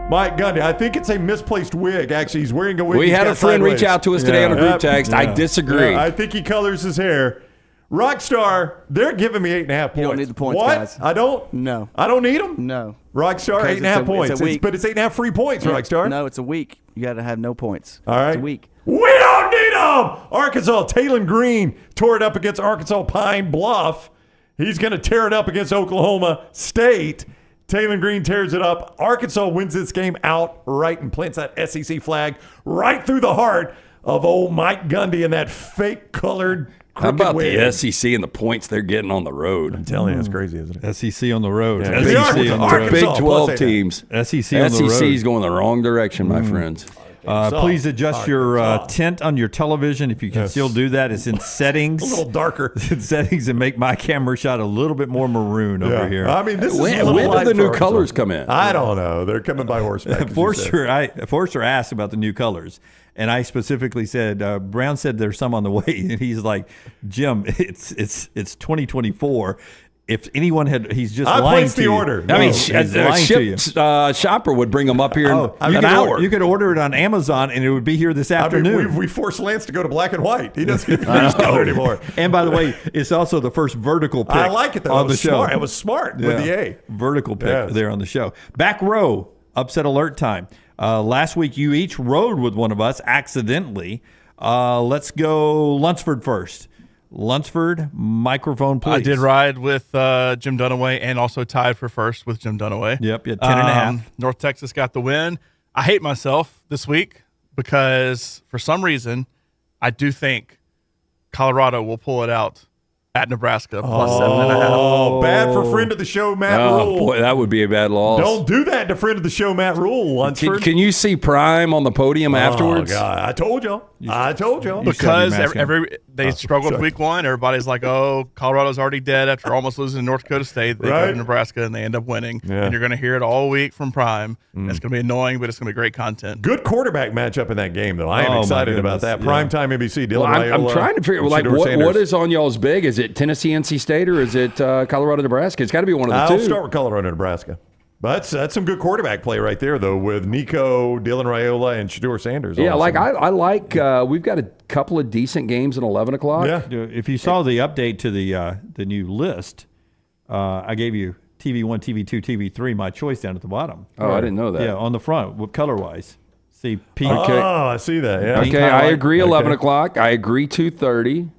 Speaker 7: Mike Gundy, I think it's a misplaced wig. Actually, he's wearing a wig.
Speaker 8: We had a friend reach out to us today on a group text. I disagree.
Speaker 7: I think he colors his hair. Rockstar, they're giving me 8.5 points.
Speaker 2: You don't need the points,
Speaker 7: what?
Speaker 2: guys.
Speaker 7: I don't?
Speaker 2: No.
Speaker 7: I don't need them?
Speaker 2: No.
Speaker 7: Rockstar, 8.5 points.
Speaker 2: It's a week.
Speaker 7: But it's 8.5 free points, Rockstar.
Speaker 2: No, it's a week. You got to have no points.
Speaker 7: All right.
Speaker 2: It's a week.
Speaker 7: We don't need them! Arkansas, Taylor Green tore it up against Arkansas Pine Bluff. He's going to tear it up against Oklahoma State. Taylor Green tears it up. Arkansas wins this game outright and plants that SEC flag right through the heart of old Mike Gundy and that fake-colored
Speaker 8: How about
Speaker 7: wig.
Speaker 8: the SEC and the points they're getting on the road?
Speaker 7: I'm telling you, it's crazy, isn't it?
Speaker 6: SEC on the road.
Speaker 7: Yeah.
Speaker 6: SEC on the road.
Speaker 8: Big 12 teams.
Speaker 6: SEC on the road.
Speaker 8: SEC is going the wrong direction, my friends.
Speaker 6: Please adjust your tint on your television if you can still do that. It's in settings.
Speaker 7: A little darker.
Speaker 6: It's in settings and make my camera shot a little bit more maroon over here.
Speaker 7: I mean, this
Speaker 8: when
Speaker 7: is a little
Speaker 8: do the new
Speaker 7: light for
Speaker 8: colors
Speaker 7: Arkansas.
Speaker 8: come in?
Speaker 7: I don't know. They're coming by horseback.
Speaker 6: Forster asked about the new colors, and I specifically said, Brown said there's some on the way, and he's like, Jim, it's 2024. If anyone had, he's just lying
Speaker 7: placed
Speaker 6: to
Speaker 7: the
Speaker 6: you.
Speaker 7: order.
Speaker 8: I mean,
Speaker 6: a
Speaker 8: shopper would bring them up here in an hour.
Speaker 6: You could order it on Amazon, and it would be here this afternoon.
Speaker 7: I mean, we forced Lance to go to black and white. He doesn't even use color anymore.
Speaker 6: And by the way, it's also the first vertical pick.
Speaker 7: I like it, though.
Speaker 6: On the show.
Speaker 7: Smart. It was smart with the A.
Speaker 6: Vertical pick there on the show. Back row, upset alert time. Last week, you each rode with one of us accidentally. Let's go Lunceford first. Lunceford, microphone, please.
Speaker 11: I did ride with Jim Dunaway and also tied for first with Jim Dunaway.
Speaker 6: Yep, you had 10.5.
Speaker 11: North Texas got the win. I hate myself this week because for some reason, I do think Colorado will pull it out at Nebraska plus 7.5.
Speaker 7: Oh, bad for friend of the show, Matt Rule.
Speaker 8: Boy, that would be a bad loss.
Speaker 7: Don't do that to friend of the show, Matt Rule. Lunceford.
Speaker 8: Can you see Prime on the podium afterwards?
Speaker 7: Oh, God. I told y'all.
Speaker 11: Because they struggled week one. Everybody's like, oh, Colorado's already dead after almost losing to North Dakota State. They go to Nebraska, and they end up winning.
Speaker 7: Yeah.
Speaker 11: And you're going to hear it all week from Prime. It's going to be annoying, but it's going to be great content.
Speaker 7: Good quarterbato matchup in that game, though. I am excited about that. Primetime NBC. Dylan
Speaker 8: I'm trying to figure out what is on y'all's big. Is it Tennessee, NC State, or is it Colorado, Nebraska? It's got to be one of the two.
Speaker 7: I'll start with Colorado, Nebraska. But that's some good quarterback play right there, though, with Nico, Dylan Raiola, and Shedeur Sanders.
Speaker 8: Yeah, I like. We've got a couple of decent games at 11 o'clock.
Speaker 7: Yeah.
Speaker 6: If you saw the update to the new list, I gave you TV1, TV2, TV3, my choice down at the bottom.
Speaker 8: Oh, I didn't know that.
Speaker 6: Yeah, on the front, color-wise. See, pink.
Speaker 7: Okay. Oh, I see that. Yeah.
Speaker 8: Okay, I agree. 11 o'clock. I agree. 2:30,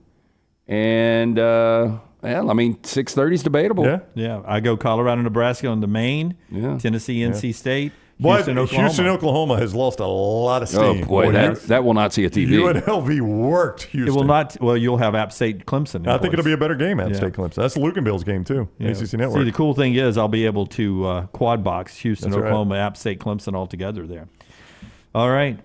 Speaker 8: and 6:30 is debatable.
Speaker 6: Yeah. I go Colorado, Nebraska on the main.
Speaker 8: Yeah.
Speaker 6: Tennessee, NC State.
Speaker 7: Houston, Oklahoma has lost a lot of steam.
Speaker 8: Oh boy, that will not see a TV.
Speaker 7: UNLV worked Houston.
Speaker 6: It will not. Well, you'll have App State, Clemson.
Speaker 7: I think it'll be a better game. App State, Clemson. That's Lucanville's game too. ACC Network.
Speaker 6: See, the cool thing is I'll be able to quad box Houston,
Speaker 7: That's
Speaker 6: Oklahoma, App State, Clemson all together there. All right.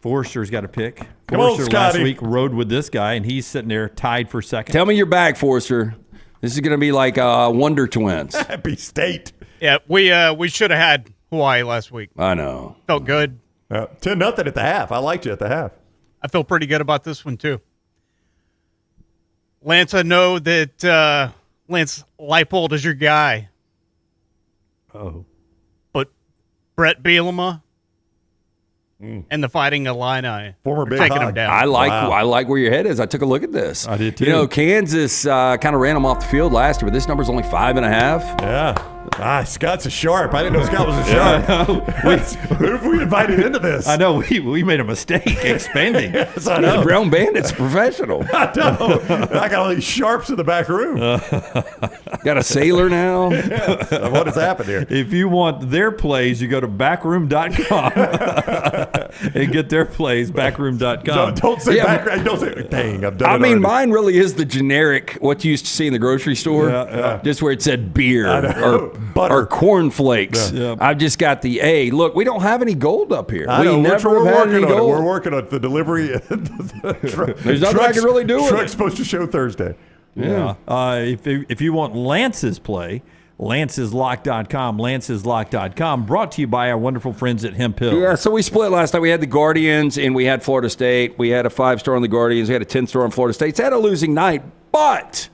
Speaker 6: Forrester's got a pick.
Speaker 7: Come on,
Speaker 6: Forrester last
Speaker 7: Scotty.
Speaker 6: week rode with this guy, and he's sitting there tied for second.
Speaker 8: Tell me you're back, Forrester. This is going to be like Wonder Twins.
Speaker 7: Happy State.
Speaker 13: Yeah, we should have had Hawaii last week.
Speaker 8: I know.
Speaker 13: Felt good.
Speaker 7: 10-0 at the half. I liked you at the half.
Speaker 13: I feel pretty good about this one, too. Lance, I know that Lance Leipold is your guy.
Speaker 6: Oh.
Speaker 13: But Brett Bielema and the Fighting Illini
Speaker 7: Former
Speaker 13: are
Speaker 7: Big
Speaker 13: taking
Speaker 7: Hog.
Speaker 13: him down.
Speaker 8: I like where your head is. I took a look at this.
Speaker 6: I did too.
Speaker 8: Kansas kind of ran them off the field last year, but this number's only 5.5.
Speaker 7: Yeah. Scott's a sharp. I didn't know Scott was a sharp. Who have we invited into this?
Speaker 6: I know we made a mistake expanding.
Speaker 7: Yes, I know.
Speaker 8: The Brown Bandit's professional.
Speaker 7: I know. I got all these sharps in the back room.
Speaker 8: Got a sailor now.
Speaker 7: What has happened here?
Speaker 6: If you want their plays, you go to backroom.com and get their plays, backroom.com.
Speaker 7: Don't say backroom. Don't say, dang, I've done it already.
Speaker 8: Mine really is the generic, what you used to see in the grocery store, just where it said beer or cornflakes.
Speaker 6: Yeah.
Speaker 8: I've just got the A. Look, we don't have any gold up here.
Speaker 7: I
Speaker 8: We
Speaker 7: know,
Speaker 8: never have had any
Speaker 7: on it.
Speaker 8: gold.
Speaker 7: We're working on the delivery.
Speaker 8: There's nothing I can really do with it.
Speaker 7: Truck's supposed to show Thursday.
Speaker 6: Yeah. If you want Lance's play, lanceslock.com, lanceslock.com, brought to you by our wonderful friends at Hemp Hill.
Speaker 8: Yeah, so we split last night. We had the Guardians and we had Florida State. We had a 5-star on the Guardians. We had a 10-star on Florida State. It's had a losing night, but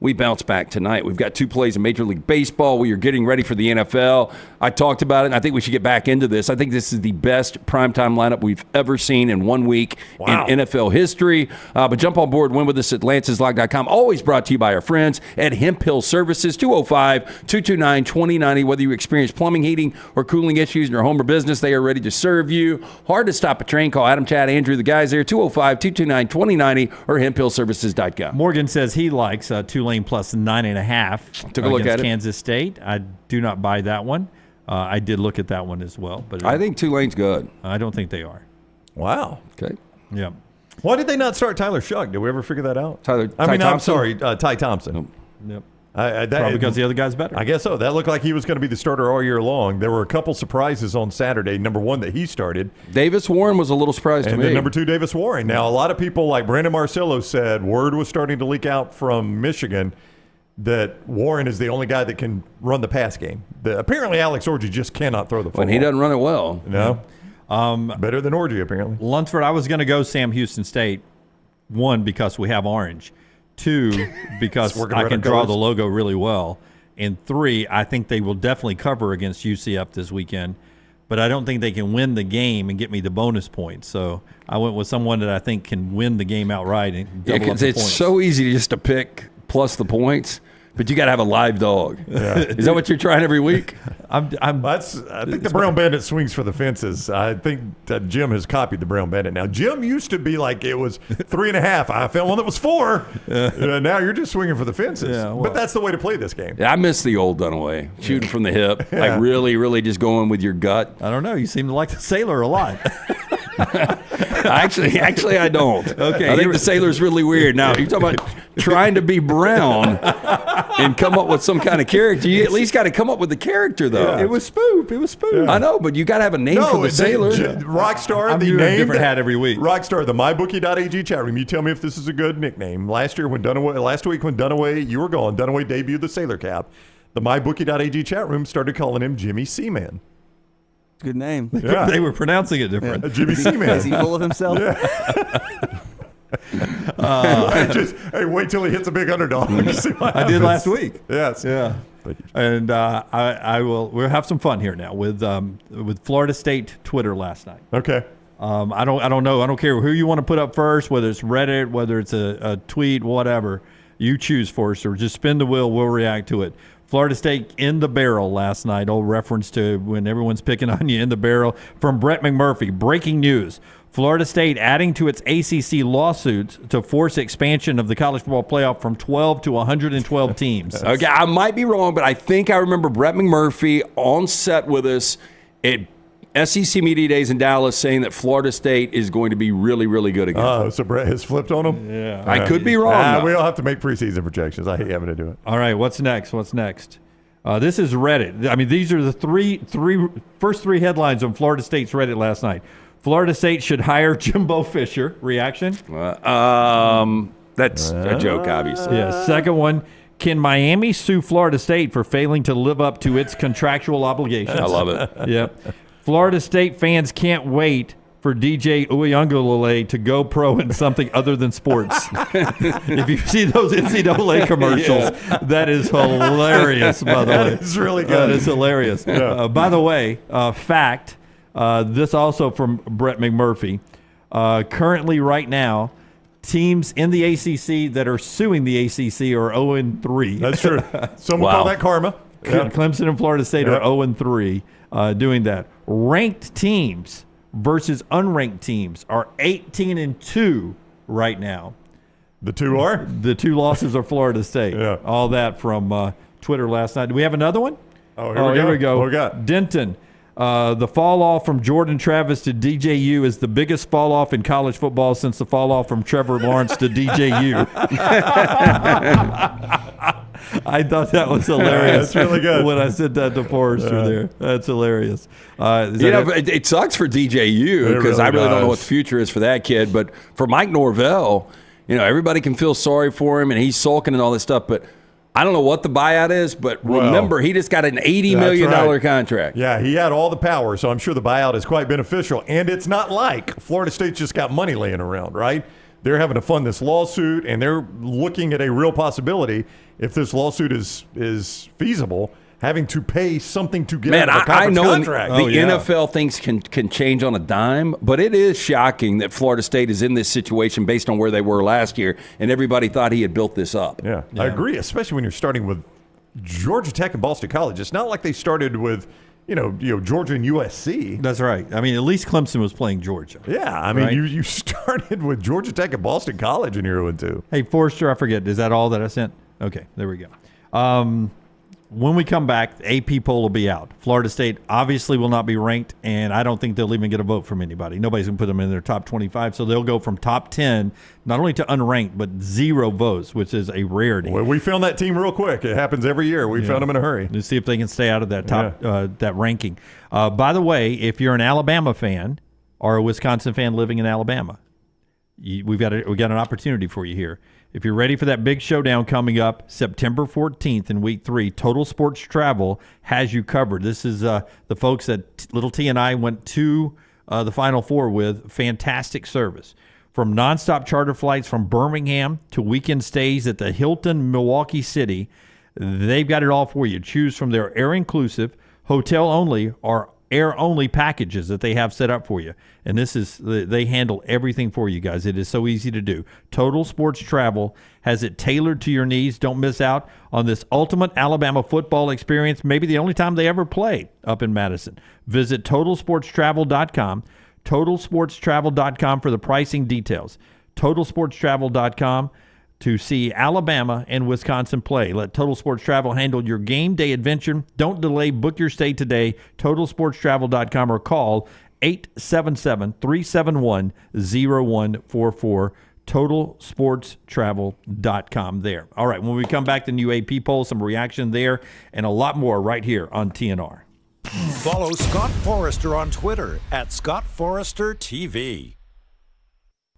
Speaker 8: we bounce back tonight. We've got 2 plays in Major League Baseball. We are getting ready for the NFL. I talked about it, and I think we should get back into this. I think this is the best primetime lineup we've ever seen in 1 week in NFL history. But jump on board, win with us at lanceslock.com. Always brought to you by our friends at Hemp Hill Services, 205-229-2090. Whether you experience plumbing, heating, or cooling issues in your home or business, they are ready to serve you. Hard to stop a train. Call Adam, Chad, Andrew, the guys there, 205-229-2090 or hemphillservices.com.
Speaker 6: Morgan says he likes Tulane plus 9.5.
Speaker 8: Took a look at it.
Speaker 6: Kansas State. I do not buy that one. I did look at that one as well, but
Speaker 8: I think Tulane's good.
Speaker 6: I don't think they are.
Speaker 7: Wow.
Speaker 8: Okay.
Speaker 6: Yeah.
Speaker 7: Why did they not start Tyler Shuck? Did we ever figure that out?
Speaker 8: I'm
Speaker 7: sorry, Ty Thompson.
Speaker 6: Yep.
Speaker 7: Probably
Speaker 6: because the other guy's better.
Speaker 7: I guess so. That looked like he was going to be the starter all year long. There were a couple surprises on Saturday. Number one, that he started.
Speaker 8: Davis Warren was a little surprise to
Speaker 7: and
Speaker 8: me.
Speaker 7: then number 2, Davis Warren. Now, a lot of people like Brandon Marcello said word was starting to leak out from Michigan that Warren is the only guy that can run the pass game. Apparently, Alex Orji just cannot throw the football.
Speaker 8: When he doesn't run it well.
Speaker 7: No. Better than Orji, apparently.
Speaker 6: Lunceford, I was going to go Sam Houston State. 1, because we have orange. 2, because I can draw the logo really well. And 3, I think they will definitely cover against UCF this weekend. But I don't think they can win the game and get me the bonus points. So I went with someone that I think can win the game outright and double up the points.
Speaker 8: It's so easy just to pick plus the points. But you got to have a live dog.
Speaker 7: Yeah.
Speaker 8: Is that what you're trying every week?
Speaker 7: I think the Brown Bandit swings for the fences. I think that Jim has copied the Brown Bandit now. Jim used to be like it was 3.5. I found one that was 4. Now you're just swinging for the fences.
Speaker 6: Yeah, well.
Speaker 7: But that's the way to play this game.
Speaker 8: Yeah, I miss the old Dunaway, shooting from the hip, like really, really just going with your gut.
Speaker 6: I don't know. You seem to like the Sailor a lot.
Speaker 8: Actually, I don't.
Speaker 6: Okay,
Speaker 8: I think the Sailor's really weird. Now, you're talking about trying to be Brown and come up with some kind of character. You at least got to come up with the character, though.
Speaker 6: Yeah. It was spoof.
Speaker 8: Yeah. I know, but you got to have a name for the Sailor.
Speaker 7: Rockstar,
Speaker 6: I'm doing a different hat every week.
Speaker 7: Rockstar, the mybookie.ag chat room. You tell me if this is a good nickname. Last week when Dunaway, you were gone, Dunaway debuted the Sailor cap. The mybookie.ag chat room started calling him Jimmy Seaman.
Speaker 2: Good name.
Speaker 7: Yeah.
Speaker 6: They were pronouncing it different.
Speaker 7: Jimmy Seaman.
Speaker 2: Is he full of himself?
Speaker 7: Yeah. Hey, wait till he hits a big underdog.
Speaker 6: I did last week.
Speaker 7: Yes.
Speaker 6: Yeah. And we'll have some fun here now with Florida State Twitter last night.
Speaker 7: Okay.
Speaker 6: I don't know. I don't care who you want to put up first, whether it's Reddit, whether it's a tweet, whatever. You choose, Forrester. Just spin the wheel. We'll react to it. Florida State in the barrel last night. Old reference to when everyone's picking on you, in the barrel. From Brett McMurphy. Breaking news. Florida State adding to its ACC lawsuits to force expansion of the college football playoff from 12 to 112 teams.
Speaker 8: Okay, I might be wrong, but I think I remember Brett McMurphy on set with us at SEC Media Days in Dallas saying that Florida State is going to be really, really good again.
Speaker 7: Oh, so Brett has flipped on them?
Speaker 6: Yeah.
Speaker 8: I could be wrong.
Speaker 7: We all have to make preseason projections. I hate having to do it.
Speaker 6: All right, what's next? This is Reddit. I mean, these are the first three headlines on Florida State's Reddit last night. Florida State should hire Jimbo Fisher. Reaction?
Speaker 8: That's a joke, obviously.
Speaker 6: Yeah. Second one, can Miami sue Florida State for failing to live up to its contractual obligations?
Speaker 8: I love it.
Speaker 6: Yep. Florida State fans can't wait for DJ Uiagalelei to go pro in something other than sports. If you see those NCAA commercials, that is hilarious, by the way.
Speaker 7: That is really good.
Speaker 6: That is hilarious.
Speaker 7: Yeah.
Speaker 6: By the way, fact, this also from Brett McMurphy. Currently, right now, teams in the ACC that are suing the ACC are 0-3.
Speaker 7: That's true. Some will call that karma. Yeah.
Speaker 6: Clemson and Florida State are 0-3 doing that. Ranked teams versus unranked teams are 18-2 right now.
Speaker 7: The two are?
Speaker 6: The two losses are Florida State.
Speaker 7: Yeah.
Speaker 6: All that from Twitter last night. Do we have another one?
Speaker 7: Here we go. What we got?
Speaker 6: Denton. The fall off from Jordan Travis to DJU is the biggest fall off in college football since the fall off from Trevor Lawrence to DJU. I thought that was hilarious.
Speaker 7: That's really good.
Speaker 6: When I said that to Forrester there. That's hilarious.
Speaker 8: It sucks for DJU because I really don't know what the future is for that kid. But for Mike Norvell, everybody can feel sorry for him and he's sulking and all this stuff. But I don't know what the buyout is, but remember, he just got an $80 million contract.
Speaker 7: Yeah, he had all the power, so I'm sure the buyout is quite beneficial. And it's not like Florida State's just got money laying around, right? They're having to fund this lawsuit, and they're looking at a real possibility, if this lawsuit is feasible, having to pay something to get out of the conference contract.
Speaker 8: The NFL things can change on a dime, but it is shocking that Florida State is in this situation based on where they were last year, and everybody thought he had built this up.
Speaker 7: Yeah. I agree, especially when you're starting with Georgia Tech and Boston College. It's not like they started with Georgia and USC.
Speaker 6: That's right. I mean, at least Clemson was playing Georgia.
Speaker 7: Yeah, I mean, you started with Georgia Tech and Boston College in year 1-2.
Speaker 6: Hey, Forrester, I forget. Is that all that I sent? Okay, there we go. When we come back, the AP poll will be out. Florida State obviously will not be ranked, and I don't think they'll even get a vote from anybody. Nobody's going to put them in their top 25, so they'll go from top 10, not only to unranked, but 0 votes, which is a rarity.
Speaker 7: Well, we found that team real quick. It happens every year. We found them in a hurry.
Speaker 6: Let's see if they can stay out of that top that ranking. By the way, if you're an Alabama fan or a Wisconsin fan living in Alabama, we've got an opportunity for you here. If you're ready for that big showdown coming up September 14th in Week 3, Total Sports Travel has you covered. This is the folks that Little T and I went to the Final Four with. Fantastic service. From nonstop charter flights from Birmingham to weekend stays at the Hilton Milwaukee City, they've got it all for you. Choose from their air-inclusive, hotel-only, or air-only packages that they have set up for you. And they handle everything for you guys. It is so easy to do. Total Sports Travel has it tailored to your needs. Don't miss out on this ultimate Alabama football experience, maybe the only time they ever play up in Madison. Visit TotalSportsTravel.com, TotalSportsTravel.com for the pricing details. TotalSportsTravel.com to see Alabama and Wisconsin play. Let Total Sports Travel handle your game day adventure. Don't delay. Book your stay today. TotalSportsTravel.com or call 877-371-0144. TotalSportsTravel.com there. All right, when we come back, the new AP poll, some reaction there, and a lot more right here on TNR.
Speaker 9: Follow Scott Forrester on Twitter @ScottForesterTV.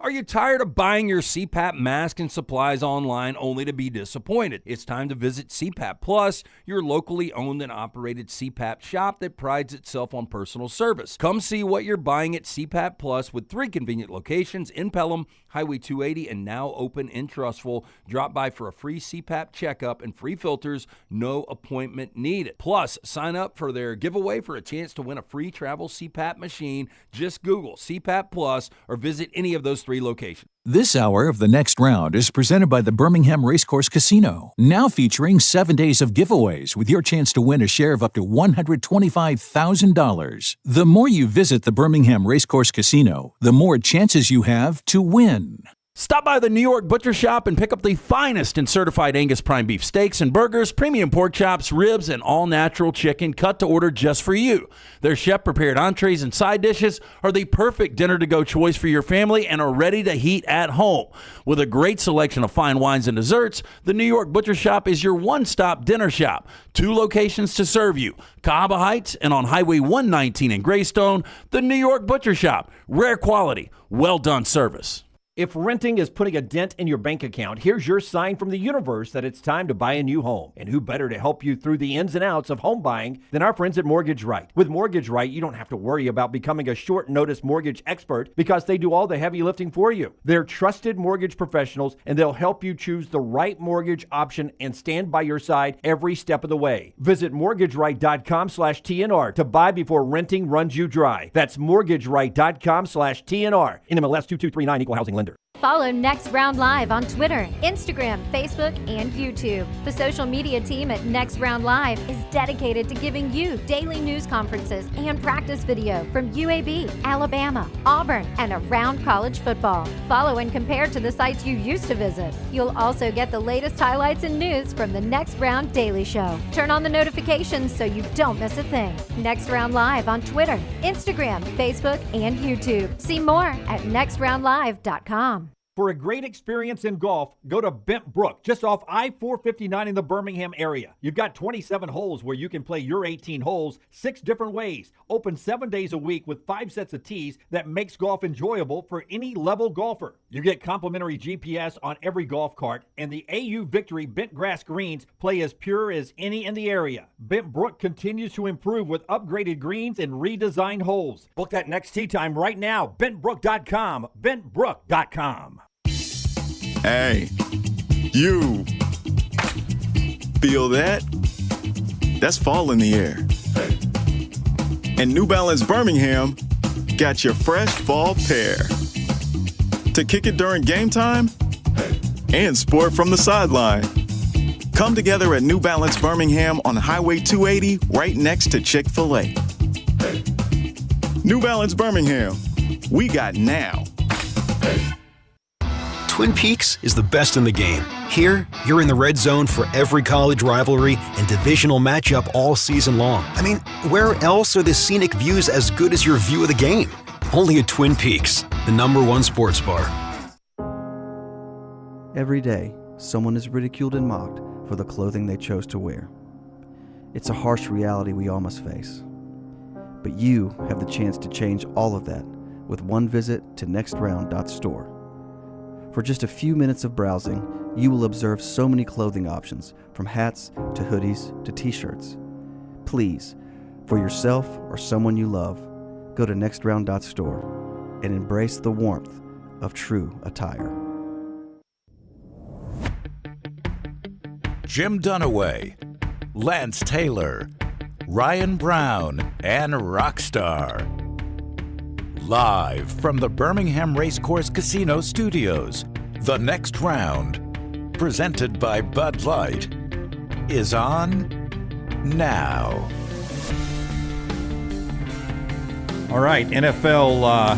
Speaker 14: Are you tired of buying your CPAP mask and supplies online only to be disappointed? It's time to visit CPAP Plus, your locally owned and operated CPAP shop that prides itself on personal service. Come see what you're buying at CPAP Plus with 3 convenient locations in Pelham, Highway 280, and now open in Trustful. Drop by for a free CPAP checkup and free filters, no appointment needed. Plus, sign up for their giveaway for a chance to win a free travel CPAP machine. Just Google CPAP Plus or visit any of those 3 locations.
Speaker 18: This hour of The Next Round is presented by the Birmingham Racecourse Casino, now featuring 7 days of giveaways with your chance to win a share of up to $125,000. The more you visit the Birmingham Racecourse Casino, the more chances you have to win.
Speaker 14: Stop by the New York Butcher Shop and pick up the finest in certified Angus prime beef steaks and burgers, premium pork chops, ribs, and all-natural chicken cut to order just for you. Their chef-prepared entrees and side dishes are the perfect dinner-to-go choice for your family and are ready to heat at home. With a great selection of fine wines and desserts, the New York Butcher Shop is your one-stop dinner shop. 2 locations to serve you, Cahaba Heights and on Highway 119 in Greystone. The New York Butcher Shop, rare quality, well-done service.
Speaker 19: If renting is putting a dent in your bank account, here's your sign from the universe that it's time to buy a new home. And who better to help you through the ins and outs of home buying than our friends at Mortgage Right. With Mortgage Right, you don't have to worry about becoming a short-notice mortgage expert because they do all the heavy lifting for you. They're trusted mortgage professionals, and they'll help you choose the right mortgage option and stand by your side every step of the way. Visit mortgageright.com/TNR to buy before renting runs you dry. That's mortgageright.com/TNR. NMLS 2239, Equal Housing Lender.
Speaker 10: Follow Next Round Live on Twitter, Instagram, Facebook, and YouTube. The social media team at Next Round Live is dedicated to giving you daily news conferences and practice video from UAB, Alabama, Auburn, and around college football. Follow and compare to the sites you used to visit. You'll also get the latest highlights and news from the Next Round Daily Show. Turn on the notifications so you don't miss a thing. Next Round Live on Twitter, Instagram, Facebook, and YouTube. See more at nextroundlive.com.
Speaker 19: For a great experience in golf, go to Bent Brook, just off I-459 in the Birmingham area. You've got 27 holes where you can play your 18 holes 6 different ways. Open 7 days a week with 5 sets of tees that makes golf enjoyable for any level golfer. You get complimentary GPS on every golf cart, and the AU Victory bent grass greens play as pure as any in the area. Bent Brook continues to improve with upgraded greens and redesigned holes. Book that next tee time right now. BentBrook.com. BentBrook.com.
Speaker 21: Hey, you feel that? That's fall in the air. And New Balance Birmingham got your fresh fall pair to kick it during game time and sport from the sideline. Come together at New Balance Birmingham on Highway 280 right next to Chick-fil-A. New Balance Birmingham, we got now.
Speaker 3: Twin Peaks is the best in the game. Here, you're in the red zone for every college rivalry and divisional matchup all season long. I mean, where else are the scenic views as good as your view of the game? Only at Twin Peaks, the #1 sports bar.
Speaker 2: Every day, someone is ridiculed and mocked for the clothing they chose to wear. It's a harsh reality we all must face. But you have the chance to change all of that with one visit to nextround.store. For just a few minutes of browsing, you will observe so many clothing options, from hats to hoodies to t-shirts. Please, for yourself or someone you love, go to nextround.store and embrace the warmth of true attire.
Speaker 5: Jim Dunaway, Lance Taylor, Ryan Brown, and Rockstar. Live from the Birmingham Racecourse Casino Studios, The Next Round, presented by Bud Light, is on now.
Speaker 6: All right, NFL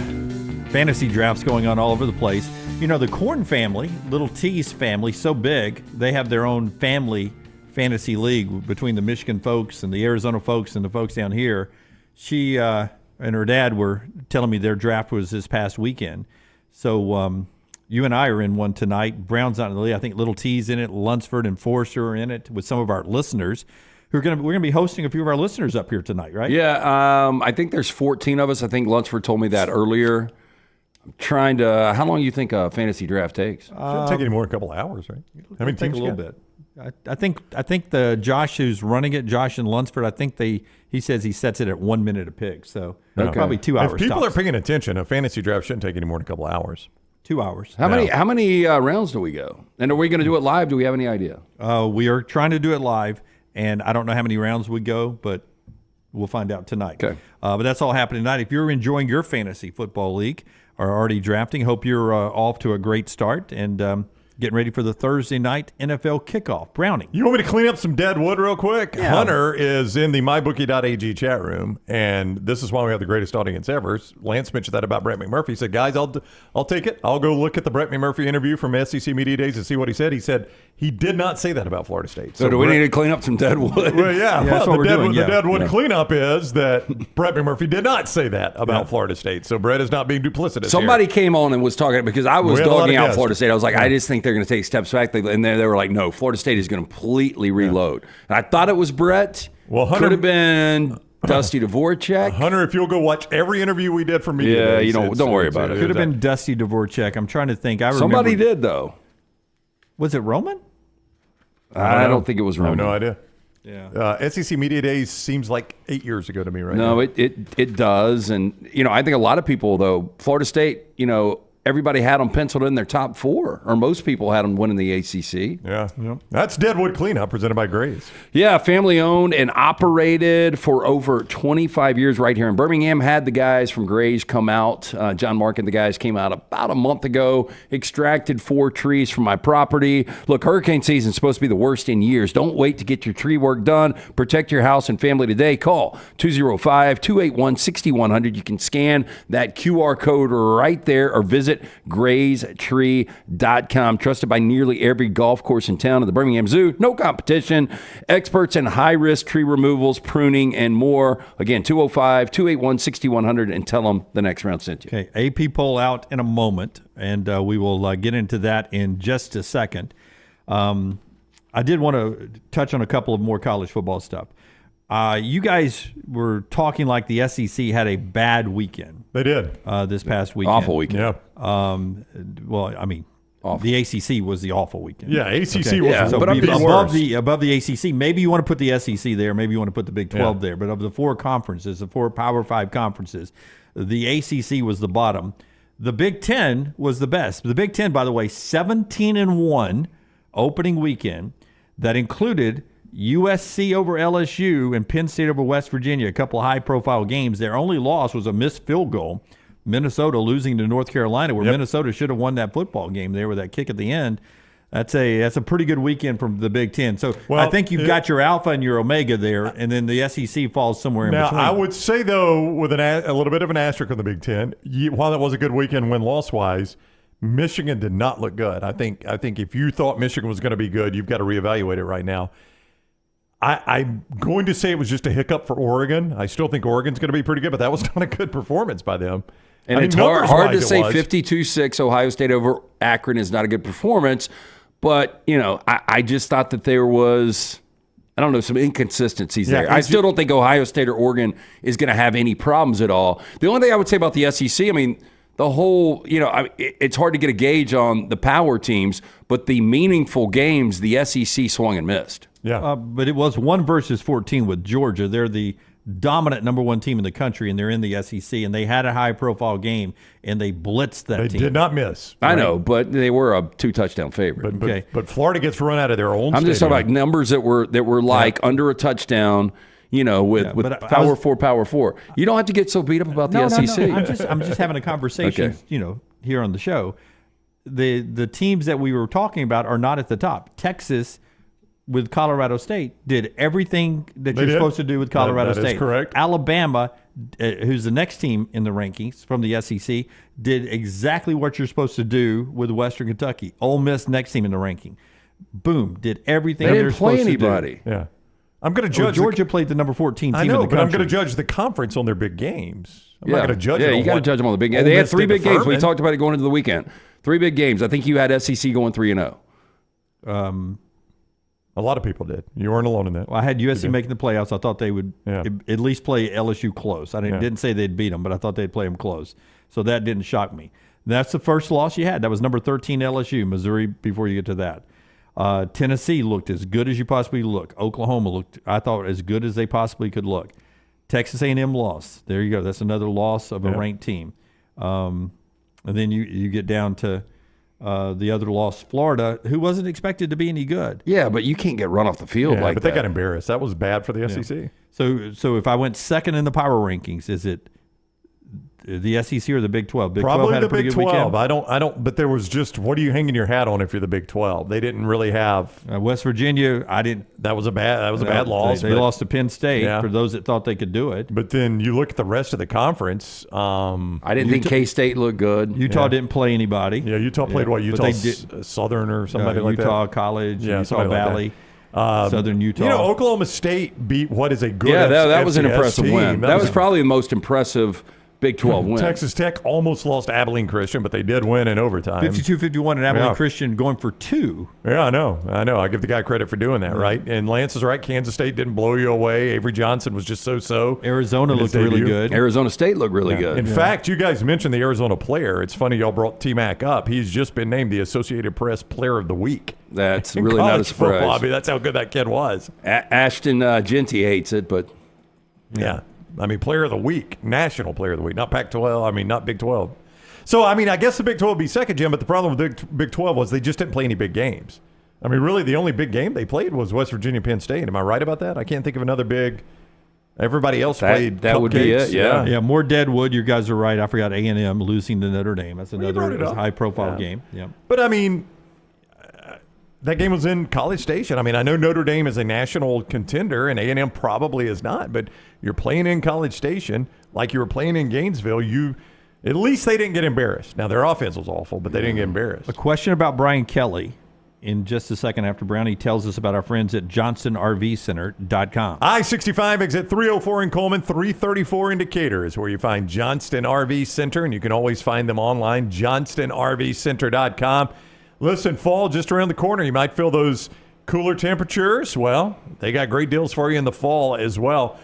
Speaker 6: fantasy drafts going on all over the place. You know, the Korn family, little T's family, so big, they have their own family fantasy league between the Michigan folks and the Arizona folks and the folks down here. She and her dad were telling me their draft was this past weekend. So you and I are in one tonight. Brown's not in the league. I think Little T's in it. Lunceford and Forrester are in it with some of our listeners. We're gonna be hosting a few of our listeners up here tonight, right?
Speaker 8: Yeah, I think there's 14 of us. I think Lunceford told me that earlier. Trying to. How long do you think a fantasy draft takes?
Speaker 7: Shouldn't take any more than a couple of hours, right? I mean,
Speaker 6: take a little bit. I think the Josh who's running it, Josh and Lunceford, I think he says he sets it at 1 minute a pick, so probably 2 hours.
Speaker 7: If people
Speaker 6: tops.
Speaker 7: are paying attention, a fantasy draft shouldn't take any more than a couple of hours.
Speaker 6: 2 hours.
Speaker 8: How many rounds do we go? And are we going to do it live? Do we have any idea?
Speaker 6: We are trying to do it live, and I don't know how many rounds we go, but we'll find out tonight.
Speaker 8: Okay.
Speaker 6: But that's all happening tonight. If you're enjoying your fantasy football league or already drafting, hope you're off to a great start and getting ready for the Thursday night NFL kickoff. Browning.
Speaker 7: You want me to clean up some dead wood real quick?
Speaker 6: Yeah.
Speaker 7: Hunter is in the mybookie.ag chat room, and this is why we have the greatest audience ever. Lance mentioned that about Brett McMurphy. He said, guys, I'll take it. I'll go look at the Brett McMurphy interview from SEC Media Days and see what he said. He said he did not say that about Florida State.
Speaker 8: So do we need to clean up some dead wood?
Speaker 7: Well, yeah.
Speaker 6: that's what we're doing,
Speaker 7: The dead wood cleanup is that Brett McMurphy did not say that about Florida State. So Brett is not being duplicitous
Speaker 8: Somebody
Speaker 7: here.
Speaker 8: came on and was talking, because I was
Speaker 7: We had a lot
Speaker 8: dogging
Speaker 7: of
Speaker 8: out
Speaker 7: guests.
Speaker 8: Florida State. I was like, I just think they're going to take steps back. And they were like, no, Florida State is going to completely reload. And I thought it was Brett.
Speaker 7: Well, Hunter,
Speaker 8: could have been Dusty Dvorak.
Speaker 7: Hunter, if you'll go watch every interview we did for Media Days,
Speaker 8: don't worry about it.
Speaker 6: Could have been Dusty Dvorak. I'm trying to think.
Speaker 8: Somebody did, though.
Speaker 6: Was it Roman?
Speaker 8: I don't think it was Roman.
Speaker 7: I have no idea.
Speaker 6: Yeah.
Speaker 7: SEC Media Days seems like 8 years ago to me right
Speaker 8: No,
Speaker 7: now.
Speaker 8: it does. And, I think a lot of people, though, Florida State, everybody had them penciled in their top four, or most people had them winning the ACC.
Speaker 7: Yeah. That's Deadwood Cleanup presented by Grace.
Speaker 8: Yeah, family owned and operated for over 25 years right here in Birmingham. Had the guys from Grace come out. John Mark and the guys came out about a month ago, extracted 4 trees from my property. Look, hurricane season is supposed to be the worst in years. Don't wait to get your tree work done. Protect your house and family today. Call 205-281-6100. You can scan that QR code right there or visit graystree.com. Trusted by nearly every golf course in town. At the Birmingham Zoo, no competition. Experts in high-risk tree removals, pruning, and more. Again, 205-281-6100, and tell them the next round sent you.
Speaker 6: Okay, AP poll out in a moment, and we will get into that in just a second. I did want to touch on a couple of more college football stuff. You guys were talking like the SEC had a bad weekend.
Speaker 7: They did.
Speaker 6: This past weekend.
Speaker 8: Awful weekend.
Speaker 7: Yeah.
Speaker 6: Well, I mean,
Speaker 8: awful.
Speaker 6: The ACC was the awful weekend.
Speaker 7: Yeah, ACC was
Speaker 6: so
Speaker 7: but
Speaker 6: above the ACC. Maybe you want to put the SEC there. Maybe you want to put the Big 12 there. But of the 4 conferences, the 4 Power 5 conferences, the ACC was the bottom. The Big 10 was the best. The Big 10, by the way, 17-1 opening weekend. That included USC over LSU and Penn State over West Virginia, a couple of high-profile games. Their only loss was a missed field goal. Minnesota losing to North Carolina, where Minnesota should have won that football game there with that kick at the end. That's a pretty good weekend from the Big Ten. So I think you've got your alpha and your omega there, and then the SEC falls somewhere in between.
Speaker 7: Now, I would say, though, with a little bit of an asterisk on the Big Ten, while that was a good weekend win-loss-wise, Michigan did not look good. I think if you thought Michigan was going to be good, you've got to reevaluate it right now. I'm going to say it was just a hiccup for Oregon. I still think Oregon's going to be pretty good, but that was not a good performance by them.
Speaker 8: And it's hard to say 52-6 Ohio State over Akron is not a good performance, but, I just thought that there was, some inconsistencies there. I still don't think Ohio State or Oregon is going to have any problems at all. The only thing I would say about the SEC, the whole, it's hard to get a gauge on the power teams, but the meaningful games, the SEC swung and missed.
Speaker 7: Yeah.
Speaker 6: But it was 1 versus 14 with Georgia. They're the dominant number 1 team in the country, and they're in the SEC, and they had a high-profile game, and they blitzed that team.
Speaker 7: They did not miss.
Speaker 8: I know, but they were a 2-touchdown favorite.
Speaker 7: But Florida gets run out of their own
Speaker 8: I'm just talking about numbers that were like under a touchdown, with Power 4. You don't have to get so beat up about the SEC.
Speaker 6: No. I'm just having a conversation, here on the show. The teams that we were talking about are not at the top. Texas with Colorado State did everything that you're supposed to do with Colorado State.
Speaker 7: That is correct.
Speaker 6: Alabama, who's the next team in the rankings from the SEC, did exactly what you're supposed to do with Western Kentucky. Ole Miss, next team in the ranking. Boom, did everything
Speaker 8: they
Speaker 6: they're
Speaker 8: didn't play
Speaker 6: supposed
Speaker 8: anybody.
Speaker 6: to do.
Speaker 7: Yeah. I'm going to judge.
Speaker 6: Georgia played the number 14 team
Speaker 7: I know,
Speaker 6: in the country.
Speaker 7: but I'm going to judge the conference on their big games. I'm not going to judge it on
Speaker 8: you got to judge them on the big games. They had 3 big games. We talked about it going into the weekend. 3 big games. I think you had SEC going 3-0.
Speaker 7: A lot of people did. You weren't alone in that.
Speaker 6: Well, I had USC making the playoffs. I thought they would at least play LSU close. I didn't say they'd beat them, but I thought they'd play them close. So that didn't shock me. That's the first loss you had. That was number 13 LSU, Missouri, before you get to that. Tennessee looked as good as you possibly look. Oklahoma looked, I thought, as good as they possibly could look. Texas A&M lost. There you go. That's another loss of a ranked team. And then you get down to the other loss, Florida, who wasn't expected to be any good.
Speaker 8: Yeah, but you can't get run off the field like
Speaker 7: but
Speaker 8: that.
Speaker 7: they got embarrassed. That was bad for the SEC.
Speaker 6: So if I went second in the power rankings, is it the SEC or the Big 12? Big
Speaker 7: Probably
Speaker 6: 12 had
Speaker 7: the
Speaker 6: a pretty
Speaker 7: Big
Speaker 6: good
Speaker 7: 12.
Speaker 6: weekend.
Speaker 7: I don't. But there was just, what are you hanging your hat on if you're the Big 12? They didn't really have
Speaker 6: West Virginia.
Speaker 7: That was a bad loss.
Speaker 6: They lost to Penn State for those that thought they could do it.
Speaker 7: But then you look at the rest of the conference.
Speaker 8: I didn't think K-State looked good.
Speaker 6: Utah didn't play anybody.
Speaker 7: Yeah, Utah played what? Utah Southern or somebody like that.
Speaker 6: Utah College, Utah Valley. Southern Utah.
Speaker 7: You know, Oklahoma State beat what is a good
Speaker 8: that was an
Speaker 7: FCS
Speaker 8: impressive
Speaker 7: team.
Speaker 8: win. That was probably the most impressive Big 12 win.
Speaker 7: Texas Tech almost lost to Abilene Christian, but they did win in overtime.
Speaker 6: 52-51 and Abilene Christian going for 2.
Speaker 7: Yeah, I know. I give the guy credit for doing that, right? And Lance is right. Kansas State didn't blow you away. Avery Johnson was just so-so.
Speaker 6: Arizona looked really good.
Speaker 8: Arizona State looked really good.
Speaker 7: In fact, you guys mentioned the Arizona player. It's funny y'all brought T-Mac up. He's just been named the Associated Press Player of the Week.
Speaker 8: That's really not a surprise.
Speaker 7: Football. I mean, that's how good that kid was.
Speaker 8: Ashton Genty hates it, but...
Speaker 7: Yeah. I mean, Player of the Week, National Player of the Week, not Pac-12. I mean, not Big 12. So, I mean, I guess the Big 12 would be second, Jim, but the problem with the Big 12 was they just didn't play any big games. I mean, really, the only big game they played was West Virginia, Penn State. Am I right about that? I can't think of another big. Everybody else played.
Speaker 8: That would be it. Yeah.
Speaker 6: Yeah. More Deadwood. You guys are right. I forgot A&M losing to Notre Dame. That's another high-profile game. Yeah.
Speaker 7: But I mean, that game was in College Station. I mean, I know Notre Dame is a national contender, and A&M probably is not. But you're playing in College Station like you were playing in Gainesville. At least they didn't get embarrassed. Now, their offense was awful, but they didn't get embarrassed.
Speaker 6: A question about Brian Kelly in just a second after Brownie tells us about our friends at johnstonrvcenter.com.
Speaker 7: I-65 exit 304 in Coleman, 334 in Decatur is where you find Johnston RV Center, and you can always find them online, johnstonrvcenter.com. Listen, fall just around the corner. You might feel those cooler temperatures. Well, they got great deals for you in the fall as well.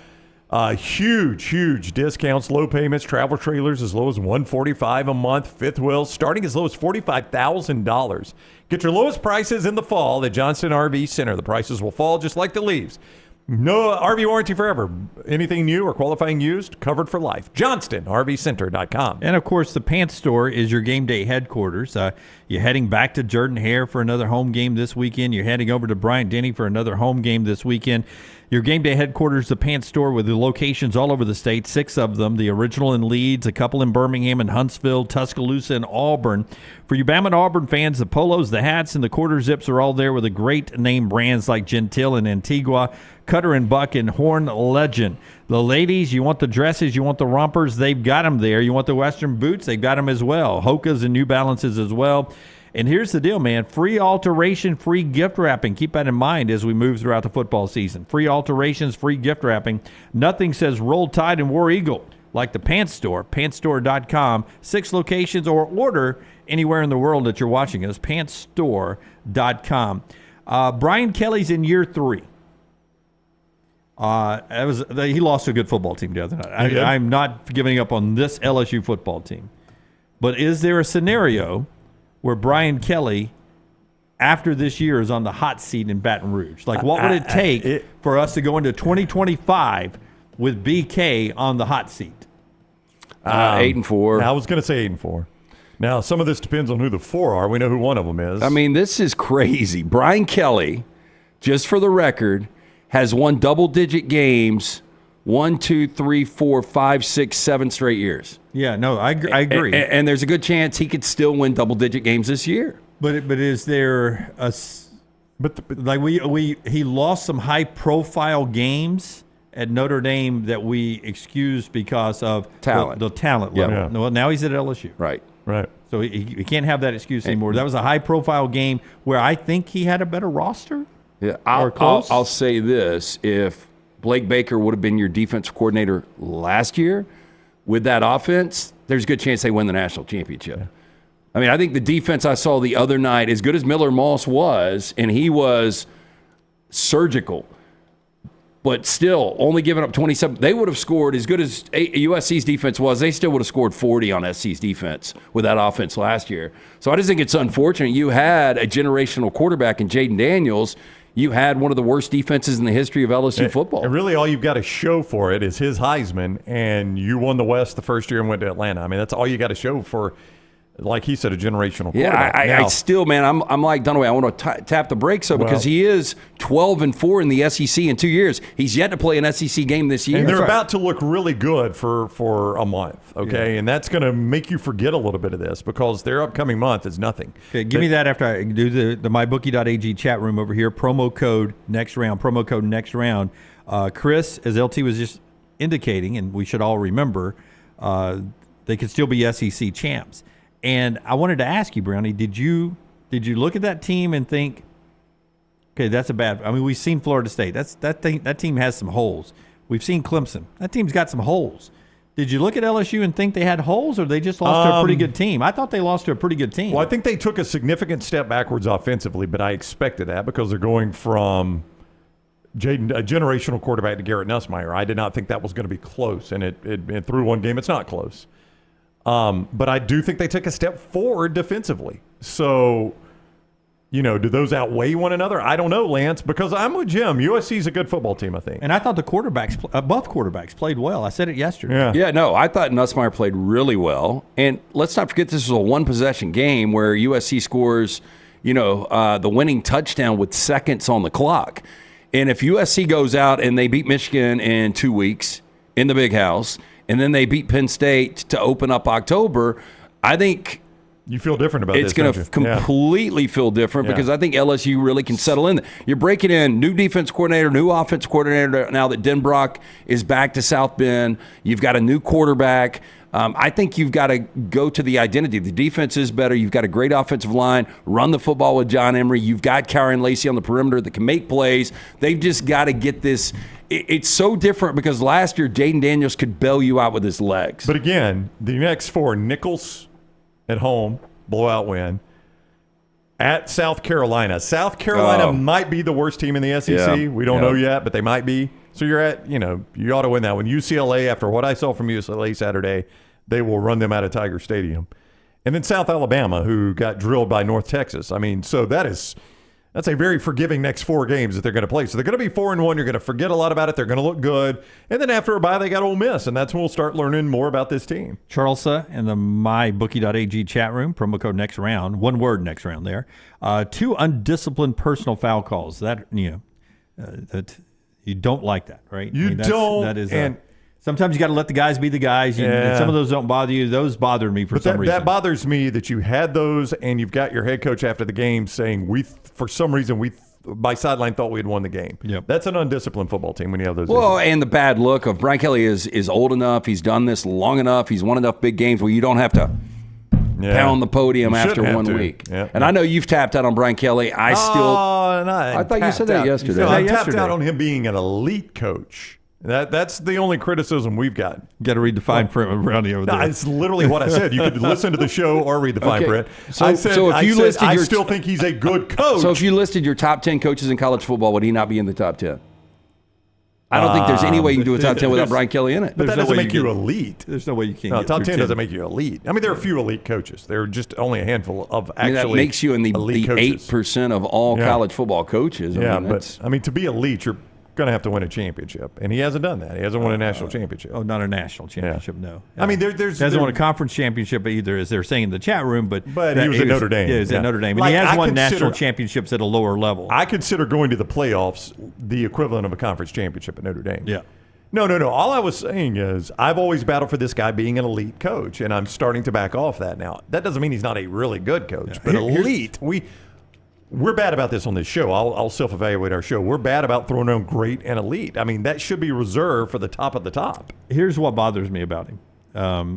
Speaker 7: Huge discounts, low payments, travel trailers as low as $145 a month, fifth wheels starting as low as $45,000. Get your lowest prices in the fall at Johnston RV Center. The prices will fall just like the leaves. No RV warranty forever. Anything new or qualifying used, covered for life. JohnstonRVCenter.com.
Speaker 6: And, of course, the Pants Store is your game day headquarters. You're heading back to Jordan-Hare for another home game this weekend. You're heading over to Bryant-Denny for another home game this weekend. Your game day headquarters, the Pants Store, with the locations all over the state, 6 of them, the original in Leeds, a couple in Birmingham and Huntsville, Tuscaloosa, and Auburn. For you Bama and Auburn fans, the polos, the hats, and the quarter zips are all there with the great name brands like Gentile and Antigua, Cutter and Buck, and Horn Legend. The ladies, you want the dresses, you want the rompers, they've got them there. You want the Western boots, they've got them as well. Hokas and New Balances as well. And here's the deal, man. Free alteration, free gift wrapping. Keep that in mind as we move throughout the football season. Free alterations, free gift wrapping. Nothing says Roll Tide and War Eagle like the Pants Store, pantsstore.com. 6 locations, or order anywhere in the world that you're watching us, pantsstore.com. Brian Kelly's in year 3. He lost to a good football team the other night. I'm not giving up on this LSU football team. But is there a scenario where Brian Kelly, after this year, is on the hot seat in Baton Rouge? Like, what would it take for us to go into 2025 with BK on the hot seat?
Speaker 8: 8-4.
Speaker 7: I was going to say 8-4. Now, some of this depends on who the 4 are. We know who one of them is.
Speaker 8: I mean, this is crazy. Brian Kelly, just for the record, has won double-digit games 1, 2, 3, 4, 5, 6, 7 straight years.
Speaker 6: Yeah, no, I agree.
Speaker 8: And there's a good chance he could still win double-digit games this year.
Speaker 6: But is there a? Like he lost some high-profile games at Notre Dame that we excused because of
Speaker 8: talent,
Speaker 6: the talent level.
Speaker 8: Yeah.
Speaker 6: Well, now he's at LSU.
Speaker 8: Right.
Speaker 6: So he can't have that excuse anymore. That was a high-profile game where I think he had a better roster.
Speaker 8: Yeah, I'll say this: if Blake Baker would have been your defensive coordinator last year with that offense, there's a good chance they win the national championship. I mean, I think the defense I saw the other night, as good as Miller Moss was, and he was surgical, but still only giving up 27. They would have scored as good as USC's defense was. They still would have scored 40 on SC's defense with that offense last year. So I just think it's unfortunate. You had a generational quarterback in Jaden Daniels. You had one of the worst defenses in the history of LSU football.
Speaker 7: And really all you've got to show for it is his Heisman, and you won the West the first year and went to Atlanta. I mean, that's all you got to show for, like he said, a generational quarterback.
Speaker 8: Yeah, I still, man, I'm like Dunaway. I want to tap the brakes up because he is 12-4 in the SEC in 2 years. He's yet to play an SEC game this year.
Speaker 7: And they're about to look really good for a month, okay? Yeah. And that's going to make you forget a little bit of this because their upcoming month is nothing.
Speaker 6: Okay, give me that after I do the mybookie.ag chat room over here. Promo code next round. Chris, as LT was just indicating, and we should all remember, they could still be SEC champs. And I wanted to ask you, Brownie, did you look at that team and think, okay, that's a bad – I mean, we've seen Florida State. That team has some holes. We've seen Clemson. That team's got some holes. Did you look at LSU and think they had holes, or they just lost to a pretty good team? I thought they lost to a pretty good team.
Speaker 7: Well, I think they took a significant step backwards offensively, but I expected that because they're going from a generational quarterback to Garrett Nussmeier. I did not think that was going to be close, and it through one game, it's not close. But I do think they took a step forward defensively. So, do those outweigh one another? I don't know, Lance, because I'm with Jim. USC's a good football team, I think.
Speaker 6: And I thought the both quarterbacks played well. I said it yesterday.
Speaker 8: Yeah, no, I thought Nussmeier played really well. And let's not forget this was a one-possession game where USC scores, the winning touchdown with seconds on the clock. And if USC goes out and they beat Michigan in 2 weeks in the Big House, and then they beat Penn State to open up October, I think
Speaker 7: you feel different about
Speaker 8: it's going to completely feel different because I think LSU really can settle in. You're breaking in new defense coordinator, new offense coordinator now that Denbrock is back to South Bend. You've got a new quarterback. I think you've got to go to the identity. The defense is better. You've got a great offensive line. Run the football with John Emery. You've got Kyron Lacey on the perimeter that can make plays. They've just got to get this. It's so different because last year Jaden Daniels could bail you out with his legs.
Speaker 7: But again, the next four, Nicholls at home, blowout win. At South Carolina. South Carolina might be the worst team in the SEC. Yeah. We don't know yet, but they might be. So you're at, you ought to win that one. UCLA, after what I saw from UCLA Saturday, they will run them out of Tiger Stadium. And then South Alabama, who got drilled by North Texas. I mean, so that's a very forgiving next four games that they're going to play. So they're going to be 4-1. You're going to forget a lot about it. They're going to look good. And then after a bye, they got Ole Miss, and that's when we'll start learning more about this team.
Speaker 6: Charlesa in the mybookie.ag chat room, promo code next round, one word next round there. 2 undisciplined personal foul calls. That you don't like that, right? That is. Sometimes you got to let the guys be the guys. Some of those don't bother you. Those bothered me for some reason.
Speaker 7: That bothers me that you had those, and you've got your head coach after the game saying for some reason by sideline thought we had won the game.
Speaker 6: Yep.
Speaker 7: That's an undisciplined football team when you have those.
Speaker 8: Well, and the bad look of Brian Kelly is old enough. He's done this long enough. He's won enough big games where you don't have to pound the podium after 1 week.
Speaker 7: Yeah.
Speaker 8: And I know you've tapped out on Brian Kelly. I thought you said that yesterday.
Speaker 7: I tapped out on him being an elite coach. That's the only criticism we've got.
Speaker 6: Got to read the fine print with Brownie over there.
Speaker 7: It's literally what I said. You could listen to the show or read the fine print. I still think he's a good coach.
Speaker 8: So if you listed your top 10 coaches in college football, would he not be in the top 10? I don't think there's any way you can do a top 10 without Brian Kelly in it.
Speaker 7: But that doesn't make you elite.
Speaker 6: There's no way you can.
Speaker 7: No, top 10 doesn't make you elite. I mean, there are a few elite coaches. There are just only a handful of actually
Speaker 8: that makes you in the
Speaker 7: elite coaches.
Speaker 8: 8% of all college football coaches.
Speaker 7: But to be elite, you're going to have to win a championship, and he hasn't done that. He hasn't won a national championship.
Speaker 6: Oh, not a national championship, no.
Speaker 7: I mean, he
Speaker 6: hasn't won a conference championship either, as they're saying in the chat room. But
Speaker 7: he was at Notre Dame.
Speaker 6: Yeah, he was at Notre Dame, and he has won national championships at a lower level.
Speaker 7: I consider going to the playoffs the equivalent of a conference championship at Notre Dame.
Speaker 6: Yeah.
Speaker 7: No. All I was saying is I've always battled for this guy being an elite coach, and I'm starting to back off that now. That doesn't mean he's not a really good coach, but elite. We're bad about this on this show. I'll self-evaluate our show. We're bad about throwing on great and elite. I mean, that should be reserved for the top of the top.
Speaker 6: Here's what bothers me about him.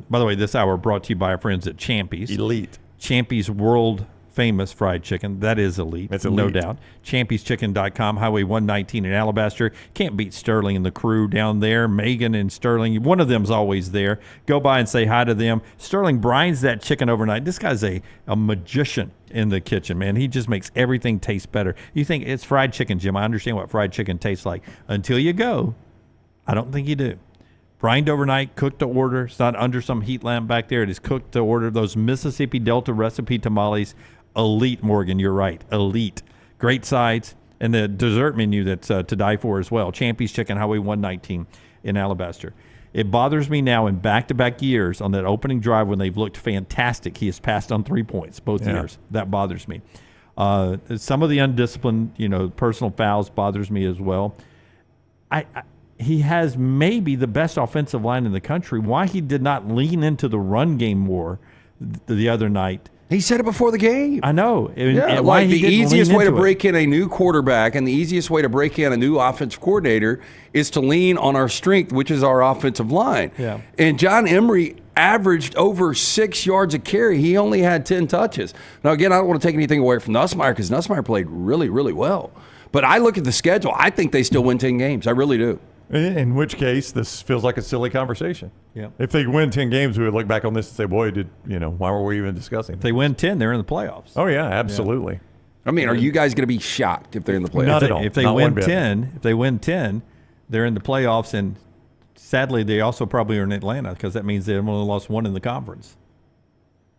Speaker 6: By the way, this hour brought to you by our friends at Champy's.
Speaker 7: Elite.
Speaker 6: Champy's World famous fried chicken. That is elite.
Speaker 7: It's
Speaker 6: no
Speaker 7: elite.
Speaker 6: doubt. Champy'sChicken.com, Highway 119 in Alabaster. Can't beat Sterling and the crew down there. Megan and Sterling, one of them's always there. Go by and say hi to them. Sterling brines that chicken overnight. This guy's a magician in the kitchen, man. He just makes everything taste better. You think it's fried chicken, Jim. I understand what fried chicken tastes like. Until you go, I don't think you do. Brined overnight, cooked to order. It's not under some heat lamp back there. It is cooked to order. Those Mississippi Delta recipe tamales, elite, Morgan. You're right, elite. Great sides. And the dessert menu that's to die for as well. Champy's Chicken, Highway 119 in Alabaster. It bothers me now in back-to-back years on that opening drive when they've looked fantastic. He has passed on 3 points both years. That bothers me. Some of the undisciplined, personal fouls bothers me as well. He has maybe the best offensive line in the country. Why he did not lean into the run game more the other night.
Speaker 8: He said it before the game.
Speaker 6: I know.
Speaker 8: Yeah,
Speaker 6: why
Speaker 8: like
Speaker 6: he
Speaker 8: the
Speaker 6: didn't
Speaker 8: easiest
Speaker 6: lean
Speaker 8: way to
Speaker 6: into it.
Speaker 8: break in a new quarterback and the easiest way to break in a new offensive coordinator is to lean on our strength, which is our offensive line.
Speaker 6: Yeah.
Speaker 8: And John Emery averaged over 6 yards a carry. He only had 10 touches. Now, again, I don't want to take anything away from Nussmeier because Nussmeier played really, really well. But I look at the schedule. I think they still win 10 games. I really do.
Speaker 7: In which case, this feels like a silly conversation.
Speaker 6: Yeah.
Speaker 7: If they win 10 games, we would look back on this and say, boy, why were we even discussing
Speaker 6: If they win 10, they're in the playoffs.
Speaker 7: Oh, yeah, absolutely.
Speaker 8: I mean, are you guys going to be shocked if they're in the playoffs?
Speaker 7: Not at all.
Speaker 6: If they
Speaker 7: Not
Speaker 6: win
Speaker 7: one bit.
Speaker 6: 10, they're in the playoffs, and sadly, they also probably are in Atlanta because that means they've only lost one in the conference.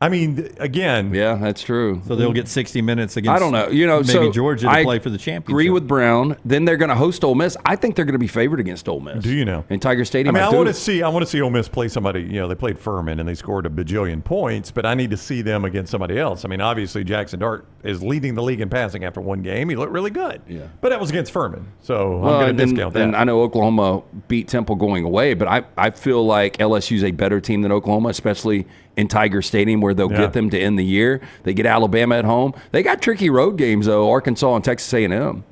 Speaker 7: I mean, again.
Speaker 8: Yeah, that's true.
Speaker 6: So they'll get 60 minutes against
Speaker 8: I don't know.
Speaker 6: maybe
Speaker 8: So
Speaker 6: Georgia to play for the championship.
Speaker 8: Agree with Brown. Then they're going to host Ole Miss. I think they're going to be favored against Ole Miss.
Speaker 7: Do you know?
Speaker 8: In Tiger Stadium.
Speaker 7: I want to see Ole Miss play somebody. They played Furman and they scored a bajillion points, but I need to see them against somebody else. I mean, obviously Jackson Dart is leading the league in passing after one game. He looked really good.
Speaker 8: Yeah.
Speaker 7: But that was against Furman, so I'm going to discount that.
Speaker 8: And I know Oklahoma beat Temple going away, but I feel like LSU's a better team than Oklahoma, especially in Tiger Stadium where they'll get them to end the year. They get Alabama at home. They got tricky road games, though, Arkansas and Texas A&M.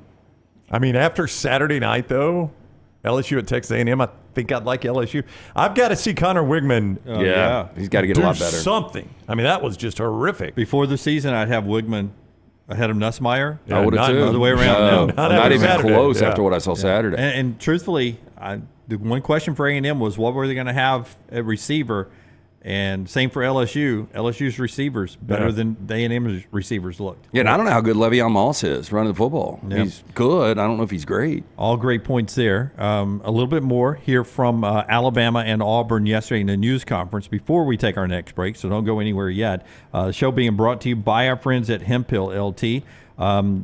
Speaker 7: I mean, after Saturday night, though, LSU at Texas A&M, I think I'd like LSU. I've got to see Connor Wigman.
Speaker 8: He's got to get a lot better.
Speaker 7: Something. I mean, that was just horrific.
Speaker 6: Before the season, I'd have Wigman ahead of Nussmeier.
Speaker 8: I would have too.
Speaker 6: Other way around.
Speaker 8: No, not even
Speaker 7: Saturday.
Speaker 8: close after what I saw Saturday.
Speaker 6: And truthfully, the one question for A&M was what were they going to have at receiver? And same for LSU. LSU's receivers better than the A&M's receivers looked.
Speaker 8: Yeah, and I don't know how good Le'Veon Moss is running the football.
Speaker 6: Yeah.
Speaker 8: He's good. I don't know if he's great.
Speaker 6: All great points there. A little bit more here from Alabama and Auburn yesterday in the news conference before we take our next break, so don't go anywhere yet. The show being brought to you by our friends at Hemphill LT.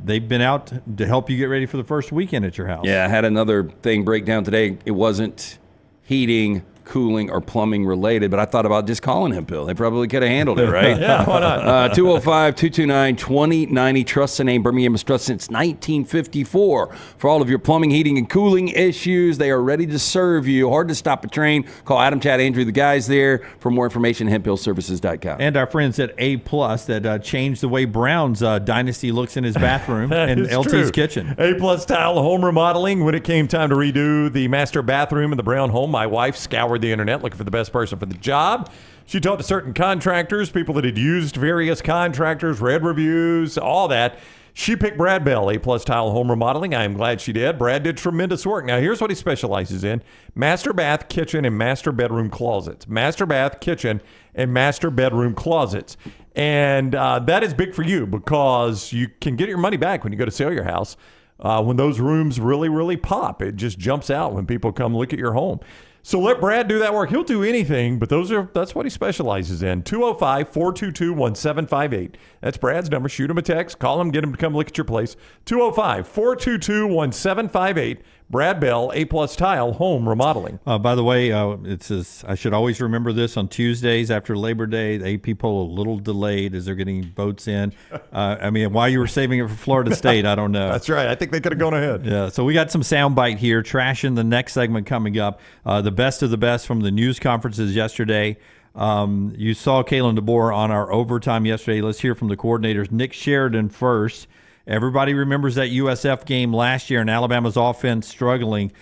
Speaker 6: They've been out to help you get ready for the first weekend at your house.
Speaker 8: Yeah, I had another thing break down today. It wasn't heating, cooling, or plumbing related, but I thought about just calling Hemphill. They probably could have handled it, right?
Speaker 7: Yeah, why not?
Speaker 8: 205-229-2090. Trust the name. Birmingham has trusted since 1954. For all of your plumbing, heating, and cooling issues, they are ready to serve you. Hard to stop a train. Call Adam, Chad, Andrew, the guys there. For more information, hemphillservices.com.
Speaker 6: And our friends at A+ that changed the way Brown's dynasty looks in his bathroom and LT's
Speaker 7: true.
Speaker 6: kitchen.
Speaker 7: A+ Tile Home Remodeling. When it came time to redo the master bathroom in the Brown home, my wife scoured the internet looking for the best person for the job. She talked to certain contractors, people that had used various contractors, read reviews, all that. She picked Brad Bell, A+ Tile Home Remodeling. I am glad she did. Brad did tremendous work. Now, here's what he specializes in. Master bath, kitchen, and master bedroom closets. Master bath, kitchen, and master bedroom closets. And that is big for you because you can get your money back when you go to sell your house. When those rooms really, really pop, it just jumps out when people come look at your home. So let Brad do that work. He'll do anything, but that's what he specializes in. 205-422-1758. That's Brad's number. Shoot him a text. Call him. Get him to come look at your place. 205-422-1758. Brad Bell, A+ Tile Home Remodeling.
Speaker 6: By the way, it says I should always remember this on Tuesdays after Labor Day. The AP poll a little delayed as they're getting votes in. I mean, why you were saving it for Florida State, I don't know.
Speaker 7: That's right. I think they could have gone ahead.
Speaker 6: Yeah, so we got some soundbite here. Trashing the next segment coming up. The best of the best from the news conferences yesterday. You saw Kalen DeBoer on our overtime yesterday. Let's hear from the coordinators. Nick Sheridan first. Everybody remembers that USF game last year and Alabama's offense struggling.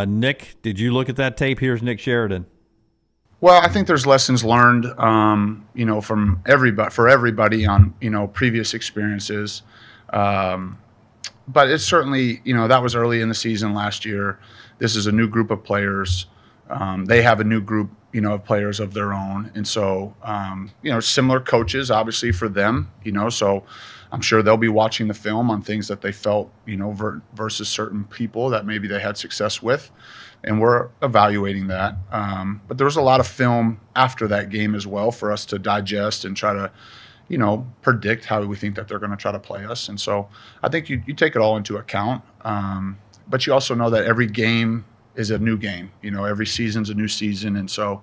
Speaker 6: Nick, did you look at that tape? Here's Nick Sheridan.
Speaker 16: Well, I think there's lessons learned, from everybody on, previous experiences. But it's certainly, that was early in the season last year. This is a new group of players. They have a new group, of players of their own. And so, similar coaches, obviously, for them, so I'm sure they'll be watching the film on things that they felt, versus certain people that maybe they had success with. And we're evaluating that. But there was a lot of film after that game as well for us to digest and try to, predict how we think that they're going to try to play us. And so I think you take it all into account. But you also know that every game is a new game. Every season's a new season. And so,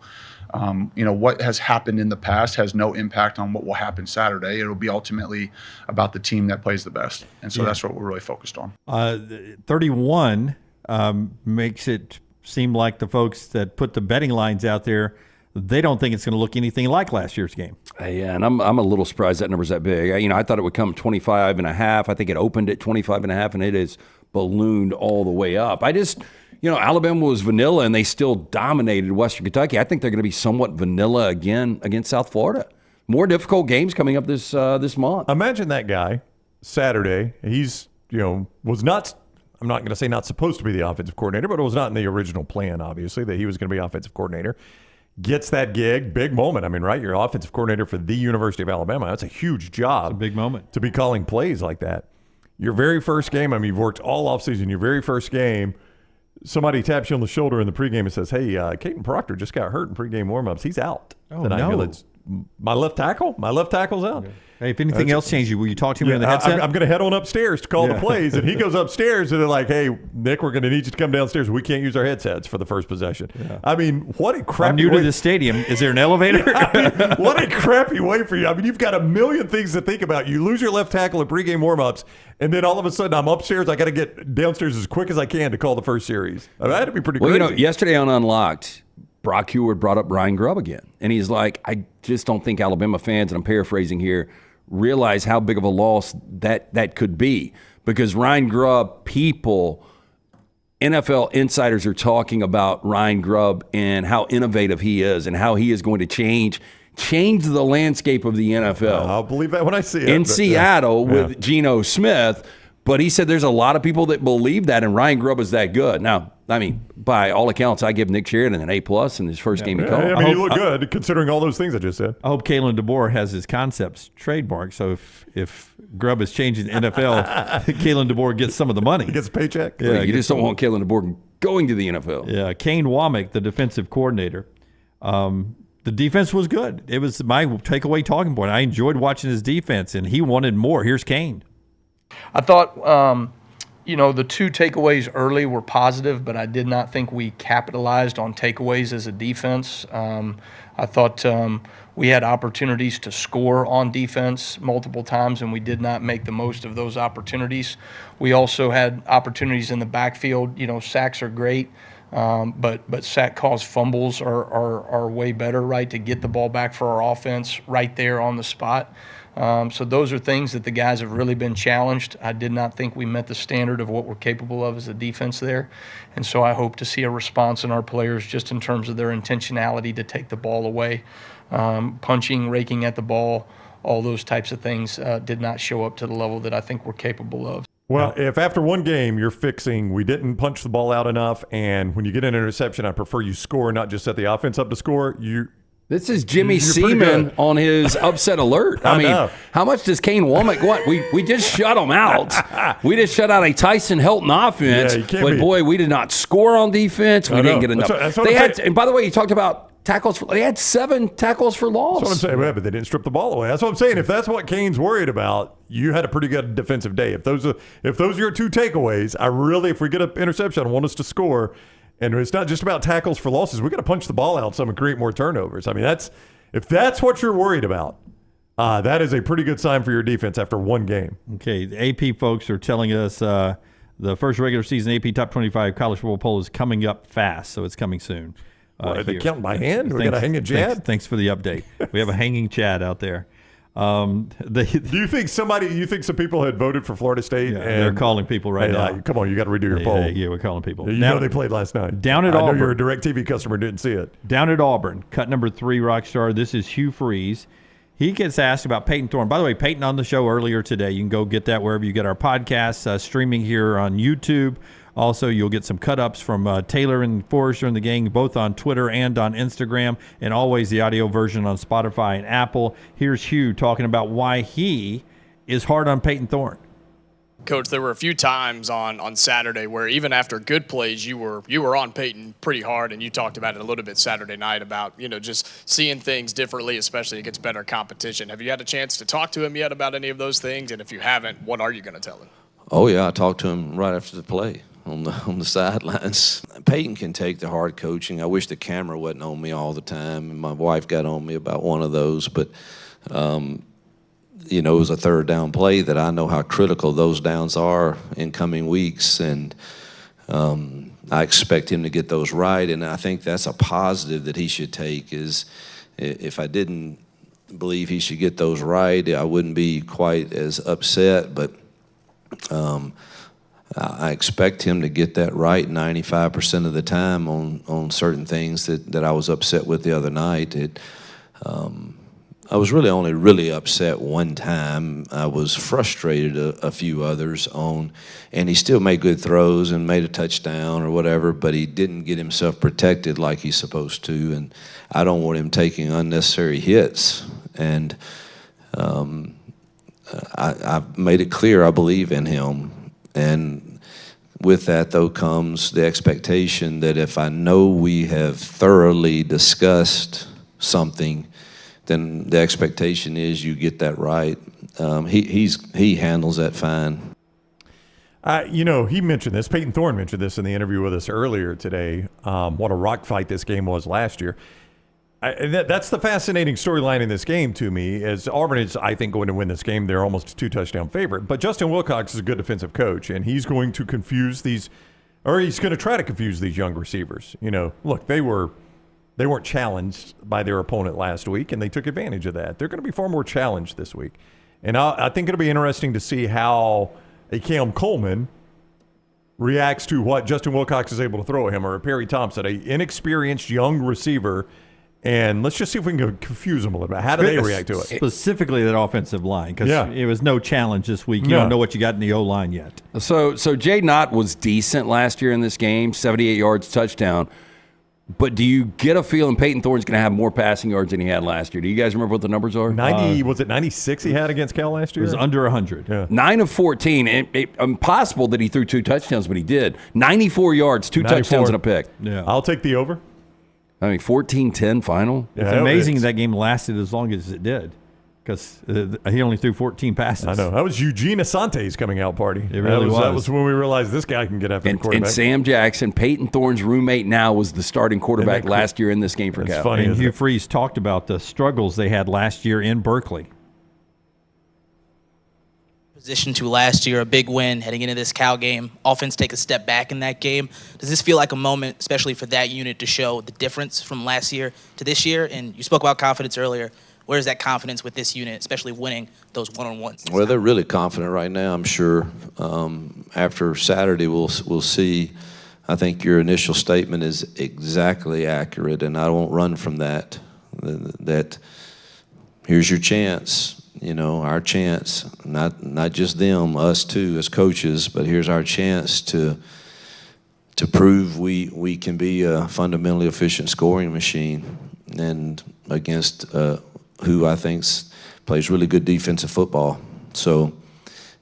Speaker 16: what has happened in the past has no impact on what will happen Saturday. It'll be ultimately about the team that plays the best. And so that's what we're really focused on.
Speaker 6: 31 makes it seem like the folks that put the betting lines out there, they don't think it's going to look anything like last year's game.
Speaker 8: Yeah, and I'm a little surprised that number's that big. I thought it would come 25.5. I think it opened at 25.5, and it is ballooned all the way up. Alabama was vanilla, and they still dominated Western Kentucky. I think they're going to be somewhat vanilla again against South Florida. More difficult games coming up this month.
Speaker 7: Imagine that guy Saturday. He's was not. I'm not going to say not supposed to be the offensive coordinator, but it was not in the original plan, obviously, that he was going to be offensive coordinator. Gets that gig, big moment. I mean, right? You're offensive coordinator for the University of Alabama. That's a huge job.
Speaker 6: It's a big moment.
Speaker 7: To be calling plays like that. Your very first game, you've worked all offseason, your very first game, somebody taps you on the shoulder in the pregame and says, hey, Payton Proctor just got hurt in pregame warmups. He's out.
Speaker 6: Oh, no.
Speaker 7: My left tackle's out.
Speaker 6: Okay. Hey, if anything else changes, will you talk to him in the headset?
Speaker 7: I'm going to head on upstairs to call the plays, and he goes upstairs, and they're like, hey, Nick, we're going to need you to come downstairs. We can't use our headsets for the first possession. Yeah. I mean, what a crappy
Speaker 6: I'm new to the stadium. Is there an elevator?
Speaker 7: What a crappy way for you. I mean, you've got a million things to think about. You lose your left tackle at pregame warmups, and then all of a sudden I'm upstairs. I got to get downstairs as quick as I can to call the first series. I mean, that had to be pretty crazy.
Speaker 8: Well, yesterday on Unlocked, Brock Heward brought up Ryan Grubb again. And he's like, I just don't think Alabama fans, and I'm paraphrasing here, realize how big of a loss that could be. Because Ryan Grubb, NFL insiders are talking about Ryan Grubb and how innovative he is and how he is going to change the landscape of the NFL.
Speaker 7: I'll believe that when I see it.
Speaker 8: In Seattle with Geno Smith. But he said there's a lot of people that believe that, and Ryan Grubb is that good. Now, I mean, by all accounts, I give Nick Sheridan an A+ in his first game in college.
Speaker 7: I mean, you look good considering all those things I just said.
Speaker 6: I hope Kalen DeBoer has his concepts trademarked, so if Grubb is changing the NFL, Kalen DeBoer gets some of the money.
Speaker 7: He gets a paycheck.
Speaker 8: Yeah, you just don't want Kalen DeBoer going to the NFL.
Speaker 6: Yeah, Kane Womack, the defensive coordinator. The defense was good. It was my takeaway talking point. I enjoyed watching his defense, and he wanted more. Here's Kane.
Speaker 17: I thought, the two takeaways early were positive, but I did not think we capitalized on takeaways as a defense. I thought we had opportunities to score on defense multiple times, and we did not make the most of those opportunities. We also had opportunities in the backfield. Sacks are great, but sack-caused fumbles are way better, right, to get the ball back for our offense right there on the spot. So those are things that the guys have really been challenged. I did not think we met the standard of what we're capable of as a defense there. And so I hope to see a response in our players just in terms of their intentionality to take the ball away. Punching, raking at the ball, all those types of things did not show up to the level that I think we're capable of.
Speaker 7: Well, if after one game you're fixing, we didn't punch the ball out enough, and when you get an interception, I prefer you score, not just set the offense up to score,
Speaker 8: This is Jimmy Seaman on his upset alert. I mean, how much does Kane Womack want? We just shut him out. We just shut out a Tyson Helton offense. But, boy, we did not score on defense. We didn't get enough. And, by the way, you talked about tackles. They had 7 tackles for loss.
Speaker 7: That's what I'm saying. But they didn't strip the ball away. That's what I'm saying. If that's what Kane's worried about, you had a pretty good defensive day. If those are your two takeaways, if we get an interception, I want us to score. And it's not just about tackles for losses. We got to punch the ball out some and create more turnovers. I mean, if that's what you're worried about, that is a pretty good sign for your defense after one game.
Speaker 6: Okay, the AP folks are telling us the first regular season AP Top 25 College Football Poll is coming up fast, so it's coming soon.
Speaker 7: Are they counting by hand? We got a hanging Chad?
Speaker 6: Thanks for the update. We have a hanging Chad out there.
Speaker 7: Do you think some people had voted for Florida State?
Speaker 6: Yeah,
Speaker 7: and
Speaker 6: they're calling people right now.
Speaker 7: Come on, you got to redo your poll.
Speaker 6: Yeah, we're calling people.
Speaker 7: You know they played last night.
Speaker 6: Down at
Speaker 7: I
Speaker 6: Auburn.
Speaker 7: know you're a DirecTV customer, didn't see it.
Speaker 6: Down at Auburn, cut number 3, Rockstar. This is Hugh Freeze. He gets asked about Payton Thorne. By the way, Payton on the show earlier today. You can go get that wherever you get our podcasts, streaming here on YouTube. Also, you'll get some cut-ups from Taylor and Forrester and the gang, both on Twitter and on Instagram, and always the audio version on Spotify and Apple. Here's Hugh talking about why he is hard on Payton Thorne.
Speaker 15: Coach, there were a few times on Saturday where even after good plays, you were on Payton pretty hard, and you talked about it a little bit Saturday night about, just seeing things differently, especially against better competition. Have you had a chance to talk to him yet about any of those things? And if you haven't, what are you going to tell him?
Speaker 20: Oh, yeah, I talked to him right after the play on the sidelines. Payton can take the hard coaching. I wish the camera wasn't on me all the time, and my wife got on me about one of those, but it was a third down play that I know how critical those downs are in coming weeks, and I expect him to get those right, and I think that's a positive that he should take. Is if I didn't believe he should get those right, I wouldn't be quite as upset, but I expect him to get that right 95% of the time on certain things that I was upset with the other night. I was only really upset one time. I was frustrated a few others on, and he still made good throws and made a touchdown or whatever, but he didn't get himself protected like he's supposed to, and I don't want him taking unnecessary hits. And I've made it clear I believe in him, and with that, though, comes the expectation that if I know we have thoroughly discussed something, then the expectation is you get that right. He handles that fine.
Speaker 7: He mentioned this. Payton Thorne mentioned this in the interview with us earlier today. What a rock fight this game was last year. That's the fascinating storyline in this game to me. As Auburn is, I think, going to win this game. They're almost a 2-touchdown favorite. But Justin Wilcox is a good defensive coach, and he's going to confuse these, or he's going to try to confuse these young receivers. Look, they weren't challenged by their opponent last week, and they took advantage of that. They're going to be far more challenged this week. And I think it'll be interesting to see how a Cam Coleman reacts to what Justin Wilcox is able to throw at him, or a Perry Thompson, an inexperienced young receiver. And let's just see if we can confuse them a little bit. How do they react to it?
Speaker 6: Specifically that offensive line, because it was no challenge this week. You don't know what you got in the O-line yet.
Speaker 8: So Jay Knott was decent last year in this game, 78 yards, touchdown. But do you get a feeling Payton Thorne's going to have more passing yards than he had last year? Do you guys remember what the numbers are?
Speaker 7: 90, was it 96 he had against Cal last year?
Speaker 6: It was under 100.
Speaker 7: Yeah.
Speaker 8: 9 of 14. Impossible that he threw 2 touchdowns, but he did. 94 yards, 2 touchdowns and a pick.
Speaker 6: Yeah.
Speaker 7: I'll take the over.
Speaker 8: 14-10 final.
Speaker 6: It's amazing that game lasted as long as it did, because he only threw 14 passes.
Speaker 7: I know. That was Eugene Asante's coming out party.
Speaker 6: It really was.
Speaker 7: That was when we realized this guy can get after the quarterback.
Speaker 8: And Sam Jackson, Payton Thorne's roommate now, was the starting quarterback last year in this game for Cal.
Speaker 7: Funny,
Speaker 6: and Hugh Freeze talked about the struggles they had last year in Berkeley.
Speaker 23: Position to last year, a big win heading into this Cal game. Offense take a step back in that game. Does this feel like a moment, especially for that unit, to show the difference from last year to this year? And you spoke about confidence earlier. Where is that confidence with this unit, especially winning those one-on-ones?
Speaker 20: Well, they're really confident right now, I'm sure. After Saturday, we'll see. I think your initial statement is exactly accurate, and I won't run from that. That here's your chance. Our chance, not just them, us too as coaches, but here's our chance to prove we can be a fundamentally efficient scoring machine, and against who I think plays really good defensive football. So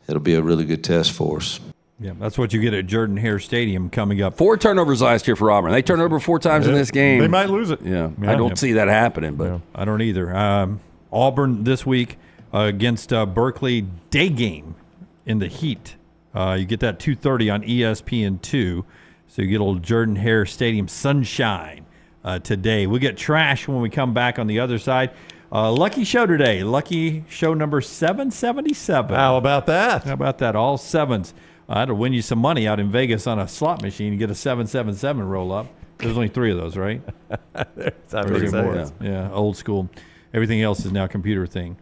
Speaker 20: it'll be a really good test for us.
Speaker 6: Yeah, that's what you get at Jordan-Hare Stadium coming up.
Speaker 8: 4 turnovers last year for Auburn. They turned over 4 times in this game.
Speaker 7: They might lose it.
Speaker 8: Yeah, I don't see that happening. But
Speaker 6: I don't either. Auburn this week against Berkeley, day game in the heat. You get that 2:30 on ESPN2. So you get old Jordan-Hare Stadium sunshine today. We get trash when we come back on the other side. Lucky show today. Lucky show number 777.
Speaker 7: How about that?
Speaker 6: How about that? All sevens. That'll win you some money out in Vegas on a slot machine. You get a 777 roll up. There's only 3 of those, right?
Speaker 7: That's
Speaker 6: Yeah, old school. Everything else is now computer thing.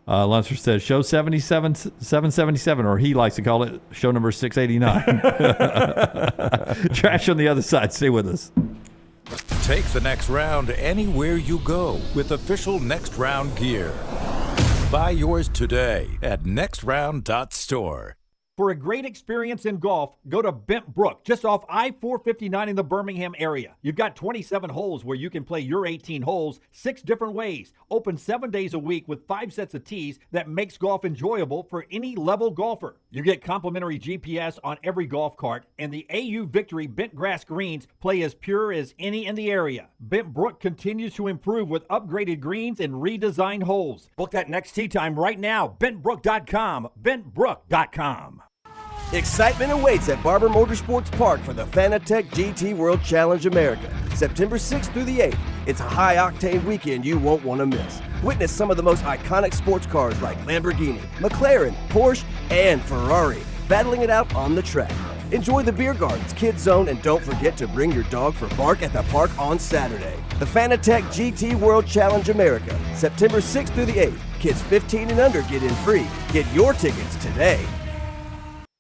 Speaker 6: Lunceford says, show 777, or he likes to call it show number 689. Trash on the other side. Stay with us.
Speaker 5: Take the next round anywhere you go with official Next Round gear. Buy yours today at nextround.store.
Speaker 19: For a great experience in golf, go to Bent Brook, just off I-459 in the Birmingham area. You've got 27 holes where you can play your 18 holes 6 different ways. Open 7 days a week with 5 sets of tees that makes golf enjoyable for any level golfer. You get complimentary GPS on every golf cart, and the AU Victory bent grass greens play as pure as any in the area. Bent Brook continues to improve with upgraded greens and redesigned holes. Book that next tee time right now. BentBrook.com. BentBrook.com.
Speaker 1: Excitement awaits at Barber Motorsports Park for the Fanatec GT World Challenge America, September 6th through the 8th. It's a high-octane weekend you won't want to miss. Witness some of the most iconic sports cars like Lamborghini, McLaren, Porsche, and Ferrari battling it out on the track. Enjoy the beer gardens, kids zone, and don't forget to bring your dog for bark at the park on Saturday. The Fanatec GT World Challenge America, September 6th through the 8th. Kids 15 and under get in free. Get your tickets today.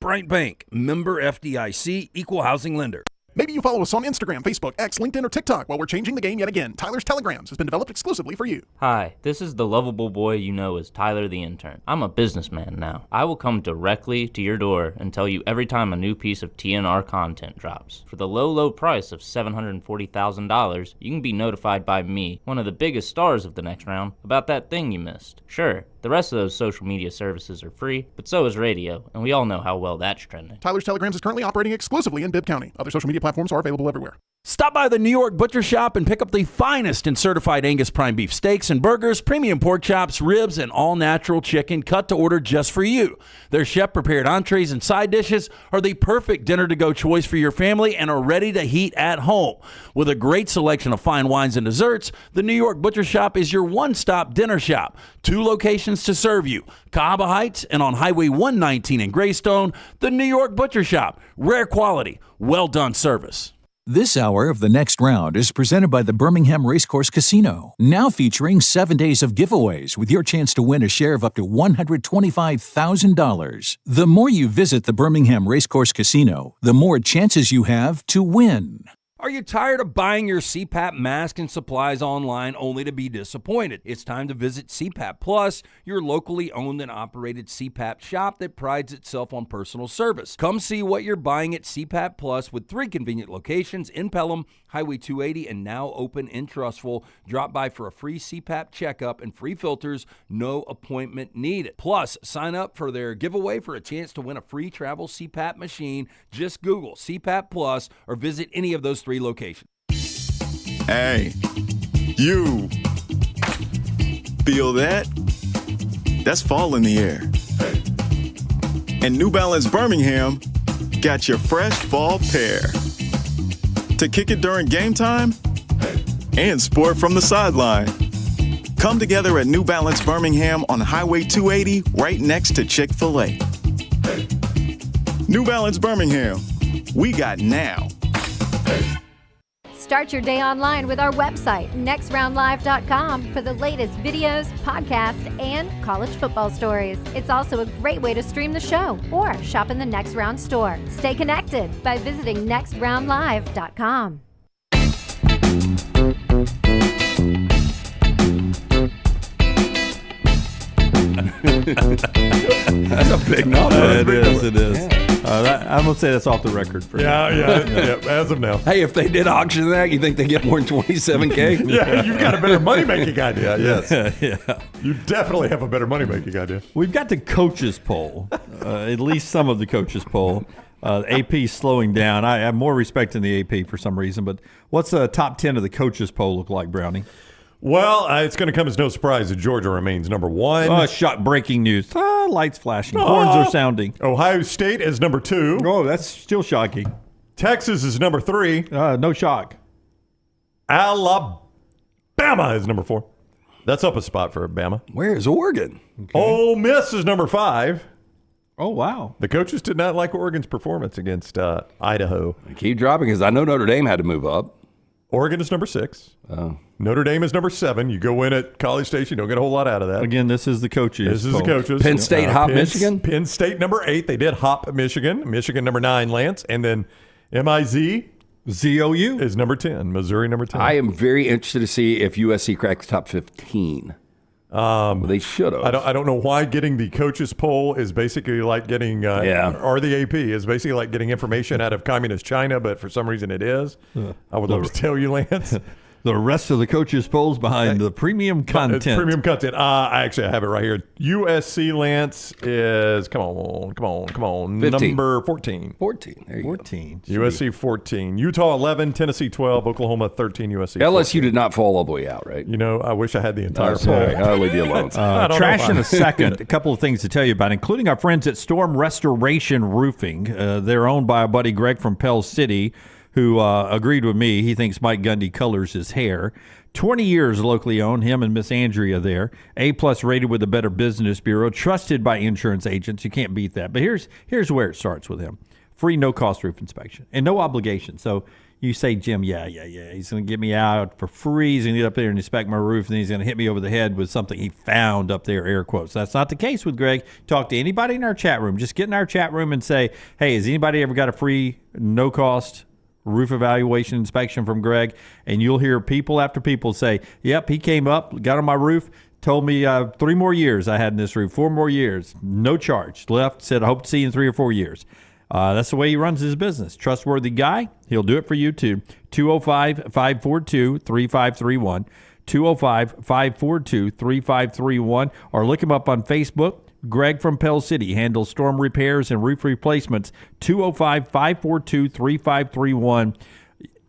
Speaker 12: Bright Bank, member FDIC, equal housing lender.
Speaker 22: Maybe you follow us on Instagram, Facebook, X, LinkedIn, or TikTok. Well, we're changing the game yet again. Tyler's Telegrams has been developed exclusively for you.
Speaker 24: Hi, this is the lovable boy you know as Tyler the Intern. I'm a businessman now. I will come directly to your door and tell you every time a new piece of TNR content drops. For the low, low price of $740,000, you can be notified by me, one of the biggest stars of the next round, about that thing you missed. Sure, the rest of those social media services are free, but so is radio, and we all know how well that's trending.
Speaker 22: Tyler's Telegrams is currently operating exclusively in Bibb County. Other social media platforms are available everywhere.
Speaker 12: Stop by the New York Butcher Shop and pick up the finest in certified Angus prime beef steaks and burgers, premium pork chops, ribs, and all-natural chicken cut to order just for you. Their chef-prepared entrees and side dishes are the perfect dinner-to-go choice for your family and are ready to heat at home. With a great selection of fine wines and desserts, the New York Butcher Shop is your one-stop dinner shop. 2 locations to serve you, Cahaba Heights and on Highway 119 in Greystone. The New York Butcher Shop, rare quality, well-done service.
Speaker 18: This hour of The Next Round is presented by the Birmingham Racecourse Casino, now featuring 7 days of giveaways with your chance to win a share of up to $125,000. The more you visit the Birmingham Racecourse Casino, the more chances you have to win.
Speaker 12: Are you tired of buying your CPAP mask and supplies online only to be disappointed? It's time to visit CPAP Plus, your locally owned and operated CPAP shop that prides itself on personal service. Come see what you're buying at CPAP Plus with 3 convenient locations in Pelham, Highway 280, and now open in Trustful. Drop by for a free CPAP checkup and free filters, no appointment needed. Plus, sign up for their giveaway for a chance to win a free travel CPAP machine. Just Google CPAP Plus or visit any of those 3 locations.
Speaker 21: Hey, you feel that? That's fall in the air. And New Balance Birmingham got your fresh fall pair to kick it during game time and sport from the sideline. Come together at New Balance Birmingham on Highway 280 right next to Chick-fil-A. New Balance Birmingham, we got now.
Speaker 10: Start your day online with our website, nextroundlive.com, for the latest videos, podcasts, and college football stories. It's also a great way to stream the show or shop in the Next Round store. Stay connected by visiting nextroundlive.com.
Speaker 12: That's a big number.
Speaker 6: It is. Yeah. I'm going to say that's off the record. For
Speaker 7: yeah, as of now.
Speaker 12: Hey, if they did auction that, you think they get more than $27K?
Speaker 7: Yeah, you've got a better money-making idea, yes.
Speaker 6: Yeah.
Speaker 7: You definitely have a better money-making idea.
Speaker 6: We've got the coaches poll, at least some of the coaches poll. AP slowing down. I have more respect in the AP for some reason, but what's the top 10 of the coaches poll look like, Brownie?
Speaker 7: Well, it's going to come as no surprise that Georgia remains number 1.
Speaker 6: Breaking news. Lights flashing. Horns are sounding.
Speaker 7: Ohio State is number 2.
Speaker 6: Oh, that's still shocking.
Speaker 7: Texas is number 3.
Speaker 6: No shock.
Speaker 7: Alabama is number 4. That's up a spot for Bama.
Speaker 12: Where is Oregon?
Speaker 7: Okay. Ole Miss is number 5.
Speaker 6: Oh, wow.
Speaker 7: The coaches did not like Oregon's performance against Idaho.
Speaker 8: Keep dropping because I know Notre Dame had to move up.
Speaker 7: Oregon is number 6. Notre Dame is number 7. You go in at College Station, you don't get a whole lot out of that.
Speaker 6: Again, this is the coaches.
Speaker 7: This is the coaches.
Speaker 8: Penn State hop Michigan?
Speaker 7: Penn State number 8. They did hop Michigan. Michigan number 9, Lance. And then MIZ.
Speaker 6: ZOU
Speaker 7: is number 10. Missouri number 10.
Speaker 8: I am very interested to see if USC cracks top 15. They should have.
Speaker 7: I don't know why getting the coaches poll is basically like getting or the AP is basically like getting information out of communist China, but for some reason it is. I would love to tell you, Lance.
Speaker 6: The rest of the coaches polls behind the premium content.
Speaker 7: It's premium content. I have it right here. USC, Lance, is, come on,
Speaker 8: 15.
Speaker 7: number 14.
Speaker 8: 14. There you
Speaker 6: 14.
Speaker 7: Go. USC 14. Utah 11, Tennessee 12, Oklahoma 13, USC 14.
Speaker 8: LSU did not fall all the way out, right?
Speaker 7: You know, I wish I had the entire poll.
Speaker 8: Sorry, I'll leave you alone.
Speaker 6: Trash in a second. A couple of things to tell you about, including our friends at Storm Restoration Roofing. They're owned by our buddy Greg from Pell City, who agreed with me. He thinks Mike Gundy colors his hair. 20 years locally owned, him and Miss Andrea there. A-plus rated with the Better Business Bureau, trusted by insurance agents. You can't beat that. But here's where it starts with him. Free no-cost roof inspection and no obligation. So you say, Jim, yeah. He's going to get me out for free. He's going to get up there and inspect my roof, and then he's going to hit me over the head with something he found up there, air quotes. That's not the case with Greg. Talk to anybody in our chat room. Just get in our chat room and say, hey, has anybody ever got a free no-cost roof evaluation inspection from Greg? And you'll hear people after people say, yep, he came up, got on my roof, told me 3 more years I had in this roof, 4 more years, no charge. Left, said, I hope to see you in 3 or 4 years. That's the way he runs his business. Trustworthy guy. He'll do it for you too. 205-542-3531. 205-542-3531. Or look him up on Facebook. Greg from Pell City handles storm repairs and roof replacements. 205-542-3531.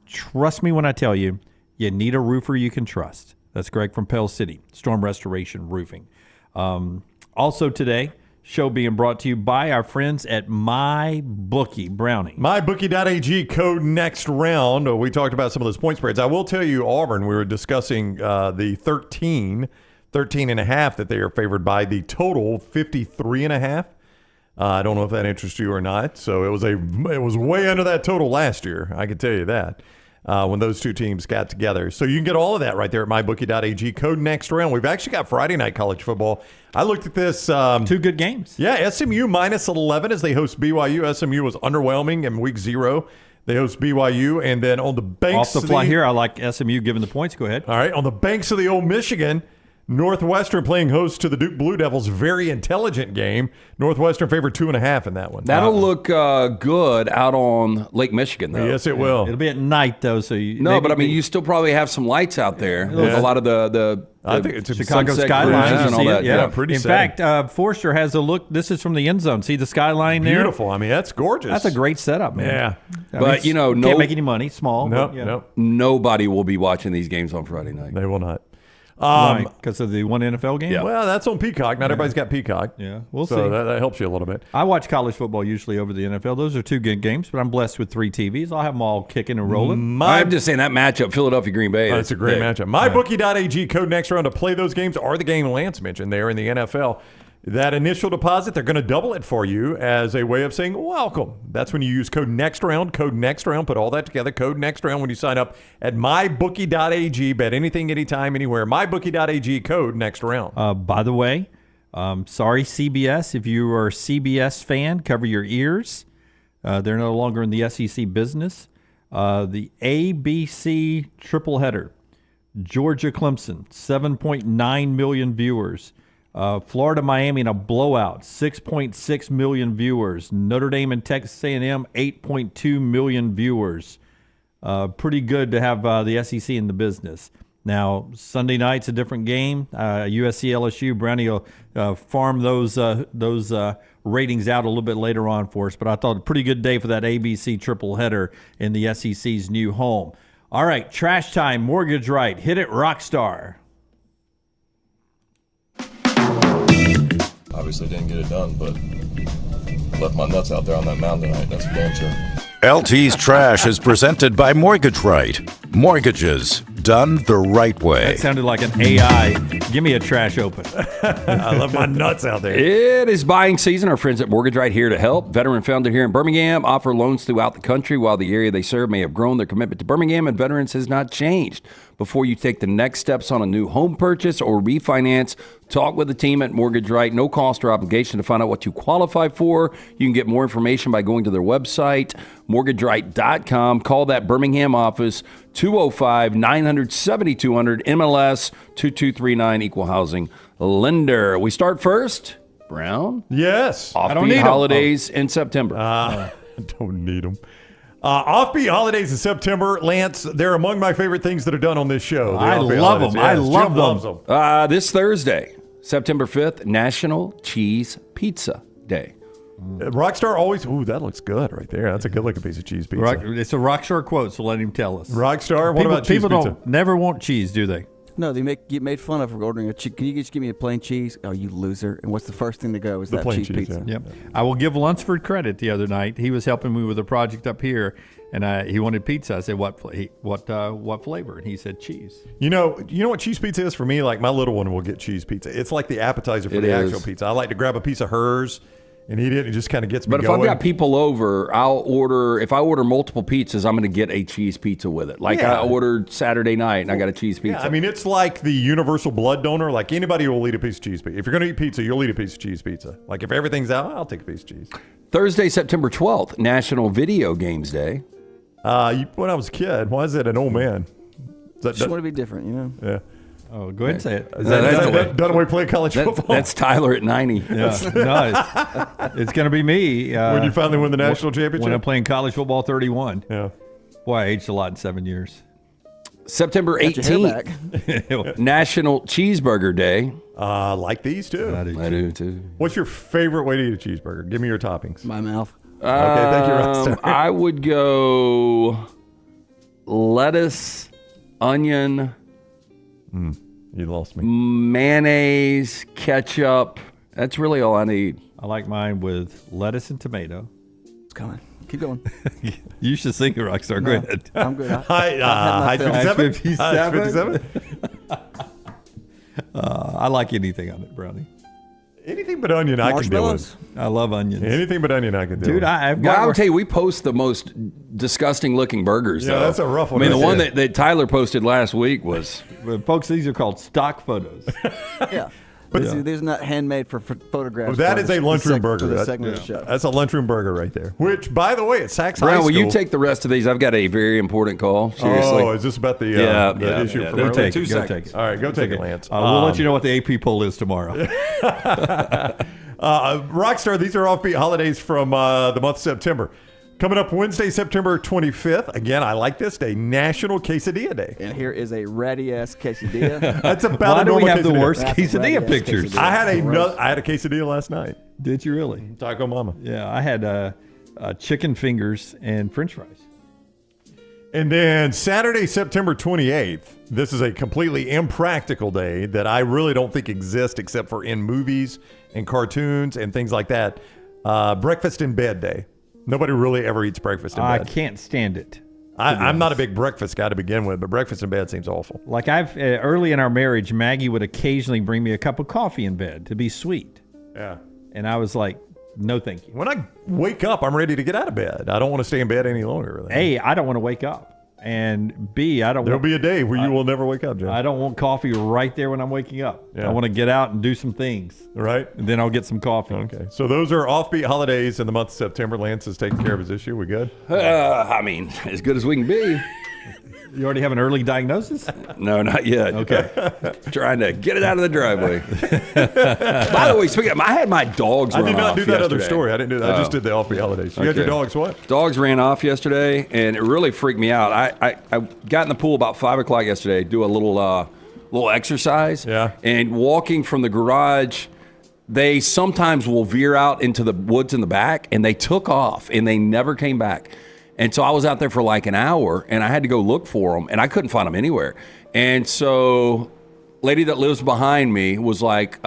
Speaker 6: Trust me when I tell you, you need a roofer you can trust. That's Greg from Pell City, Storm Restoration Roofing. Also today, show being brought to you by our friends at MyBookie. Brownie.
Speaker 7: MyBookie.ag, code next round. We talked about some of those point spreads. I will tell you, Auburn, we were discussing the 13 and a half that they are favored by. The total 53 and a half. I don't know if that interests you or not. So it was way under that total last year. I can tell you that when those two teams got together. So you can get all of that right there at mybookie.ag. Code next round. We've actually got Friday night college football. I looked at this.
Speaker 6: 2 good games.
Speaker 7: Yeah, SMU minus 11 as they host BYU. SMU was underwhelming in week 0. They host BYU, and then on the banks
Speaker 6: off the fly here, I like SMU giving the points. Go ahead.
Speaker 7: All right, on the banks of the old Michigan, Northwestern playing host to the Duke Blue Devils. Very intelligent game. Northwestern favored 2.5 in that one.
Speaker 8: That'll look good out on Lake Michigan, though.
Speaker 7: Yes, it will.
Speaker 6: It'll be at night, though. So
Speaker 8: you still probably have some lights out there with a lot of the
Speaker 7: I think it's
Speaker 6: Chicago skyline
Speaker 8: and all that.
Speaker 6: Yeah,
Speaker 7: pretty.
Speaker 6: In fact, Forster has a look. This is from the end zone. See the skyline there?
Speaker 7: Beautiful. I mean, that's gorgeous.
Speaker 6: That's a great setup, man.
Speaker 7: Yeah.
Speaker 8: But
Speaker 6: can't make any money. Small.
Speaker 7: Nope.
Speaker 8: Nobody will be watching these games on Friday night.
Speaker 7: They will not.
Speaker 6: Because of the one NFL game?
Speaker 8: Yeah.
Speaker 7: Well, that's on Peacock. Not everybody's got Peacock.
Speaker 6: Yeah, we'll see.
Speaker 7: So that helps you a little bit.
Speaker 6: I watch college football usually over the NFL. Those are 2 good games, but I'm blessed with 3 TVs. I'll have them all kicking and rolling.
Speaker 8: I'm just saying that matchup, Philadelphia-Green Bay.
Speaker 7: That's a great matchup. MyBookie.ag, code next round to play those games are the game Lance mentioned there in the NFL. That initial deposit, they're going to double it for you as a way of saying welcome. That's when you use code next round. Put all that together. Code next round when you sign up at mybookie.ag. Bet anything, anytime, anywhere. Mybookie.ag, code next round.
Speaker 6: By the way, sorry, CBS. If you are a CBS fan, cover your ears. They're no longer in the SEC business. The ABC triple header. Georgia Clemson, 7.9 million viewers. Florida, Miami in a blowout, 6.6 million viewers. Notre Dame and Texas A&M, 8.2 million viewers. Pretty good to have the SEC in the business. Now, Sunday night's a different game. USC, LSU, Brownie will farm those ratings out a little bit later on for us. But I thought a pretty good day for that ABC triple header in the SEC's new home. All right, trash time, mortgage right. Hit it, Rockstar.
Speaker 4: Obviously didn't get it done, but left my nuts out there on that mound tonight. That's for damn sure.
Speaker 5: LT's Trash is presented by Mortgage Right. Mortgages done the right way.
Speaker 6: That sounded like an AI Give me a trash open.
Speaker 7: I love my nuts out there.
Speaker 8: It is buying season. Our friends at Mortgage Right here to help. Veteran founded here in Birmingham, offer loans throughout the country. While the area they serve may have grown, their commitment to Birmingham and veterans has not changed. Before you take the next steps on a new home purchase or refinance, talk with the team at Mortgage Right. No cost or obligation to find out what you qualify for. You can get more information by going to their website, mortgageright.com. Call that Birmingham office, 205-900-7200, MLS 2239, Equal Housing Lender. We start first, Brown.
Speaker 7: Yes.
Speaker 8: Offbeat holidays in September.
Speaker 7: I don't need them. Offbeat holidays in September, Lance, they're among my favorite things that are done on this show.
Speaker 6: I love them. I love them.
Speaker 8: This Thursday, September 5th, National Cheese Pizza Day.
Speaker 7: Rockstar always, that looks good right there. That's a good looking piece of cheese pizza.
Speaker 6: It's a Rockstar quote, so let him tell us.
Speaker 7: Rockstar, what about cheese
Speaker 6: people
Speaker 7: pizza?
Speaker 6: Don't never want cheese, do they?
Speaker 2: No, they get made fun of for ordering a cheese. Can you just give me a plain cheese? Oh, you loser. And what's the first thing to go is
Speaker 7: The
Speaker 2: that
Speaker 7: plain
Speaker 2: cheese
Speaker 7: cheese,
Speaker 2: pizza.
Speaker 7: yeah.
Speaker 6: Yep. I will give Lunceford credit the other night. He was helping me with a project up here, and he wanted pizza. I said, what flavor? And he said cheese.
Speaker 7: You know what cheese pizza is for me? Like my little one will get cheese pizza. It's like the appetizer for
Speaker 8: It
Speaker 7: the
Speaker 8: is.
Speaker 7: actual pizza. I like to grab a piece of hers and eat it. It just kind of gets me
Speaker 8: But if
Speaker 7: going.
Speaker 8: I've got people over, if I order multiple pizzas, I'm going to get a cheese pizza with it. Like
Speaker 7: Yeah.
Speaker 8: I ordered Saturday night and I got a cheese pizza.
Speaker 7: Yeah, I mean, it's like the universal blood donor. Like anybody will eat a piece of cheese pizza. If you're going to eat pizza, you'll eat a piece of cheese pizza. Like if everything's out, I'll take a piece of cheese.
Speaker 8: Thursday, September 12th, National Video Games Day.
Speaker 7: When I was a kid, why is it an old man?
Speaker 2: Just want to be different, you know?
Speaker 7: Yeah.
Speaker 6: Oh, go ahead and say it.
Speaker 7: Is that Dunaway play college football?
Speaker 8: That's Tyler at 90.
Speaker 6: Yeah. No, it's going to be me.
Speaker 7: When you finally win the national championship?
Speaker 6: When I'm playing college football 31.
Speaker 7: Yeah.
Speaker 6: Boy, I aged a lot in 7 years.
Speaker 8: September 18th, National Cheeseburger Day.
Speaker 7: Like these too.
Speaker 8: I do too.
Speaker 7: What's your favorite way to eat a cheeseburger? Give me your toppings.
Speaker 2: My mouth.
Speaker 7: Okay, thank you, Rockstar.
Speaker 8: I would go lettuce, onion.
Speaker 7: You lost me.
Speaker 8: Mayonnaise, ketchup. That's really all I need.
Speaker 6: I like mine with lettuce and tomato.
Speaker 2: It's coming. Keep going.
Speaker 6: You should sing it, Rockstar. Go ahead.
Speaker 2: I'm good.
Speaker 7: High 57? High 57?
Speaker 6: I like anything on it, Brownie.
Speaker 7: Anything but onion I can deal with.
Speaker 6: I love onions.
Speaker 7: Anything but onion I can deal
Speaker 6: Dude,
Speaker 7: with.
Speaker 8: I would tell you, we post the most disgusting looking burgers.
Speaker 7: Yeah,
Speaker 8: though.
Speaker 7: that's a rough one.
Speaker 8: I mean, the
Speaker 7: That's
Speaker 8: one
Speaker 7: it.
Speaker 8: that Tyler posted last week was.
Speaker 6: Folks, these are called stock photos.
Speaker 2: Yeah. But see, these are not handmade for photographs.
Speaker 7: Well, that is a lunchroom burger.
Speaker 2: For the segment of the show.
Speaker 7: That's a lunchroom burger right there. Which, by the way, at Saks High
Speaker 8: Brown,
Speaker 7: School.
Speaker 8: will you take the rest of these? I've got a very important call. Seriously.
Speaker 7: Oh, is this about the issue from
Speaker 6: Go
Speaker 7: earlier?
Speaker 6: take
Speaker 8: 2
Speaker 6: it.
Speaker 8: seconds.
Speaker 6: Go take it.
Speaker 7: All right, go take it, Lance.
Speaker 6: We'll let you know what the AP poll is tomorrow.
Speaker 7: Rockstar, these are offbeat holidays from the month of September. Coming up Wednesday, September 25th. Again, I like this day, National Quesadilla Day.
Speaker 2: And here is a ratty-ass quesadilla.
Speaker 7: That's about
Speaker 6: Why
Speaker 7: a
Speaker 6: do we
Speaker 7: normal
Speaker 6: have the
Speaker 7: quesadilla.
Speaker 6: worst
Speaker 2: That's a
Speaker 6: quesadilla
Speaker 2: ratty-ass
Speaker 6: pictures?
Speaker 2: quesadilla.
Speaker 7: I had a quesadilla last night.
Speaker 6: Did you really?
Speaker 7: Taco Mama.
Speaker 6: Yeah, I had chicken fingers and French fries.
Speaker 7: And then Saturday, September 28th, this is a completely impractical day that I really don't think exists except for in movies and cartoons and things like that. Breakfast in bed day. Nobody really ever eats breakfast in bed.
Speaker 6: I can't stand it.
Speaker 7: I'm not a big breakfast guy to begin with, but breakfast in bed seems awful.
Speaker 6: Like early in our marriage, Maggie would occasionally bring me a cup of coffee in bed to be sweet.
Speaker 7: Yeah.
Speaker 6: And I was like, no, thank you.
Speaker 7: When I wake up, I'm ready to get out of bed. I don't want to stay in bed any longer. Really.
Speaker 6: A, I don't want to wake up. And B,
Speaker 7: There'll be a day where you will never wake up, John.
Speaker 6: I don't want coffee right there when I'm waking up.
Speaker 7: Yeah.
Speaker 6: I want to get out and do some things.
Speaker 7: Right.
Speaker 6: And then I'll get some coffee.
Speaker 7: Okay. So those are offbeat holidays in the month of September. Lance is taking care of his issue. We good?
Speaker 8: I mean, as good as we can be.
Speaker 6: You already have an early diagnosis?
Speaker 8: No, not yet.
Speaker 6: Okay.
Speaker 8: Trying to get it out of the driveway. By the way, speaking of, I had my dogs
Speaker 7: I
Speaker 8: run
Speaker 7: did not
Speaker 8: off
Speaker 7: do that other
Speaker 8: yesterday.
Speaker 7: story. I didn't do that. I just did the offbeat holidays. You had your
Speaker 8: Okay.
Speaker 7: dogs what?
Speaker 8: Dogs ran off yesterday, and it really freaked me out. I got in the pool about 5 o'clock yesterday, do a little exercise.
Speaker 7: Yeah.
Speaker 8: And walking from the garage, they sometimes will veer out into the woods in the back, and they took off, and they never came back. And so I was out there for like an hour, and I had to go look for them, and I couldn't find them anywhere. And so lady that lives behind me was like,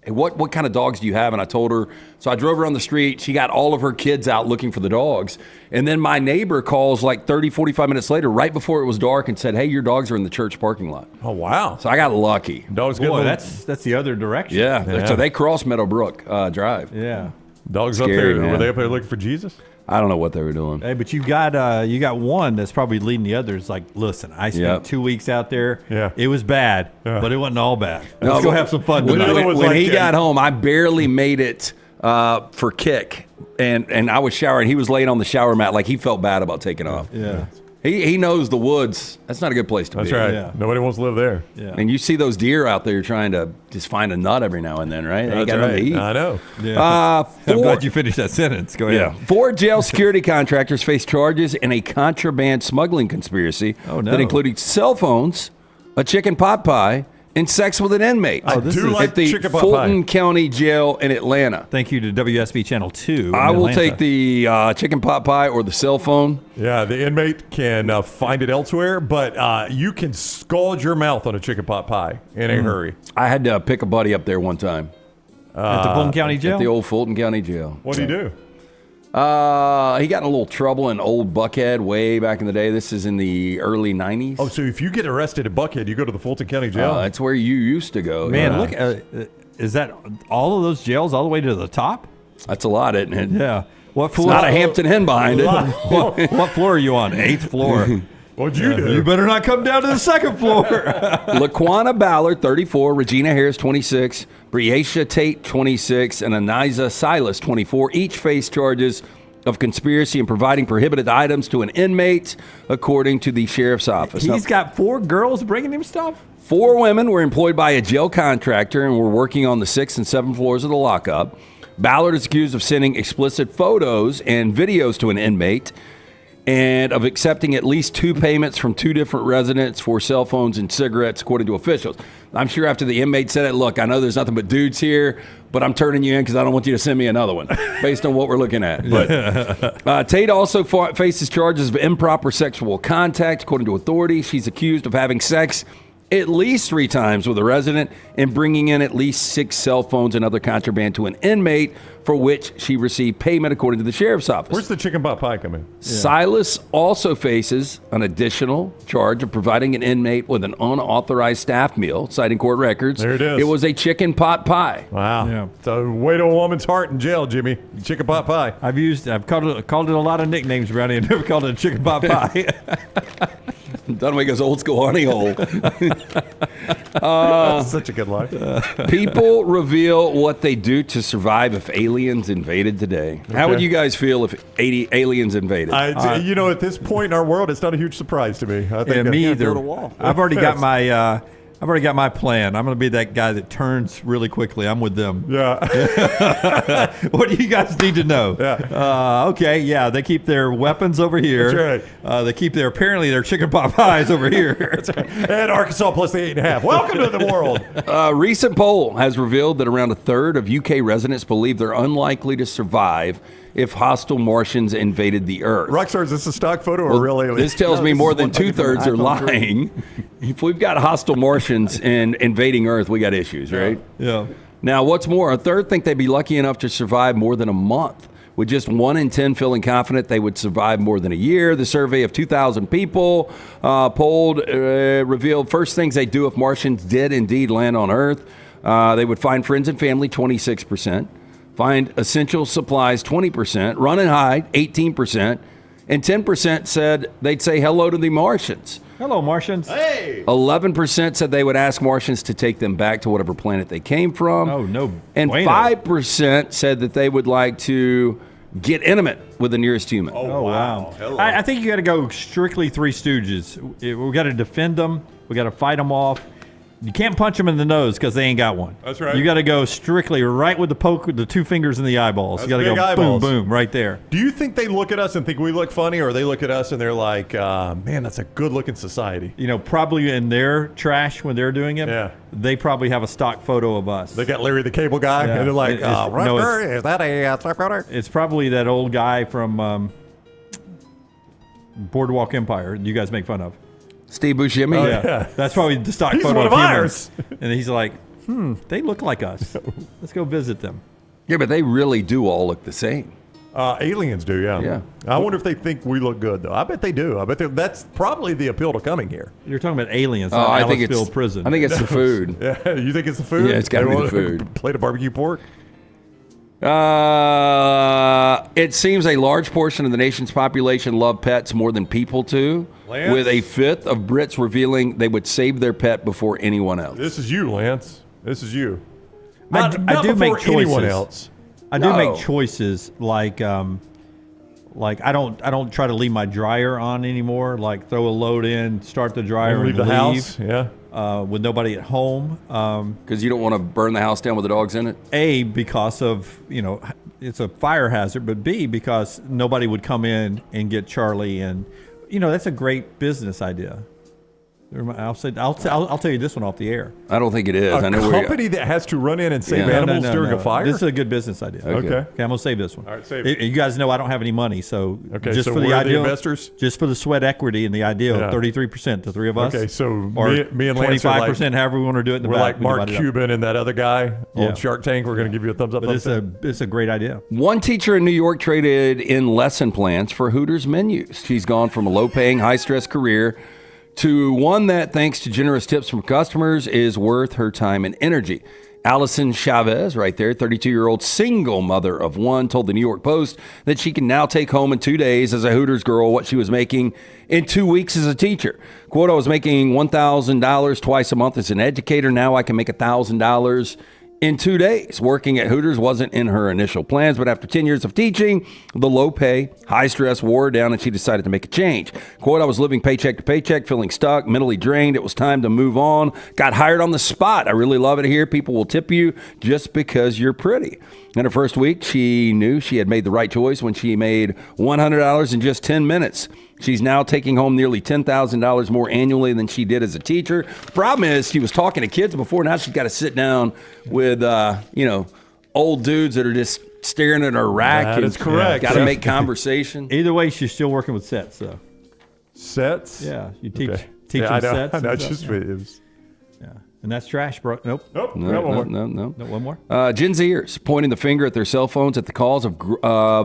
Speaker 8: hey, what kind of dogs do you have? And I told her. So I drove her on the street. She got all of her kids out looking for the dogs. And then my neighbor calls like 30, 45 minutes later, right before it was dark, and said, hey, your dogs are in the church parking lot.
Speaker 7: Oh, wow.
Speaker 8: So I got lucky.
Speaker 7: Dogs
Speaker 6: Boy, that's the other direction.
Speaker 8: Yeah. So they crossed Meadowbrook Drive.
Speaker 6: Yeah.
Speaker 7: Dogs
Speaker 8: Scary,
Speaker 7: up there.
Speaker 8: man.
Speaker 7: Were they up there looking for Jesus?
Speaker 8: I don't know what they were doing.
Speaker 6: Hey, but you got one that's probably leading the others. Like, listen, I spent 2 weeks out there.
Speaker 7: Yeah.
Speaker 6: It was bad, but it wasn't all bad.
Speaker 8: No,
Speaker 6: Let's go have some fun
Speaker 8: When,
Speaker 6: tonight.
Speaker 8: when he got home, I barely made it for kick, and I was showering. He was laying on the shower mat like he felt bad about taking off.
Speaker 6: Yeah.
Speaker 8: He knows the woods. That's not a good place to
Speaker 7: That's
Speaker 8: be.
Speaker 7: right.
Speaker 6: Yeah.
Speaker 7: Nobody wants to live there.
Speaker 6: Yeah.
Speaker 8: And you see those deer out there trying to just find a nut every now and then, right? They ain't
Speaker 7: That's
Speaker 8: got nothing to eat.
Speaker 7: I know.
Speaker 6: Yeah. I'm glad you finished that sentence. Go ahead.
Speaker 8: Yeah. 4 jail security contractors face charges in a contraband smuggling conspiracy that included cell phones, a chicken pot pie, and sex with an inmate.
Speaker 7: like
Speaker 8: at the
Speaker 7: chicken pot
Speaker 8: Fulton
Speaker 7: pie.
Speaker 8: County Jail in Atlanta.
Speaker 6: Thank you to WSB Channel 2.
Speaker 8: I will
Speaker 6: Atlanta.
Speaker 8: take the chicken pot pie or the cell phone.
Speaker 7: Yeah, the inmate can find it elsewhere, but you can scald your mouth on a chicken pot pie in a hurry.
Speaker 8: I had to pick a buddy up there one time.
Speaker 6: At the Fulton County Jail?
Speaker 8: At the old Fulton County Jail.
Speaker 7: What did he do?
Speaker 8: He got in a little trouble in Old Buckhead way back in the day. This is in the early 90s.
Speaker 7: Oh, so if you get arrested at Buckhead, you go to the Fulton County Jail?
Speaker 8: That's where you used to go.
Speaker 6: Man, look, is that all of those jails all the way to the top?
Speaker 8: That's a lot, isn't it?
Speaker 6: Yeah. What
Speaker 8: It's
Speaker 6: floor?
Speaker 8: not a Hampton Inn behind it.
Speaker 6: what floor are you on? 8th floor.
Speaker 7: What'd you do?
Speaker 6: You better not come down to the 2nd floor.
Speaker 8: Laquana Ballard, 34, Regina Harris, 26, Briacia Tate, 26, and Aniza Silas, 24, each face charges of conspiracy and providing prohibited items to an inmate, according to the sheriff's office.
Speaker 6: He's got 4 girls bringing him stuff?
Speaker 8: 4 women were employed by a jail contractor and were working on the 6th and 7th floors of the lockup. Ballard is accused of sending explicit photos and videos to an inmate and of accepting at least 2 payments from 2 different residents for cell phones and cigarettes, according to officials. I'm sure after the inmate said it, look, I know there's nothing but dudes here, but I'm turning you in because I don't want you to send me another one, based on what we're looking at. But Tate also faces charges of improper sexual contact, according to authorities. She's accused of having sex at least 3 times with a resident and bringing in at least 6 cell phones and other contraband to an inmate, for which she received payment, according to the sheriff's office.
Speaker 7: Where's the chicken pot pie come in?
Speaker 8: Silas also faces an additional charge of providing an inmate with an unauthorized staff meal, citing court records.
Speaker 7: There it is.
Speaker 8: It was a chicken pot pie.
Speaker 7: Wow.
Speaker 6: Yeah.
Speaker 7: It's a way to a woman's heart in jail, Jimmy. Chicken pot pie.
Speaker 6: I've called it a lot of nicknames around here. I've never called it a chicken pot pie.
Speaker 8: Dunaway goes old school honey hole.
Speaker 7: That's such a good line.
Speaker 8: People reveal what they do to survive if aliens invaded today. How would you guys feel if 80 aliens invaded?
Speaker 7: At this point in our world, it's not a huge surprise to me. I think
Speaker 6: me either.
Speaker 7: build a wall.
Speaker 6: I've already got my plan. I'm going to be that guy that turns really quickly. I'm with them.
Speaker 7: Yeah.
Speaker 6: What do you guys need to know?
Speaker 7: Yeah.
Speaker 6: Okay. Yeah. They keep their weapons over here.
Speaker 7: That's
Speaker 6: right. They keep their chicken pot pies over here.
Speaker 7: That's right. And Arkansas plus the 8.5. Welcome to the world.
Speaker 8: A recent poll has revealed that around 1/3 of UK residents believe they're unlikely to survive if hostile Martians invaded the Earth.
Speaker 7: Rockstar, is this a stock photo or real alien?
Speaker 8: This tells me more than 2/3 are lying. If we've got hostile Martians invading Earth, we got issues, right?
Speaker 6: Yeah.
Speaker 8: Now, what's more, 1/3 think they'd be lucky enough to survive more than a month, with just 1 in 10 feeling confident they would survive more than a year. The survey of 2,000 people polled revealed first things they do if Martians did indeed land on Earth. They would find friends and family, 26%. Find essential supplies, 20%. Run and hide, 18%. And 10% said they'd say hello to the Martians.
Speaker 6: Hello, Martians.
Speaker 7: Hey!
Speaker 8: 11% said they would ask Martians to take them back to whatever planet they came from.
Speaker 6: Oh, no.
Speaker 8: And
Speaker 6: bueno.
Speaker 8: 5% said that they would like to get intimate with the nearest human.
Speaker 6: Oh, wow. I think you got to go strictly Three Stooges. We got to defend them. We got to fight them off. You can't punch them in the nose because they ain't got one.
Speaker 7: That's right.
Speaker 6: You got to go strictly right with the poke, with the 2 fingers in the eyeballs.
Speaker 7: That's
Speaker 6: You got to
Speaker 7: big
Speaker 6: go
Speaker 7: eyeballs.
Speaker 6: boom, boom, right there.
Speaker 7: Do you think they look at us and think we look funny, or they look at us and they're like, man, that's a good-looking society?
Speaker 6: You know, probably in their trash when they're doing it, they probably have a stock photo of us.
Speaker 7: They got Larry the Cable Guy, and they're like, is that a stock photo?
Speaker 6: It's probably that old guy from Boardwalk Empire you guys make fun of.
Speaker 8: Steve Buscemi?
Speaker 6: Oh, yeah. That's probably the stock
Speaker 7: He's
Speaker 6: photo
Speaker 7: one
Speaker 6: of
Speaker 7: of
Speaker 6: him.
Speaker 7: ours.
Speaker 6: And he's like, they look like us. Let's go visit them.
Speaker 8: Yeah, but they really do all look the same.
Speaker 7: Aliens do, yeah.
Speaker 8: Yeah.
Speaker 7: I wonder if they think we look good, though. I bet they do. I bet that's probably the appeal to coming here.
Speaker 6: You're talking about aliens,
Speaker 8: Oh,
Speaker 6: not
Speaker 8: I think
Speaker 6: Aliceville
Speaker 8: it's
Speaker 6: prison.
Speaker 8: I think it's the food.
Speaker 7: Yeah, you think it's the food?
Speaker 8: Yeah, it's got to be the food.
Speaker 7: Plate of barbecue pork?
Speaker 8: It seems a large portion of the nation's population love pets more than people do,
Speaker 7: Lance?
Speaker 8: with a fifth of Brits revealing they would save their pet before anyone else.
Speaker 7: This is you, Lance. This is you.
Speaker 6: I do make
Speaker 7: before
Speaker 6: choices.
Speaker 7: anyone else.
Speaker 6: I do
Speaker 8: No.
Speaker 6: make choices like I don't try to leave my dryer on anymore. Like throw a load in, start the dryer,
Speaker 7: And leave the house. Yeah.
Speaker 6: With nobody at home.
Speaker 8: Because you don't want to burn the house down with the dogs in it?
Speaker 6: A, because of, it's a fire hazard, but B, because nobody would come in and get Charlie. And, that's a great business idea. I'll tell you this one off the air.
Speaker 8: I don't think it is.
Speaker 7: A
Speaker 8: I know
Speaker 7: company that has to run in and save animals during a fire?
Speaker 6: This is a good business idea.
Speaker 7: Okay.
Speaker 6: I'm going to save this one.
Speaker 7: All right, save it.
Speaker 6: You guys know I don't have any money, so
Speaker 7: Okay,
Speaker 6: just
Speaker 7: so
Speaker 6: for the
Speaker 7: we're the
Speaker 6: idea,
Speaker 7: investors?
Speaker 6: just for the sweat equity and the idea
Speaker 7: Yeah.
Speaker 6: of 33%, the three of us.
Speaker 7: Okay, so
Speaker 6: or
Speaker 7: me and Lance are
Speaker 6: 25%, however we want to do it in the
Speaker 7: we're
Speaker 6: back.
Speaker 7: like Mark Cuban and that other guy
Speaker 6: Yeah.
Speaker 7: on Shark Tank. We're going to give you a thumbs up.
Speaker 6: But it's a great idea.
Speaker 8: One teacher in New York traded in lesson plans for Hooters menus. She's gone from a low-paying, high-stress career to one that, thanks to generous tips from customers, is worth her time and energy. Allison Chavez, right there, 32-year-old single mother of one, told the New York Post that she can now take home in 2 days as a Hooters girl what she was making in 2 weeks as a teacher. Quote, I was making $1,000 twice a month as an educator. Now I can make $1,000 in 2 days. Working at Hooters wasn't in her initial plans, but after 10 years of teaching, the low pay, high stress wore her down, and she decided to make a change. Quote, I was living paycheck to paycheck, feeling stuck, mentally drained. It was time to move on. Got hired on the spot. I really love it here. People will tip you just because you're pretty. In her first week, she knew she had made the right choice when she made $100 in just 10 minutes. She's now taking home nearly $10,000 more annually than she did as a teacher. Problem is, she was talking to kids before. Now she's got to sit down with, old dudes that are just staring at her rack.
Speaker 7: That is correct.
Speaker 8: Got to make conversation.
Speaker 6: Either way, she's still working with sets, though.
Speaker 7: Sets?
Speaker 6: Yeah, you teach
Speaker 7: Okay.
Speaker 6: them
Speaker 7: I know,
Speaker 6: sets.
Speaker 7: I know,
Speaker 6: and
Speaker 7: just
Speaker 6: stuff.
Speaker 7: it was.
Speaker 6: Yeah, and that's trash, bro. Nope.
Speaker 7: Nope.
Speaker 8: No,
Speaker 6: one more.
Speaker 8: Gen Zers pointing the finger at their cell phones at the cause of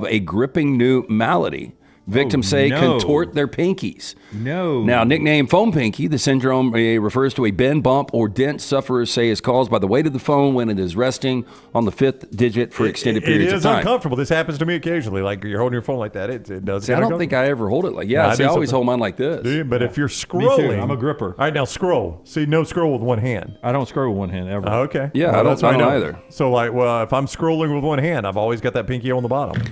Speaker 8: a gripping new malady. Victims say
Speaker 6: no.
Speaker 8: contort their pinkies.
Speaker 6: No.
Speaker 8: Now, nicknamed phone pinky, the syndrome refers to a bend, bump, or dent sufferers say is caused by the weight of the phone when it is resting on the fifth digit for extended periods
Speaker 7: It
Speaker 8: of
Speaker 7: is
Speaker 8: time.
Speaker 7: uncomfortable. This happens to me occasionally. Like you're holding your phone like that. It does.
Speaker 8: See, I don't think I ever hold it like
Speaker 7: No, I
Speaker 8: I
Speaker 7: do
Speaker 8: always
Speaker 7: something.
Speaker 8: hold mine like this.
Speaker 7: Do you? But if you're
Speaker 6: Me
Speaker 7: scrolling,
Speaker 6: too. I'm a gripper.
Speaker 7: All right, now scroll. See, no scroll with one hand.
Speaker 6: I don't scroll with one hand ever.
Speaker 7: Okay.
Speaker 8: Yeah,
Speaker 7: Well,
Speaker 8: I
Speaker 7: that's
Speaker 8: don't
Speaker 7: what know.
Speaker 8: either.
Speaker 7: So, like, well, if I'm scrolling with one hand, I've always got that pinky on the bottom.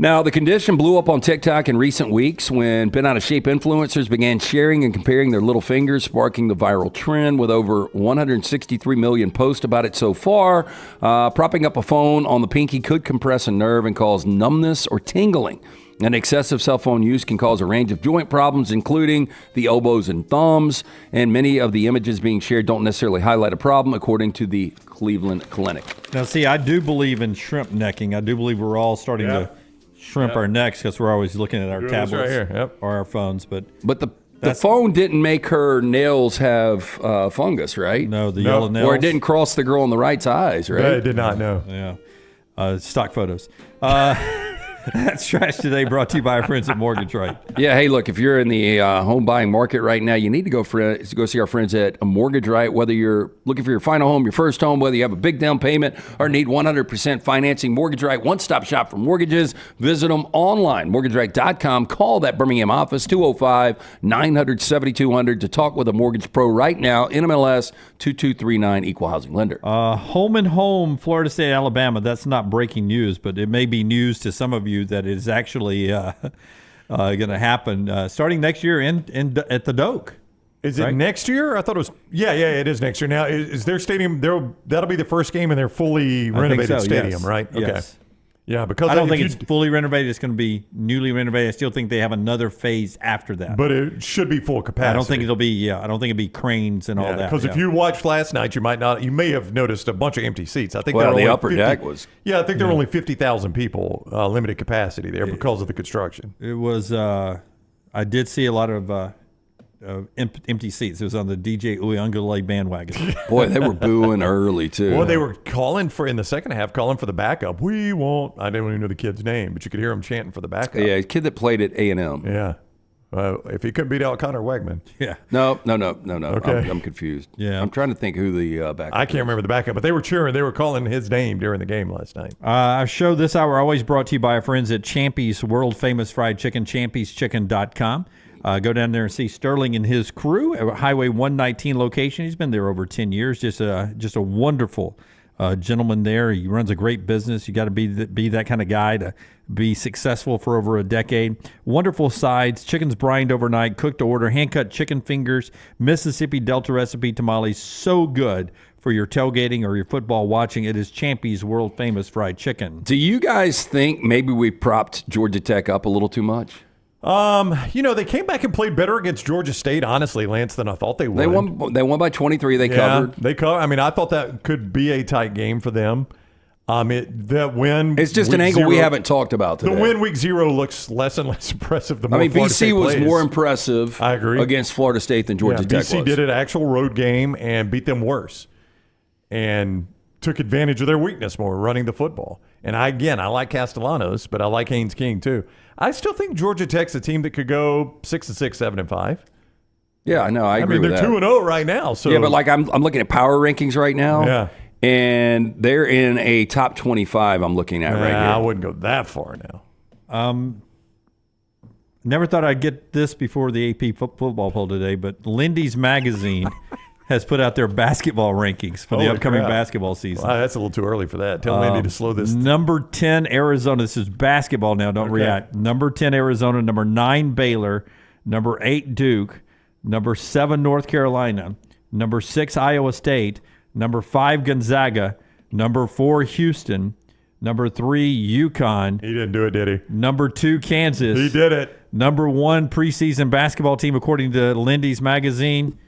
Speaker 8: Now, the condition blew up on TikTok in recent weeks when bent-out-of-shape influencers began sharing and comparing their little fingers, sparking the viral trend with over 163 million posts about it so far. Propping up a phone on the pinky could compress a nerve and cause numbness or tingling. And excessive cell phone use can cause a range of joint problems, including the elbows and thumbs. And many of the images being shared don't necessarily highlight a problem, according to the Cleveland Clinic.
Speaker 6: Now, see, I do believe in shrimp necking. I do believe we're all starting to shrimp our necks because we're always looking at our
Speaker 7: Doing this
Speaker 6: tablets
Speaker 7: right here.
Speaker 6: or our phones. But
Speaker 8: the phone didn't make her nails have fungus, right?
Speaker 6: No, the yellow nails.
Speaker 8: Or it didn't cross the girl on the right's eyes, right?
Speaker 7: Yeah, I did not know.
Speaker 6: Yeah. Stock photos. That's Trash Today, brought to you by our friends at Mortgage Right.
Speaker 8: Yeah, hey, look, if you're in the home buying market right now, you need to go see our friends at Mortgage Right, whether you're looking for your final home, your first home, whether you have a big down payment or need 100% financing. Mortgage Right, one-stop shop for mortgages. Visit them online, mortgageright.com. Call that Birmingham office, 205-900-7200 to talk with a mortgage pro right now. NMLS 2239, equal housing lender.
Speaker 6: Home and home, Florida State, Alabama. That's not breaking news, but it may be news to some of you that is actually going to happen starting next year at the Doak.
Speaker 7: Is it next year? I thought it was. Yeah, it is next year. Now, is their stadium? That'll be the first game in their fully renovated stadium,
Speaker 6: yes.
Speaker 7: right? Okay.
Speaker 6: Yes.
Speaker 7: Yeah, because
Speaker 6: I don't think it's fully renovated. It's going to be newly renovated. I still think they have another phase after that.
Speaker 7: But it should be full capacity.
Speaker 6: I don't think it'll be. Yeah, I don't think it'll be cranes and all that.
Speaker 7: Because if you watched last night, you may have noticed a bunch of empty seats. I think
Speaker 8: Well,
Speaker 7: there
Speaker 8: the
Speaker 7: were
Speaker 8: upper deck was.
Speaker 7: Yeah, I think there were only 50,000 people, limited capacity there because of the construction.
Speaker 6: It was. I did see a lot of empty seats. It was on the DJ Uyunglele bandwagon.
Speaker 8: Boy, they were booing early, too.
Speaker 7: Well, they were in the second half, calling for the backup. We won't. I didn't even know the kid's name, but you could hear him chanting for the backup.
Speaker 8: Yeah, a kid that played at A&M.
Speaker 7: Yeah. If he couldn't beat out Connor Wegman.
Speaker 6: Yeah.
Speaker 8: No.
Speaker 7: Okay.
Speaker 8: I'm confused.
Speaker 6: Yeah.
Speaker 8: I'm trying to think who the backup
Speaker 7: I can't remember the backup, but they were cheering. They were calling his name during the game last night.
Speaker 6: Our show this hour always brought to you by our friends at Champy's World Famous Fried Chicken, champyschicken.com. Go down there and see Sterling and his crew at Highway 119 location. He's been there over 10 years. Just a wonderful gentleman there. He runs a great business. You got to be that kind of guy to be successful for over a decade. Wonderful sides, chickens brined overnight, cooked to order, hand-cut chicken fingers, Mississippi Delta recipe tamales. So good for your tailgating or your football watching. It is Champy's World Famous Fried Chicken.
Speaker 8: Do you guys think maybe we propped Georgia Tech up a little too much?
Speaker 7: They came back and played better against Georgia State, honestly, Lance, than I thought they would.
Speaker 8: They won by 23. They covered.
Speaker 7: They covered. I mean, I thought that could be a tight game for them. That win.
Speaker 8: It's just an angle we haven't talked about today.
Speaker 7: The win week 0 looks less and less impressive. The more Florida
Speaker 8: BC
Speaker 7: State
Speaker 8: was
Speaker 7: plays.
Speaker 8: more impressive.
Speaker 7: I agree.
Speaker 8: Against Florida State than Georgia Tech was.
Speaker 7: BC did an actual road game and beat them worse, and took advantage of their weakness more, running the football. And I like Castellanos, but I like Haynes King too. I still think Georgia Tech's a team that could go 6-6, 7-5.
Speaker 8: Yeah, I know. I agree with that.
Speaker 7: They're 2-0 right now. So
Speaker 8: yeah, but I'm looking at power rankings right now.
Speaker 7: Yeah.
Speaker 8: And they're in a top 25 I'm looking at right here.
Speaker 7: I wouldn't go that far now.
Speaker 6: Never thought I'd get this before the AP football poll today, but Lindy's Magazine has put out their basketball rankings for the upcoming basketball season.
Speaker 7: Wow, that's a little too early for that. Tell Lindy to slow this.
Speaker 6: Number 10, Arizona. This is basketball now. Don't react. Number 10, Arizona. Number 9, Baylor. Number 8, Duke. Number 7, North Carolina. Number 6, Iowa State. Number 5, Gonzaga. Number 4, Houston. Number 3, UConn.
Speaker 7: He didn't do it, did he?
Speaker 6: Number 2, Kansas.
Speaker 7: He did it.
Speaker 6: Number 1, preseason basketball team, according to Lindy's Magazine.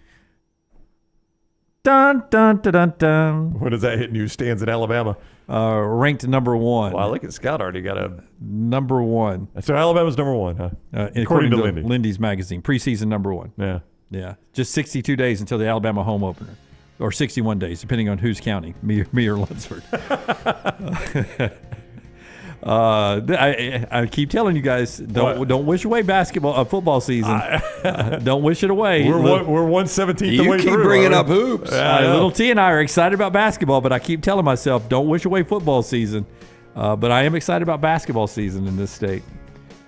Speaker 6: Dun, dun, dun, dun, dun.
Speaker 7: What does that hit newsstands in Alabama?
Speaker 6: Ranked number 1.
Speaker 7: Wow, look at Scott already got a
Speaker 6: number 1.
Speaker 7: So Alabama's number 1, huh?
Speaker 6: According to Lindy's Magazine, preseason number 1.
Speaker 7: Yeah.
Speaker 6: Just 62 days until the Alabama home opener, or 61 days, depending on who's counting, me or Lunceford. I keep telling you guys, don't wish away football season. Don't wish it away.
Speaker 7: We're 1/17 the way through.
Speaker 8: You keep bringing up hoops.
Speaker 6: Little T and I are excited about basketball, but I keep telling myself, don't wish away football season. But I am excited about basketball season in this state.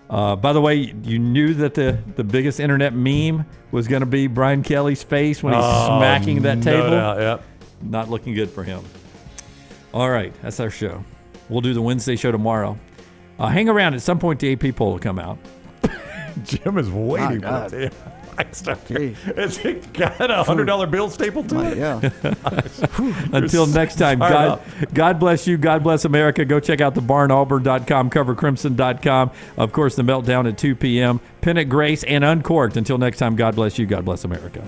Speaker 6: By the way, you knew that the biggest internet meme was going to be Brian Kelly's face when he's smacking that table.
Speaker 7: Yep.
Speaker 6: Not looking good for him. All right, that's our show. We'll do the Wednesday show tomorrow. Hang around. At some point, the AP poll will come out.
Speaker 7: Jim is waiting for it. Has he got a $100 bill stapled to it?
Speaker 2: Yeah.
Speaker 6: Until next time, God bless you. God bless America. Go check out thebarnauburn.com, covercrimson.com. Of course, the Meltdown at 2 p.m. Pennant Grace and Uncorked. Until next time, God bless you. God bless America.